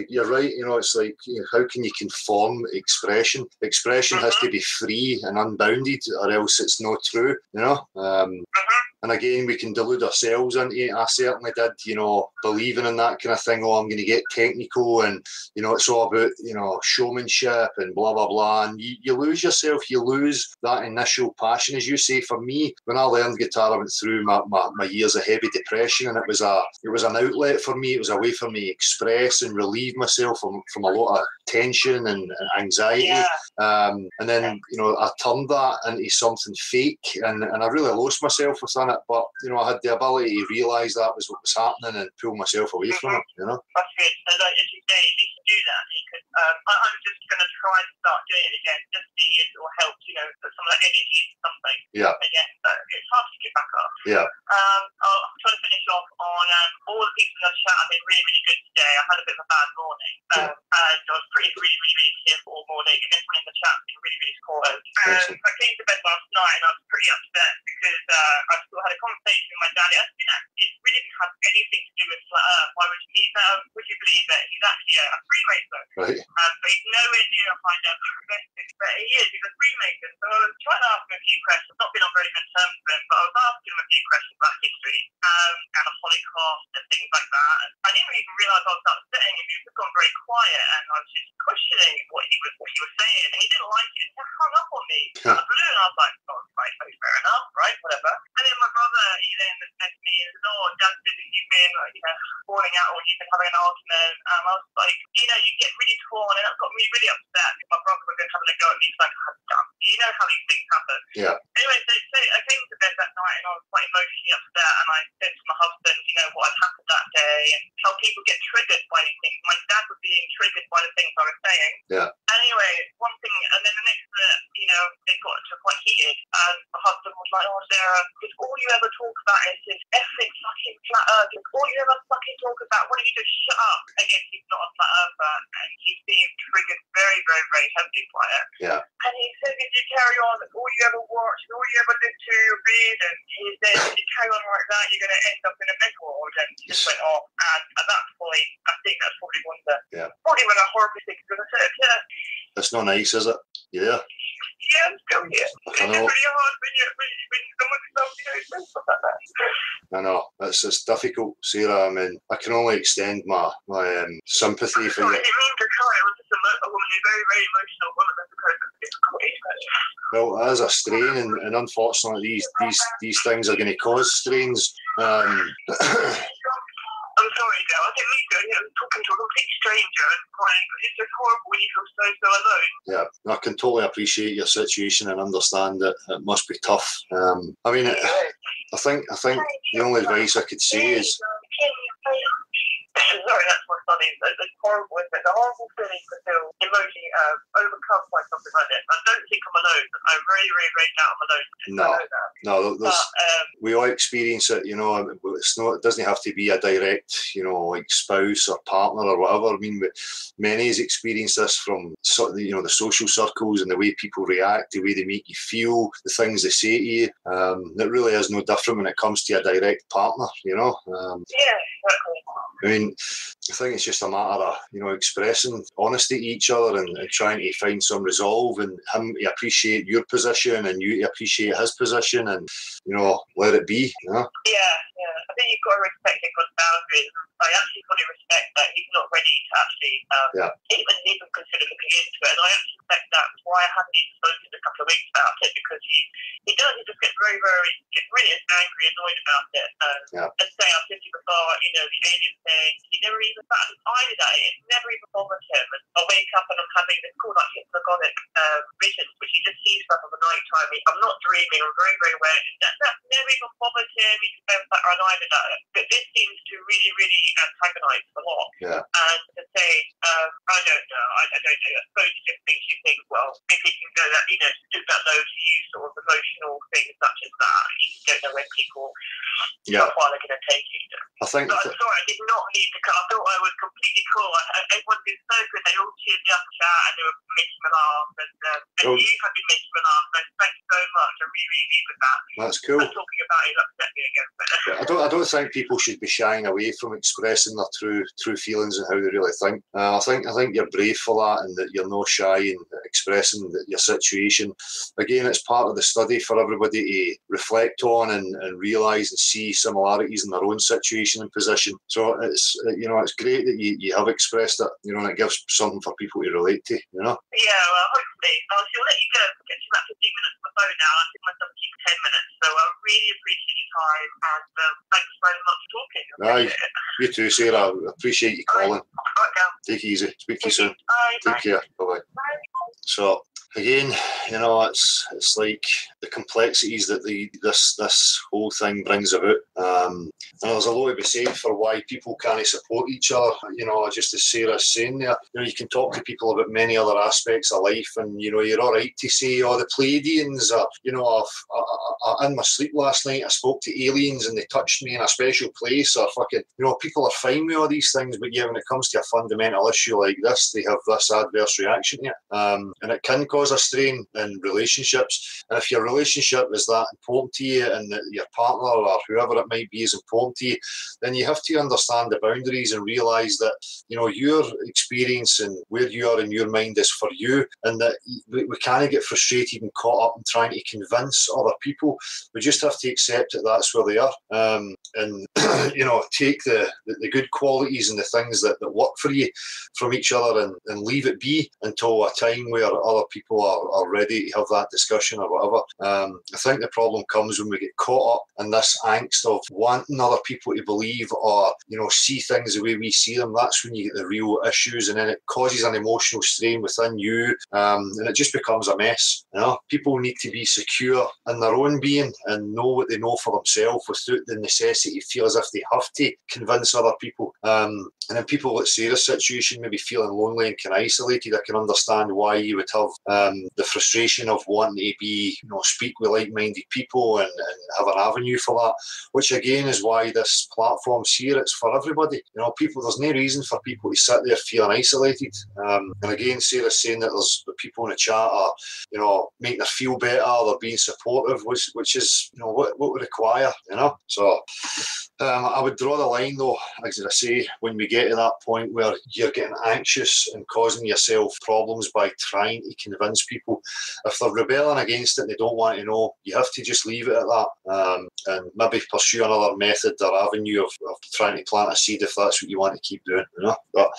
Speaker 1: you're right. It's like, how can you conform expression? Expression has to be free and unbounded, or else it's not true. And again, we can delude ourselves into it. I certainly did, believing in that kind of thing. Oh, I'm going to get technical, and it's all about showmanship and blah blah blah. And you lose yourself. You lose that initial passion, as you say. For me, when I learned guitar, I went through my years of heavy depression, and it was an outlet for me. It was a way for me to express and relieve myself from a lot of tension and anxiety.
Speaker 4: Yeah.
Speaker 1: And then I turned that into something fake, and I really lost myself within it. But I had the ability to realise that was what was happening and pull myself away from it.
Speaker 4: That's good. And as you say, you can do that. I'm just going to try and start doing it again, just see if it will help. Put some of that energy into something.
Speaker 1: Yeah.
Speaker 4: Again, but it's hard to get back up.
Speaker 1: Yeah.
Speaker 4: I'll try to finish off on all the people in the chat have been really, really good today. I had a bit of a bad morning, and I was really, really, really tearful all morning, and everyone in the chat has been really, really supportive. I came to bed last night, and I was pretty upset because I still had a conversation with my daddy. I said, it really didn't have anything to do with flat Earth. Why would you believe it? He's actually a Freemason.
Speaker 1: Right.
Speaker 4: But he's nowhere near a high level investor. But he is. He's a Freemason. So I was trying to ask him a few questions. Not been on very good terms with him, but I was asking him a few questions about history and the Holocaust and things like that. And I didn't even realise I was upsetting him. He was just gone very quiet, and I was just questioning what he was saying, and he didn't like it. He hung up on me out of the blue, and I was like, oh, right, fair enough, right, whatever. And then my brother brother, he then said to me, "Oh, Dad, you've been falling out or you've been having an argument." And I was like, you get really torn, and that got me really upset. My brother was then having a go at me, like I had done. You know how these things happen.
Speaker 1: Yeah.
Speaker 4: Anyway, so I came to bed that night and I was quite emotionally upset, and I said to my husband, what had happened that day and how people get triggered by these things. My dad was being triggered by the things I was saying.
Speaker 1: Yeah.
Speaker 4: Anyway, one thing, and then the next it got to quite heated, and my husband was like, "Oh, Sarah, because all you ever talk about is this effing fucking flat earth. All you ever fucking talk about, why don't you just shut up?" Again, he's not a flat earther, and he's being triggered very, very, very heavily by it.
Speaker 1: Yeah.
Speaker 4: And he said, "If you carry on, that's all you ever watch, and all you ever listen to, read," and he said, "If you carry on like that, you're going to end up in a mental ward." And he just went off. And at that point, I think that's probably one of the, probably when I horribly think of it. Yeah.
Speaker 1: It's not nice, is it? Yeah.
Speaker 4: Yeah, I'm still here. It's really hard when someone tells you stuff like that.
Speaker 1: I know. It's difficult, Sarah. I mean, I can only extend my sympathy for you.
Speaker 4: Sorry, it means to try. I was just a woman who's very, very emotional woman as opposed to difficulty.
Speaker 1: Well, it is a strain, and unfortunately, these things are going to cause strains.
Speaker 4: I'm sorry, Dale. I didn't mean to. I was talking to a complete stranger and crying. It's just horrible when you feel so alone.
Speaker 1: Yeah, I can totally appreciate your situation and understand that it must be tough. I mean, I think the only advice I could say is.
Speaker 4: Sorry, that's my funny. It's horrible, isn't it? The horrible feeling to feel emotionally overcome by something like this. I don't think I'm alone. I very, very, very doubt I'm alone.
Speaker 1: No, we all experience it. It's not. It doesn't have to be a direct, like spouse or partner or whatever. I mean, but many has experienced this from the social circles and the way people react, the way they make you feel, the things they say to you. It really is no different when it comes to a direct partner.
Speaker 4: Yeah, exactly.
Speaker 1: I mean, I think it's just a matter of, expressing honesty to each other and trying to find some resolve, and him to appreciate your position and you to appreciate his position, and, let it be.
Speaker 4: Yeah. I think you've got to respect his boundaries. I actually fully respect that he's not ready to actually even consider looking into it. And I actually respect that. That's why I haven't even spoken to a couple of weeks about it, because he just gets very, very, really angry, annoyed about it. And say, I've said to you before, the alien thing, he never even batted an eye at it. It never even bothered him. And I wake up and I'm having this called like hypnagogic visions, which he just sees stuff in the night time. I'm not dreaming, I'm very, very aware. That never even bothered him. He just never batted an eye at it. But this seems to really, really antagonize a lot.
Speaker 1: Yeah.
Speaker 4: And to say, I don't know. I suppose it just makes you think, well, if he can go that, stoop that low to use sort of emotional things such as that, you don't know when people, how far they're going to take you.
Speaker 1: I think.
Speaker 4: But I'm sorry, I did not need to cut. I thought I was completely cool. Everyone's been so good. They all cheered me up and chat, and they were making me laugh. And you have been making me laugh. So thank you so much. I really, really needed that.
Speaker 1: That's cool.
Speaker 4: Talking about it upset me again.
Speaker 1: I don't think people should be shying away from expressing their true feelings and how they really think. I think you're brave for that, and that you're not shy in expressing your situation. Again, it's part of the study for everybody to reflect on and realise and see similarities in their own situation and position. So it's great that you have expressed it, and it gives something for people to relate to.
Speaker 4: Yeah, well, hopefully. I'll let you go. Get you about 15 minutes on the phone now. I think myself keep 10 minutes. So I really appreciate your time, and thanks very much for talking.
Speaker 1: You too, Sarah. I appreciate you calling.
Speaker 4: Right,
Speaker 1: Take it easy. Speak to you soon.
Speaker 4: Bye.
Speaker 1: Take care. Bye-bye.
Speaker 4: Bye.
Speaker 1: So again, it's like the complexities that this whole thing brings about. And there's a lot to be said for why people can't support each other. Just as Sarah's saying there, you can talk to people about many other aspects of life, and you're all right to say, the Pleiadians are, in my sleep last night I spoke to aliens and they touched me in a special place, or fucking, people are fine with all these things, but when it comes to a fundamental issue like this, they have this adverse reaction to it. And it can cause a strain in relationships. And if your relationship is that important to you, and that your partner or whoever it might be is important to you, then you have to understand the boundaries and realise that your experience and where you are in your mind is for you, and that we can't get frustrated and caught up in trying to convince other people. We just have to accept that that's where they are, and take the good qualities and the things that work for you from each other, and leave it be until a time where other people are ready ready to have that discussion or whatever. I think the problem comes when we get caught up in this angst of wanting other people to believe or, see things the way we see them. That's when you get the real issues, and then it causes an emotional strain within you, and it just becomes a mess. People need to be secure in their own being and know what they know for themselves without the necessity to feel as if they have to convince other people. And then people that say this situation maybe feeling lonely and kind of isolated, I can understand why you would have the frustration of wanting to be, speak with like-minded people and have an avenue for that, which again is why this platform's here. It's for everybody. People, there's no reason for people to sit there feeling isolated. And again, Sarah's saying that there's the people in the chat are, making her feel better, they're being supportive, which is, what we require, So I would draw the line though, as I say, when we get to that point where you're getting anxious and causing yourself problems by trying to convince people. If they're rebelling against it and they don't want to know, you have to just leave it at that, and maybe pursue another method or avenue of trying to plant a seed if that's what you want to keep doing, But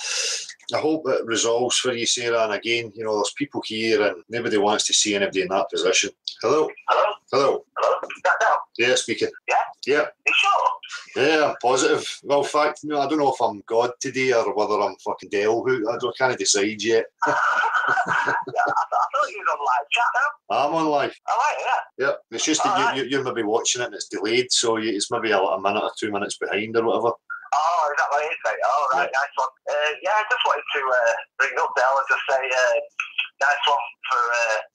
Speaker 1: I hope it resolves for you, Sarah. And again, there's people here and nobody wants to see anybody in that position. Hello?
Speaker 4: Hello?
Speaker 1: Hello?
Speaker 4: Hello? Is that now?
Speaker 1: Yeah, speaking.
Speaker 4: Yeah?
Speaker 1: Yeah.
Speaker 4: You sure?
Speaker 1: Yeah, I'm positive. Well, in fact, I don't know if I'm God today or whether I'm fucking devil. I can't decide yet.
Speaker 4: Yeah, I thought you was on live chat now.
Speaker 1: I'm on live.
Speaker 4: All right, yeah.
Speaker 1: Yeah, it's just that you're maybe watching it and it's delayed, so it's maybe a minute or 2 minutes behind or whatever.
Speaker 4: Oh, is that what it is, mate? Oh, right, yeah. Nice one. I just wanted to bring up there and just say nice one for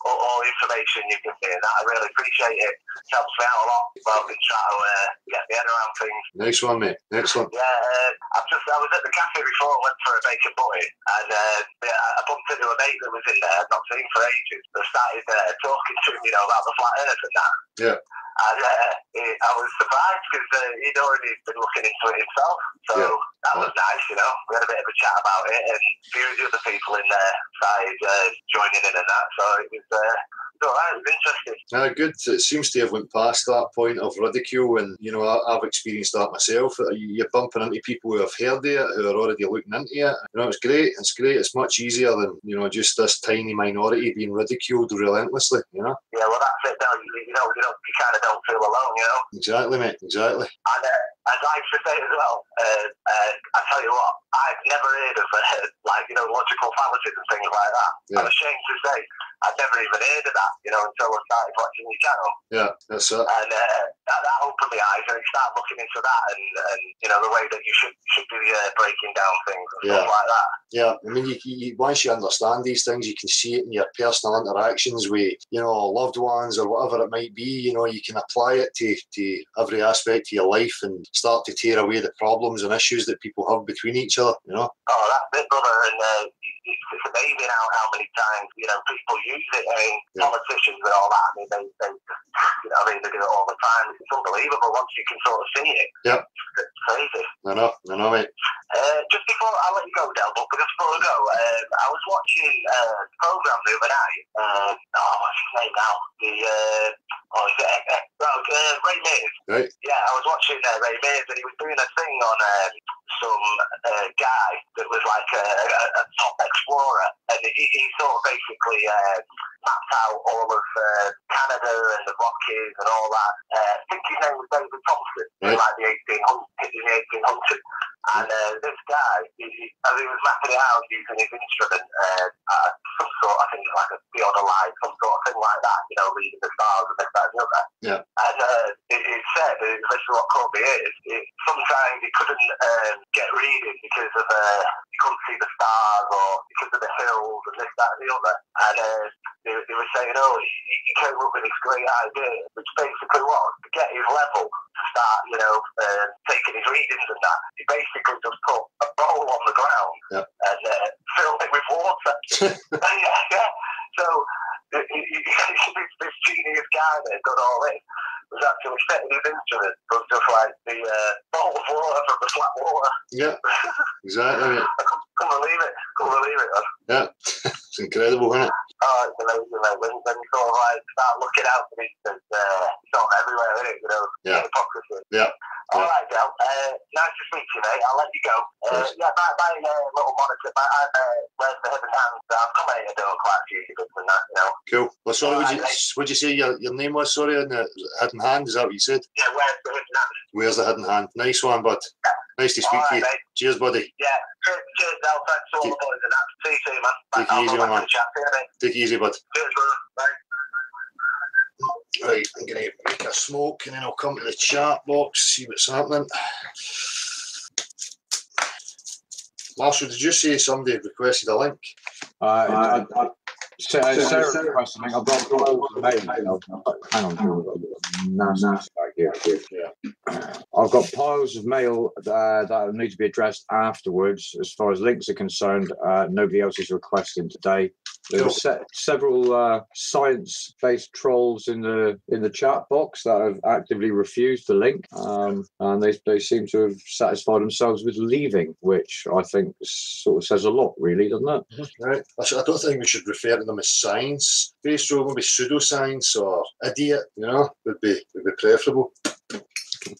Speaker 4: all the information you've given me and that. I really appreciate it. It helps me out a lot while I've been trying to get my head around things.
Speaker 1: Nice one, mate. Excellent.
Speaker 4: Yeah, I was at the cafe before, went for a bacon butty, and I bumped into a mate that was in there I'd not seen for ages. I started talking to him, about the flat earth and that.
Speaker 1: Yeah.
Speaker 4: And I was surprised because he'd already been looking into it himself. So that was nice, We had a bit of a chat about it, and a few of the other people in there started joining in and that. So it was all right, it was interesting.
Speaker 1: Good. It seems to have went past that point of ridicule, and I've experienced that myself. You're bumping into people who have heard it, who are already looking into it. It's great. It's great. It's much easier than just this tiny minority being ridiculed relentlessly.
Speaker 4: Yeah, well, that's it. You kind of don't feel alone.
Speaker 1: Exactly, mate. Exactly.
Speaker 4: And I'd like to say as well, I tell you what, I've never heard of logical fallacies and things like that. Yeah. I'm ashamed to say I'd never even heard of that, until I started watching your channel.
Speaker 1: Yeah, that's it.
Speaker 4: And that opened my eyes, and I started looking into that, and the way that you should be breaking down things and stuff like that.
Speaker 1: Yeah, I mean, you once you understand these things, you can see it in your personal interactions with loved ones or whatever it might be. You can apply it to every aspect of your life and start to tear away the problems and issues that people have between each other.
Speaker 4: Oh, that's it, brother, and it's amazing how many times people use it. I mean, politicians and all that. I mean, they do it all the time. It's unbelievable once you can sort of see it.
Speaker 1: Yeah,
Speaker 4: it's crazy.
Speaker 1: I know, mate.
Speaker 4: Just before I let you go, Del, but just before I go, I was watching a program the other night. What's his name now? Ray Mears.
Speaker 1: Right.
Speaker 4: Yeah, I was watching Ray Mears, and he was doing a thing on some guy that was like a top explorer, and he sort of basically mapped out all of Canada and the Rockies and all that. I think his name was David Thompson, in like the 1800s. And this guy, as he was mapping it out using his instrument, some sort, I think like a theodolite, some sort of thing like that, reading the stars and this, that, and the other.
Speaker 1: Yeah.
Speaker 4: And it said, this is what caught me is, sometimes he couldn't get reading because of he couldn't see the stars or because of the hills and this, that, and the other. And they were saying, he came up with this great idea, which basically was to get his level to start, taking his readings and that. He basically just put a bowl on the ground and filled it with water. Yeah. So this genius guy that done all this was actually setting his instrument from just like the bowl of water from the flat water. Yeah,
Speaker 1: exactly.
Speaker 4: I couldn't believe it. Man.
Speaker 1: Yeah, it's incredible, isn't it?
Speaker 4: Oh, it's amazing, mate. When you sort of like start looking out for these things, it's not everywhere, isn't it?
Speaker 1: Yeah.
Speaker 4: Hypocrisy.
Speaker 1: Yeah.
Speaker 4: All right, Del. Nice to speak to you, mate. I'll let you go. Yeah, my little monitor, where's the hidden hand? I've commented on quite a few bits and that, you know.
Speaker 1: Cool. Well, sorry, would you say your name was, sorry, on the hidden hand? Is that what you said?
Speaker 4: Yeah, where's the hidden hand?
Speaker 1: Where's the hidden hand? Nice one, bud.
Speaker 4: Yeah.
Speaker 1: Nice to speak to you.
Speaker 4: Mate.
Speaker 1: Cheers, buddy.
Speaker 4: Yeah. Cheers, Del. Thanks to all the boys and that. See you soon, man.
Speaker 1: Take it easy, man. Take it easy, bud.
Speaker 4: Cheers, brother. Bye.
Speaker 1: Right, I'm going to make a smoke and then I'll come to the chat box, see what's happening. Marshall, did you say somebody requested a link?
Speaker 2: Sarah requested a link. I've got mail. Hang on. I've got piles of mail that need to be addressed afterwards. As far as links are concerned, nobody else is requesting today. There's several science-based trolls in the chat box that have actively refused the link, and they seem to have satisfied themselves with leaving, which I think sort of says a lot, really, doesn't it?
Speaker 1: Right. I don't think we should refer to them as science-based trolls. Maybe pseudoscience or idiot, would be preferable.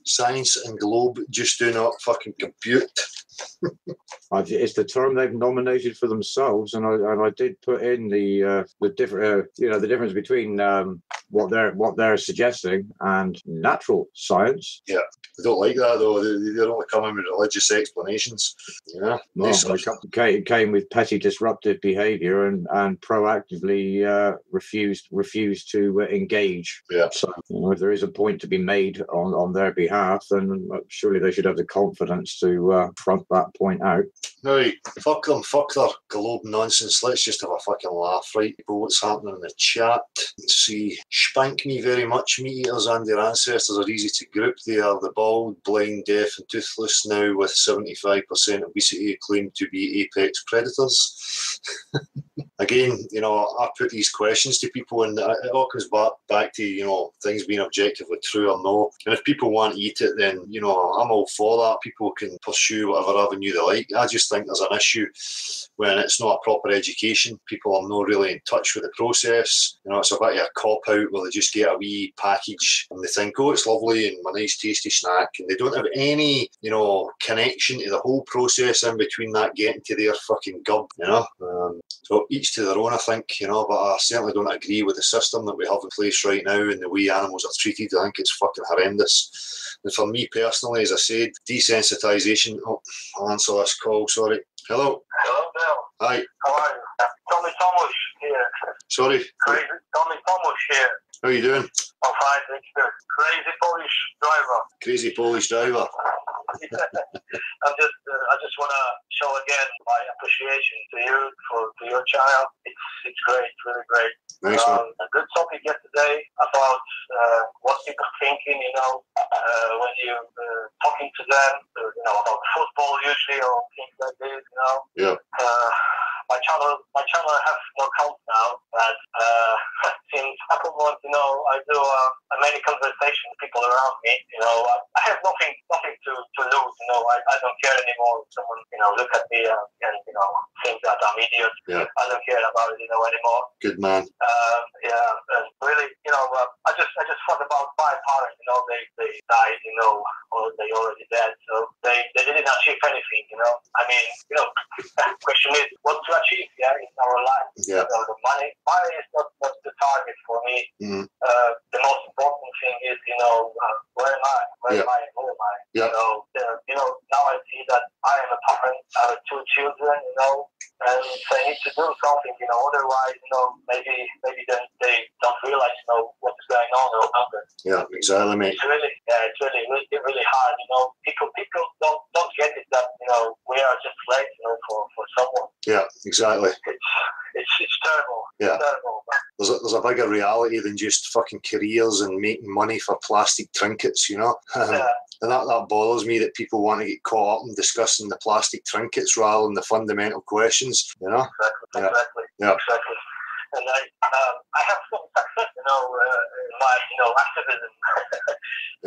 Speaker 1: Science and globe just do not fucking compute.
Speaker 2: It's the term they've nominated for themselves, and I did put in the difference between what they're suggesting and natural science.
Speaker 1: Yeah, they don't like that though. They don't come in with religious explanations. Yeah,
Speaker 2: well, they came with petty disruptive behaviour and proactively refused to engage.
Speaker 1: Yeah.
Speaker 2: So if there is a point to be made on their behalf, then surely they should have the confidence to front that point out.
Speaker 1: Right, fuck them, fuck their globe nonsense. Let's just have a fucking laugh, right? People, what's happening in the chat? Let's see. Spank me very much, meat eaters and their ancestors are easy to group. They are the bald, blind, deaf and toothless now with 75% obesity claimed to be apex predators. Again, I put these questions to people and it all comes back to, things being objectively true or no. And if people want to eat it, then, I'm all for that. People can pursue whatever avenue they like. I just think there's an issue when it's not a proper education. People are not really in touch with the process. It's a bit of a cop-out where they just get a wee package and they think, oh, it's lovely and a nice tasty snack, and they don't have any, connection to the whole process in between that getting to their fucking gob, So each to their own, I think, but I certainly don't agree with the system that we have in place right now and the way animals are treated. I think it's fucking horrendous. And for me personally, as I said, desensitisation. Oh, I'll answer this call, sorry. Hello.
Speaker 4: Hello, Bill.
Speaker 1: Hi.
Speaker 4: How are you? Tommy Thomas here.
Speaker 1: Sorry.
Speaker 4: Crazy Tommy Thomas here.
Speaker 1: How are you doing?
Speaker 4: I'm fine, thank you. Crazy Polish driver.
Speaker 1: Crazy Polish driver.
Speaker 4: I just want to show again my appreciation to you for your channel. It's great, really great.
Speaker 1: Nice one.
Speaker 4: A good topic yesterday about what people are thinking, when you're talking to them, about football usually or things like this,
Speaker 1: Yeah.
Speaker 4: My channel I have no count now, but since a couple months, I do many conversations with people around me. I have nothing to lose. I don't care anymore. Someone look at me and think that I'm idiot.
Speaker 1: Yeah.
Speaker 4: I don't care about it anymore.
Speaker 1: Good man.
Speaker 4: And really, I just thought about my parents. They died. Or they already dead. So they didn't achieve anything. Question is what to achieve in our life.
Speaker 1: Yeah.
Speaker 4: The money is not the target for me.
Speaker 1: Mm.
Speaker 4: The most important thing is where am I? Who am I?
Speaker 1: Yeah.
Speaker 4: Now I see that I am a parent. I have 2 children. And I need to do something. Otherwise, maybe then they don't realize what is going on around them.
Speaker 1: Yeah, exactly, mate.
Speaker 4: It's really hard. People don't get it that we are just slaves for someone.
Speaker 1: Yeah, exactly.
Speaker 4: It's terrible.
Speaker 1: Yeah.
Speaker 4: It's terrible.
Speaker 1: There's a bigger reality than just fucking careers and making money for plastic trinkets,
Speaker 4: Yeah.
Speaker 1: And that bothers me that people want to get caught up in discussing the plastic trinkets rather than the fundamental questions,
Speaker 4: Exactly.
Speaker 1: Yeah.
Speaker 4: Exactly. And I have some success, in my activism.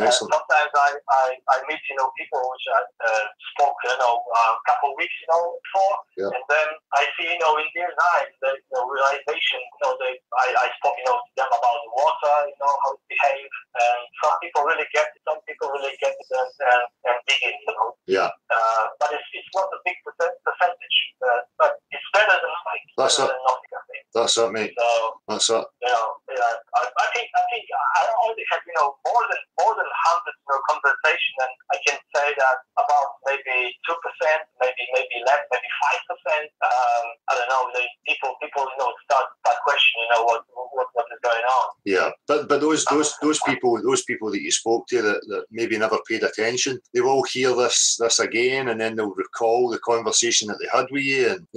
Speaker 4: Sometimes I meet people which I spoke a couple of weeks before,
Speaker 1: Yeah.
Speaker 4: and then I see in their eyes that we normalization, I spoke, to them about the water, how it behaves, and some people really get it, and dig in,
Speaker 1: Yeah.
Speaker 4: But it's not a big percentage, but it's better than nothing.
Speaker 1: That's
Speaker 4: better
Speaker 1: it.
Speaker 4: than nothing, I think.
Speaker 1: That's it, mate.
Speaker 4: So,
Speaker 1: that's it.
Speaker 4: I think I already have, more than 100 conversation, and I can say that about maybe 2%, maybe less, maybe 5%. I don't know. People, start questioning, what is going on.
Speaker 1: Yeah, but those people that you spoke to that maybe never paid attention, they will hear this again, and then they'll recall the conversation that they had with you. And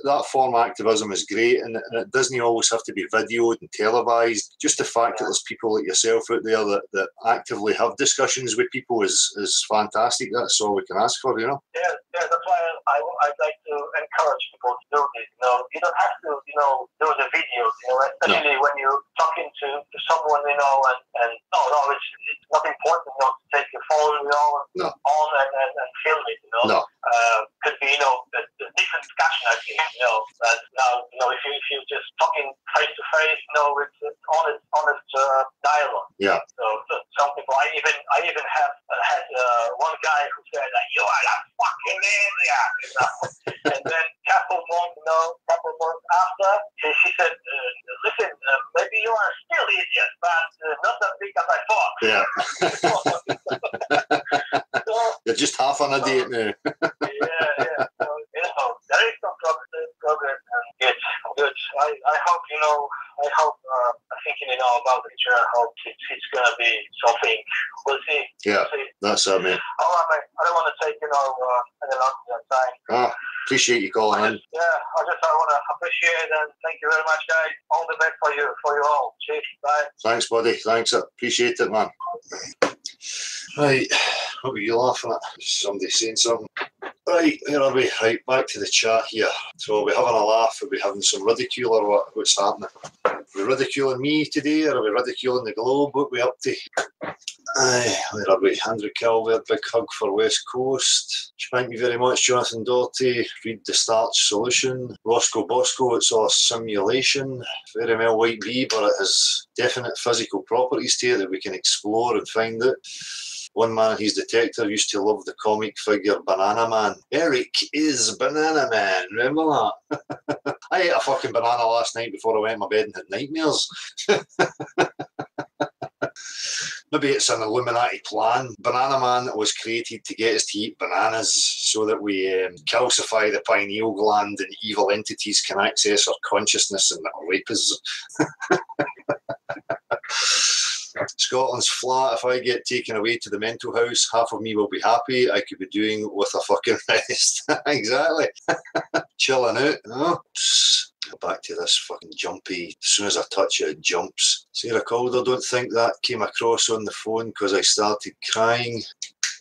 Speaker 1: that form of activism is great, and it doesn't always have to be videoed and televised. Just the fact that there's people like yourself out there that actively have discussions with people is fantastic. That's all we can ask for,
Speaker 4: Yeah, that's why I'd like to encourage people to do this. You don't have to, do the videos, especially when you're talking to someone, and it's not important, to take your phone, on and film it,
Speaker 1: No.
Speaker 4: Could be, the different discussion, I think, that now, if you're just talking face to face, it's honest dialogue.
Speaker 1: Yeah.
Speaker 4: So some people, I even have had one guy who said, "You are a fucking idiot," and then couple months after, he said, "Listen, maybe you are still idiot, but not as big as I thought."
Speaker 1: Yeah.
Speaker 4: So,
Speaker 1: You're just half an idiot now.
Speaker 4: yeah. So, there is some progress, and good. I hope, thinking, about the future, I hope it's going to be something. We'll see.
Speaker 1: Yeah, that's it, mate.
Speaker 4: All right, mate. I don't want to take, any longer than time.
Speaker 1: Appreciate you calling in.
Speaker 4: I want to appreciate and thank you very much, guys. All the best for you all. Cheers. Bye.
Speaker 1: Thanks, buddy. Thanks. Appreciate it, man. Right, what were you laughing at? Somebody saying something. Right, here are we. Right, back to the chat here. So are we having a laugh? Are we having some ridicule or what? What's happening? Are we ridiculing me today, or are we ridiculing the globe? What are we up to? Aye, where are we? Andrew Calvert, big hug for West Coast. Thank you very much, Jonathan Doughty. Read the Starch Solution. Roscoe Bosco, it's all a simulation. Very well white bee, but it has definite physical properties to it that we can explore and find out. One man and his detective used to love the comic figure Banana Man. Eric is Banana Man, remember that? I ate a fucking banana last night before I went to my bed and had nightmares. Maybe it's an Illuminati plan. Banana Man was created to get us to eat bananas so that we calcify the pineal gland and evil entities can access our consciousness and rape us. Scotland's flat. If I get taken away to the mental house, half of me will be happy. I could be doing with a fucking rest. Exactly. Chilling out, Back to this fucking jumpy. As soon as I touch it, it jumps. Sarah Calder, don't think that came across on the phone because I started crying.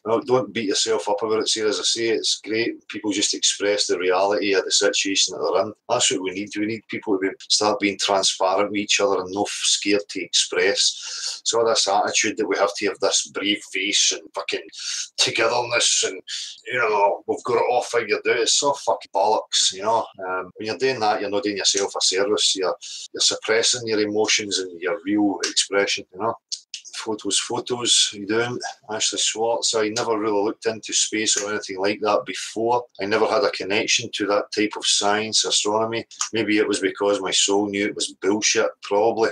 Speaker 1: Well, don't beat yourself up about it, Sarah. As I say, it's great. People just express the reality of the situation that they're in. That's what we need. We need people to start being transparent with each other and not scared to express. So this attitude that we have to have this brave face and fucking togetherness and, we've got it all figured out. It's so fucking bollocks, When you're doing that, you're not doing yourself a service. You're suppressing your emotions and your real expression, Photos, you doing? Ashley Swartz. I never really looked into space or anything like that before. I never had a connection to that type of science, astronomy. Maybe it was because my soul knew it was bullshit, probably.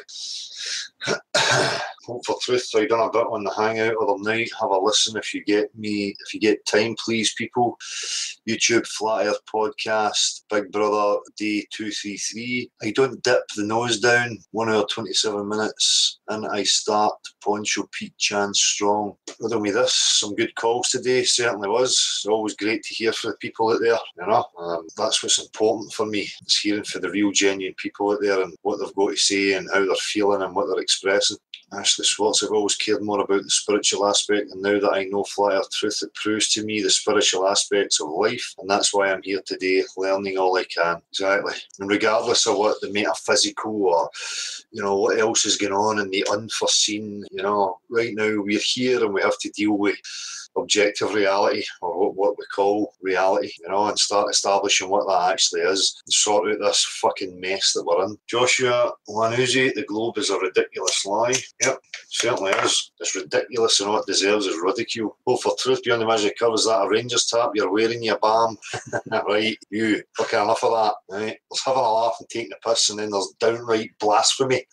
Speaker 1: Hope for Truth, I done a bit on the Hangout other night. Have a listen if you get time, please, people. YouTube Flat Earth Podcast, Big Brother Day 233. I don't dip the nose down. 1 hour 27 minutes, and I start Poncho Pete Chan strong. Other than this, some good calls today. Certainly was. It's always great to hear from the people out there. That's what's important for me. It's hearing from the real, genuine people out there and what they've got to say and how they're feeling and what they're expressing. Ashley Swartz, I've always cared more about the spiritual aspect, and now that I know Flat Earth Truth, it proves to me the spiritual aspects of life, and that's why I'm here today, learning all I can. Exactly. And regardless of what the metaphysical or, what else is going on in the unforeseen, right now we're here and we have to deal with objective reality, or what we call reality, and start establishing what that actually is, and sort out this fucking mess that we're in. Joshua Lanuzi, the globe is a ridiculous lie. Yep, certainly is. It's ridiculous, and all it deserves is ridicule. Hope for truth beyond the magic curve. Is that a Rangers tap you're wearing, you bam? Right, you. Fucking enough of that. Right? There's having a laugh and taking the piss, and then there's downright blasphemy.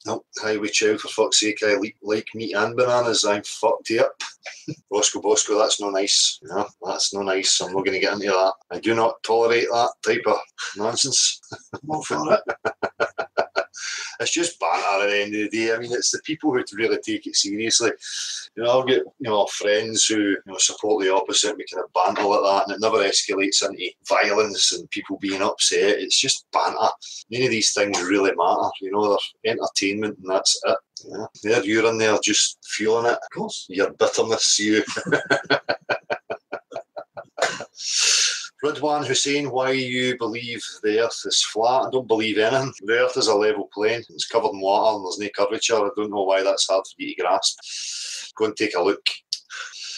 Speaker 1: Nope, highway child, for fuck's sake. I like meat and bananas. I'm fucked up. Bosco, that's no nice. That's no nice. I'm not going to get into that. I do not tolerate that type of nonsense.
Speaker 3: I'm all for it.
Speaker 1: It's just banter at the end of the day. I mean, it's the people who really take it seriously. I've got friends who support the opposite. We kind of banter like that, and it never escalates into violence and people being upset. It's just banter. None of these things really matter. They're entertainment, and that's it. There you're in there just feeling it. Of course, your bitterness, you. Ridwan Hussein, why you believe the earth is flat? I don't believe anything. The earth is a level plane. It's covered in water and there's no curvature. I don't know why that's hard for you to grasp. Go and take a look.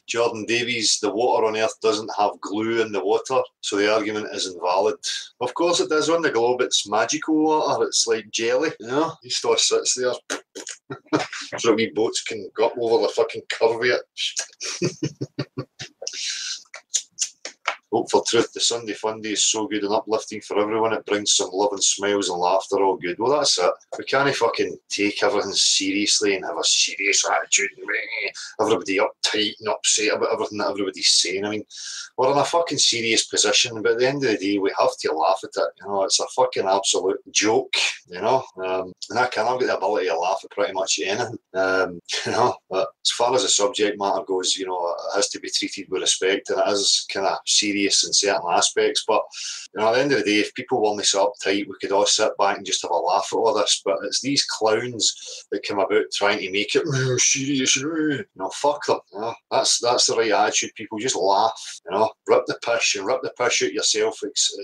Speaker 1: Jordan Davies, the water on earth doesn't have glue in the water, so the argument is invalid. Of course it does on the globe. It's magical water. It's like jelly. It still sits there. So wee boats can go up over the fucking curve of it. Hope for truth. The Sunday Funday is so good and uplifting for everyone. It brings some love and smiles and laughter. All good. Well, that's it. We can't fucking take everything seriously and have a serious attitude. Everybody uptight and upset about everything that everybody's saying. I mean, we're in a fucking serious position, but at the end of the day, we have to laugh at it. It's a fucking absolute joke. And I've got the ability to laugh at pretty much anything. But as far as the subject matter goes, it has to be treated with respect, and it is kind of serious in certain aspects. But at the end of the day, if people weren't so uptight, we could all sit back and just have a laugh at all this. But it's these clowns that come about trying to make it serious. Fuck them. That's the right attitude. People just laugh. Rip the piss and rip the piss out yourself.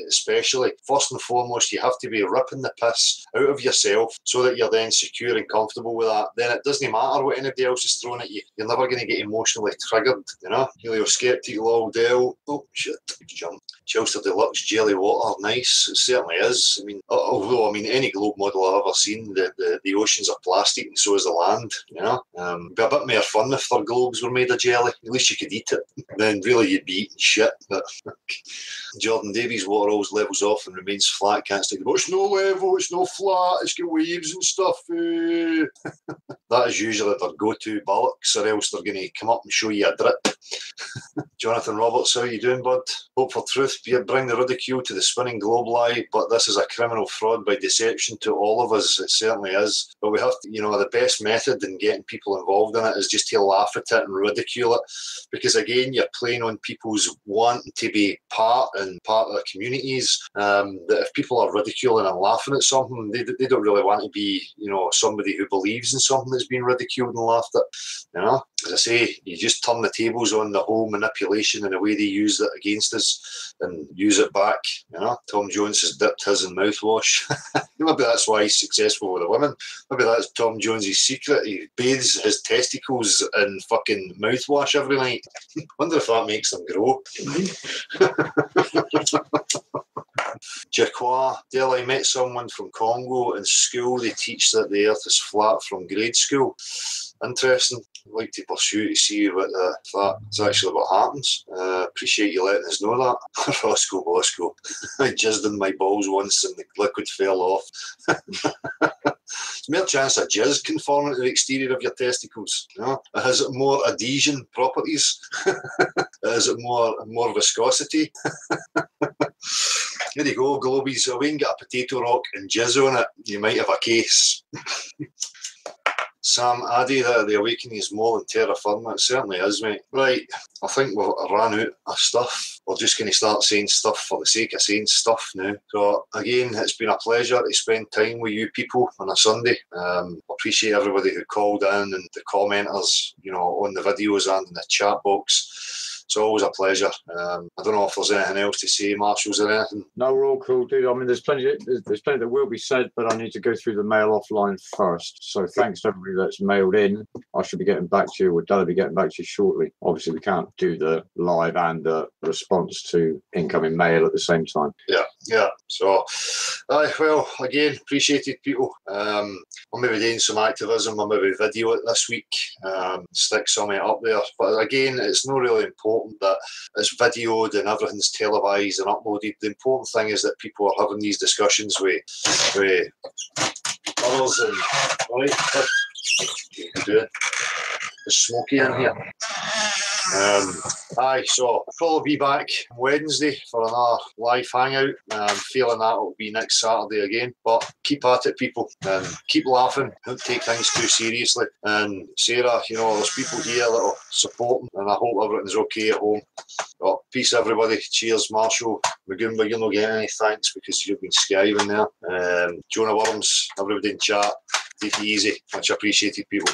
Speaker 1: Especially first and foremost, you have to be ripping the piss out of yourself so that you're then secure and comfortable with that. Then it doesn't matter what anybody else is throwing at you. You're never going to get emotionally triggered. Helio Skeptic, Laldell. Oh shit. Jump. Chelsea Deluxe jelly water, nice. It certainly is. I mean, although any globe model I've ever seen, the oceans are plastic and so is the land. It'd be a bit more fun if their globes were made of jelly. At least you could eat it. Then really you'd be eating shit. But Jordan Davies, water always levels off and remains flat. Can't stick the boat. It's no level. It's no flat. It's got waves and stuff. That is usually their go-to bollocks, or else they're going to come up and show you a drip. Jonathan Roberts, how you doing, bud? Hope for truth. Bring the ridicule to the spinning globe lie, but this is a criminal fraud by deception to all of us. It certainly is. But we have to, the best method in getting people involved in it is just to laugh at it and ridicule it. Because again, you're playing on people's wanting to be part of the communities. That if people are ridiculing and laughing at something, they don't really want to be, somebody who believes in something that's been ridiculed and laughed at. As I say, you just turn the tables on the whole manipulation and the way they use it against us and use it back. Tom Jones has dipped his in mouthwash. Maybe that's why he's successful with the women. Maybe that's Tom Jones's secret. He bathes his testicles in fucking mouthwash every night. Wonder if that makes them grow. Jacqua, Dale, I met someone from Congo in school. They teach that the earth is flat from grade school. Interesting. I'd like to pursue to see what that's actually what happens. Appreciate you letting us know that. Roscoe Bosco. I jizzed in my balls once and the liquid fell off. There's more chance of jizz conforming to the exterior of your testicles. Has it more adhesion properties? Is it more viscosity? There you go, Globies. If we can get a potato rock and jizz on it, you might have a case. Sam Addy, the awakening is more than terra firma. It certainly is, mate. Right, I think we've ran out of stuff. We're just going to start saying stuff for the sake of saying stuff now. So, again, it's been a pleasure to spend time with you people on a Sunday. Appreciate everybody who called in and the commenters, on the videos and in the chat box. It's always a pleasure. I don't know if there's anything else to say, Marshall. Is there anything?
Speaker 2: No, we're all cool, dude. I mean, there's plenty that will be said, but I need to go through the mail offline first. So thanks to everybody that's mailed in. I should be getting back to you, or Dad will be getting back to you shortly. Obviously, we can't do the live and the response to incoming mail at the same time.
Speaker 1: Yeah. So, well, again, appreciated people. I'm maybe doing some activism. I'll maybe video it this week, stick something up there. But again, it's not really important that it's videoed and everything's televised and uploaded. The important thing is that people are having these discussions with others. And right, there's smoky in here. So I'll probably be back Wednesday for another live hangout. I'm feeling that it'll be next Saturday again. But keep at it, people, and keep laughing. Don't take things too seriously. And Sarah, there's people here that are supporting, and I hope everything's okay at home. Well, peace, everybody. Cheers, Marshall. Magumba, you're not getting any thanks because you've been skiving there. Jonah Worms, everybody in chat. Take it easy. Much appreciated, people.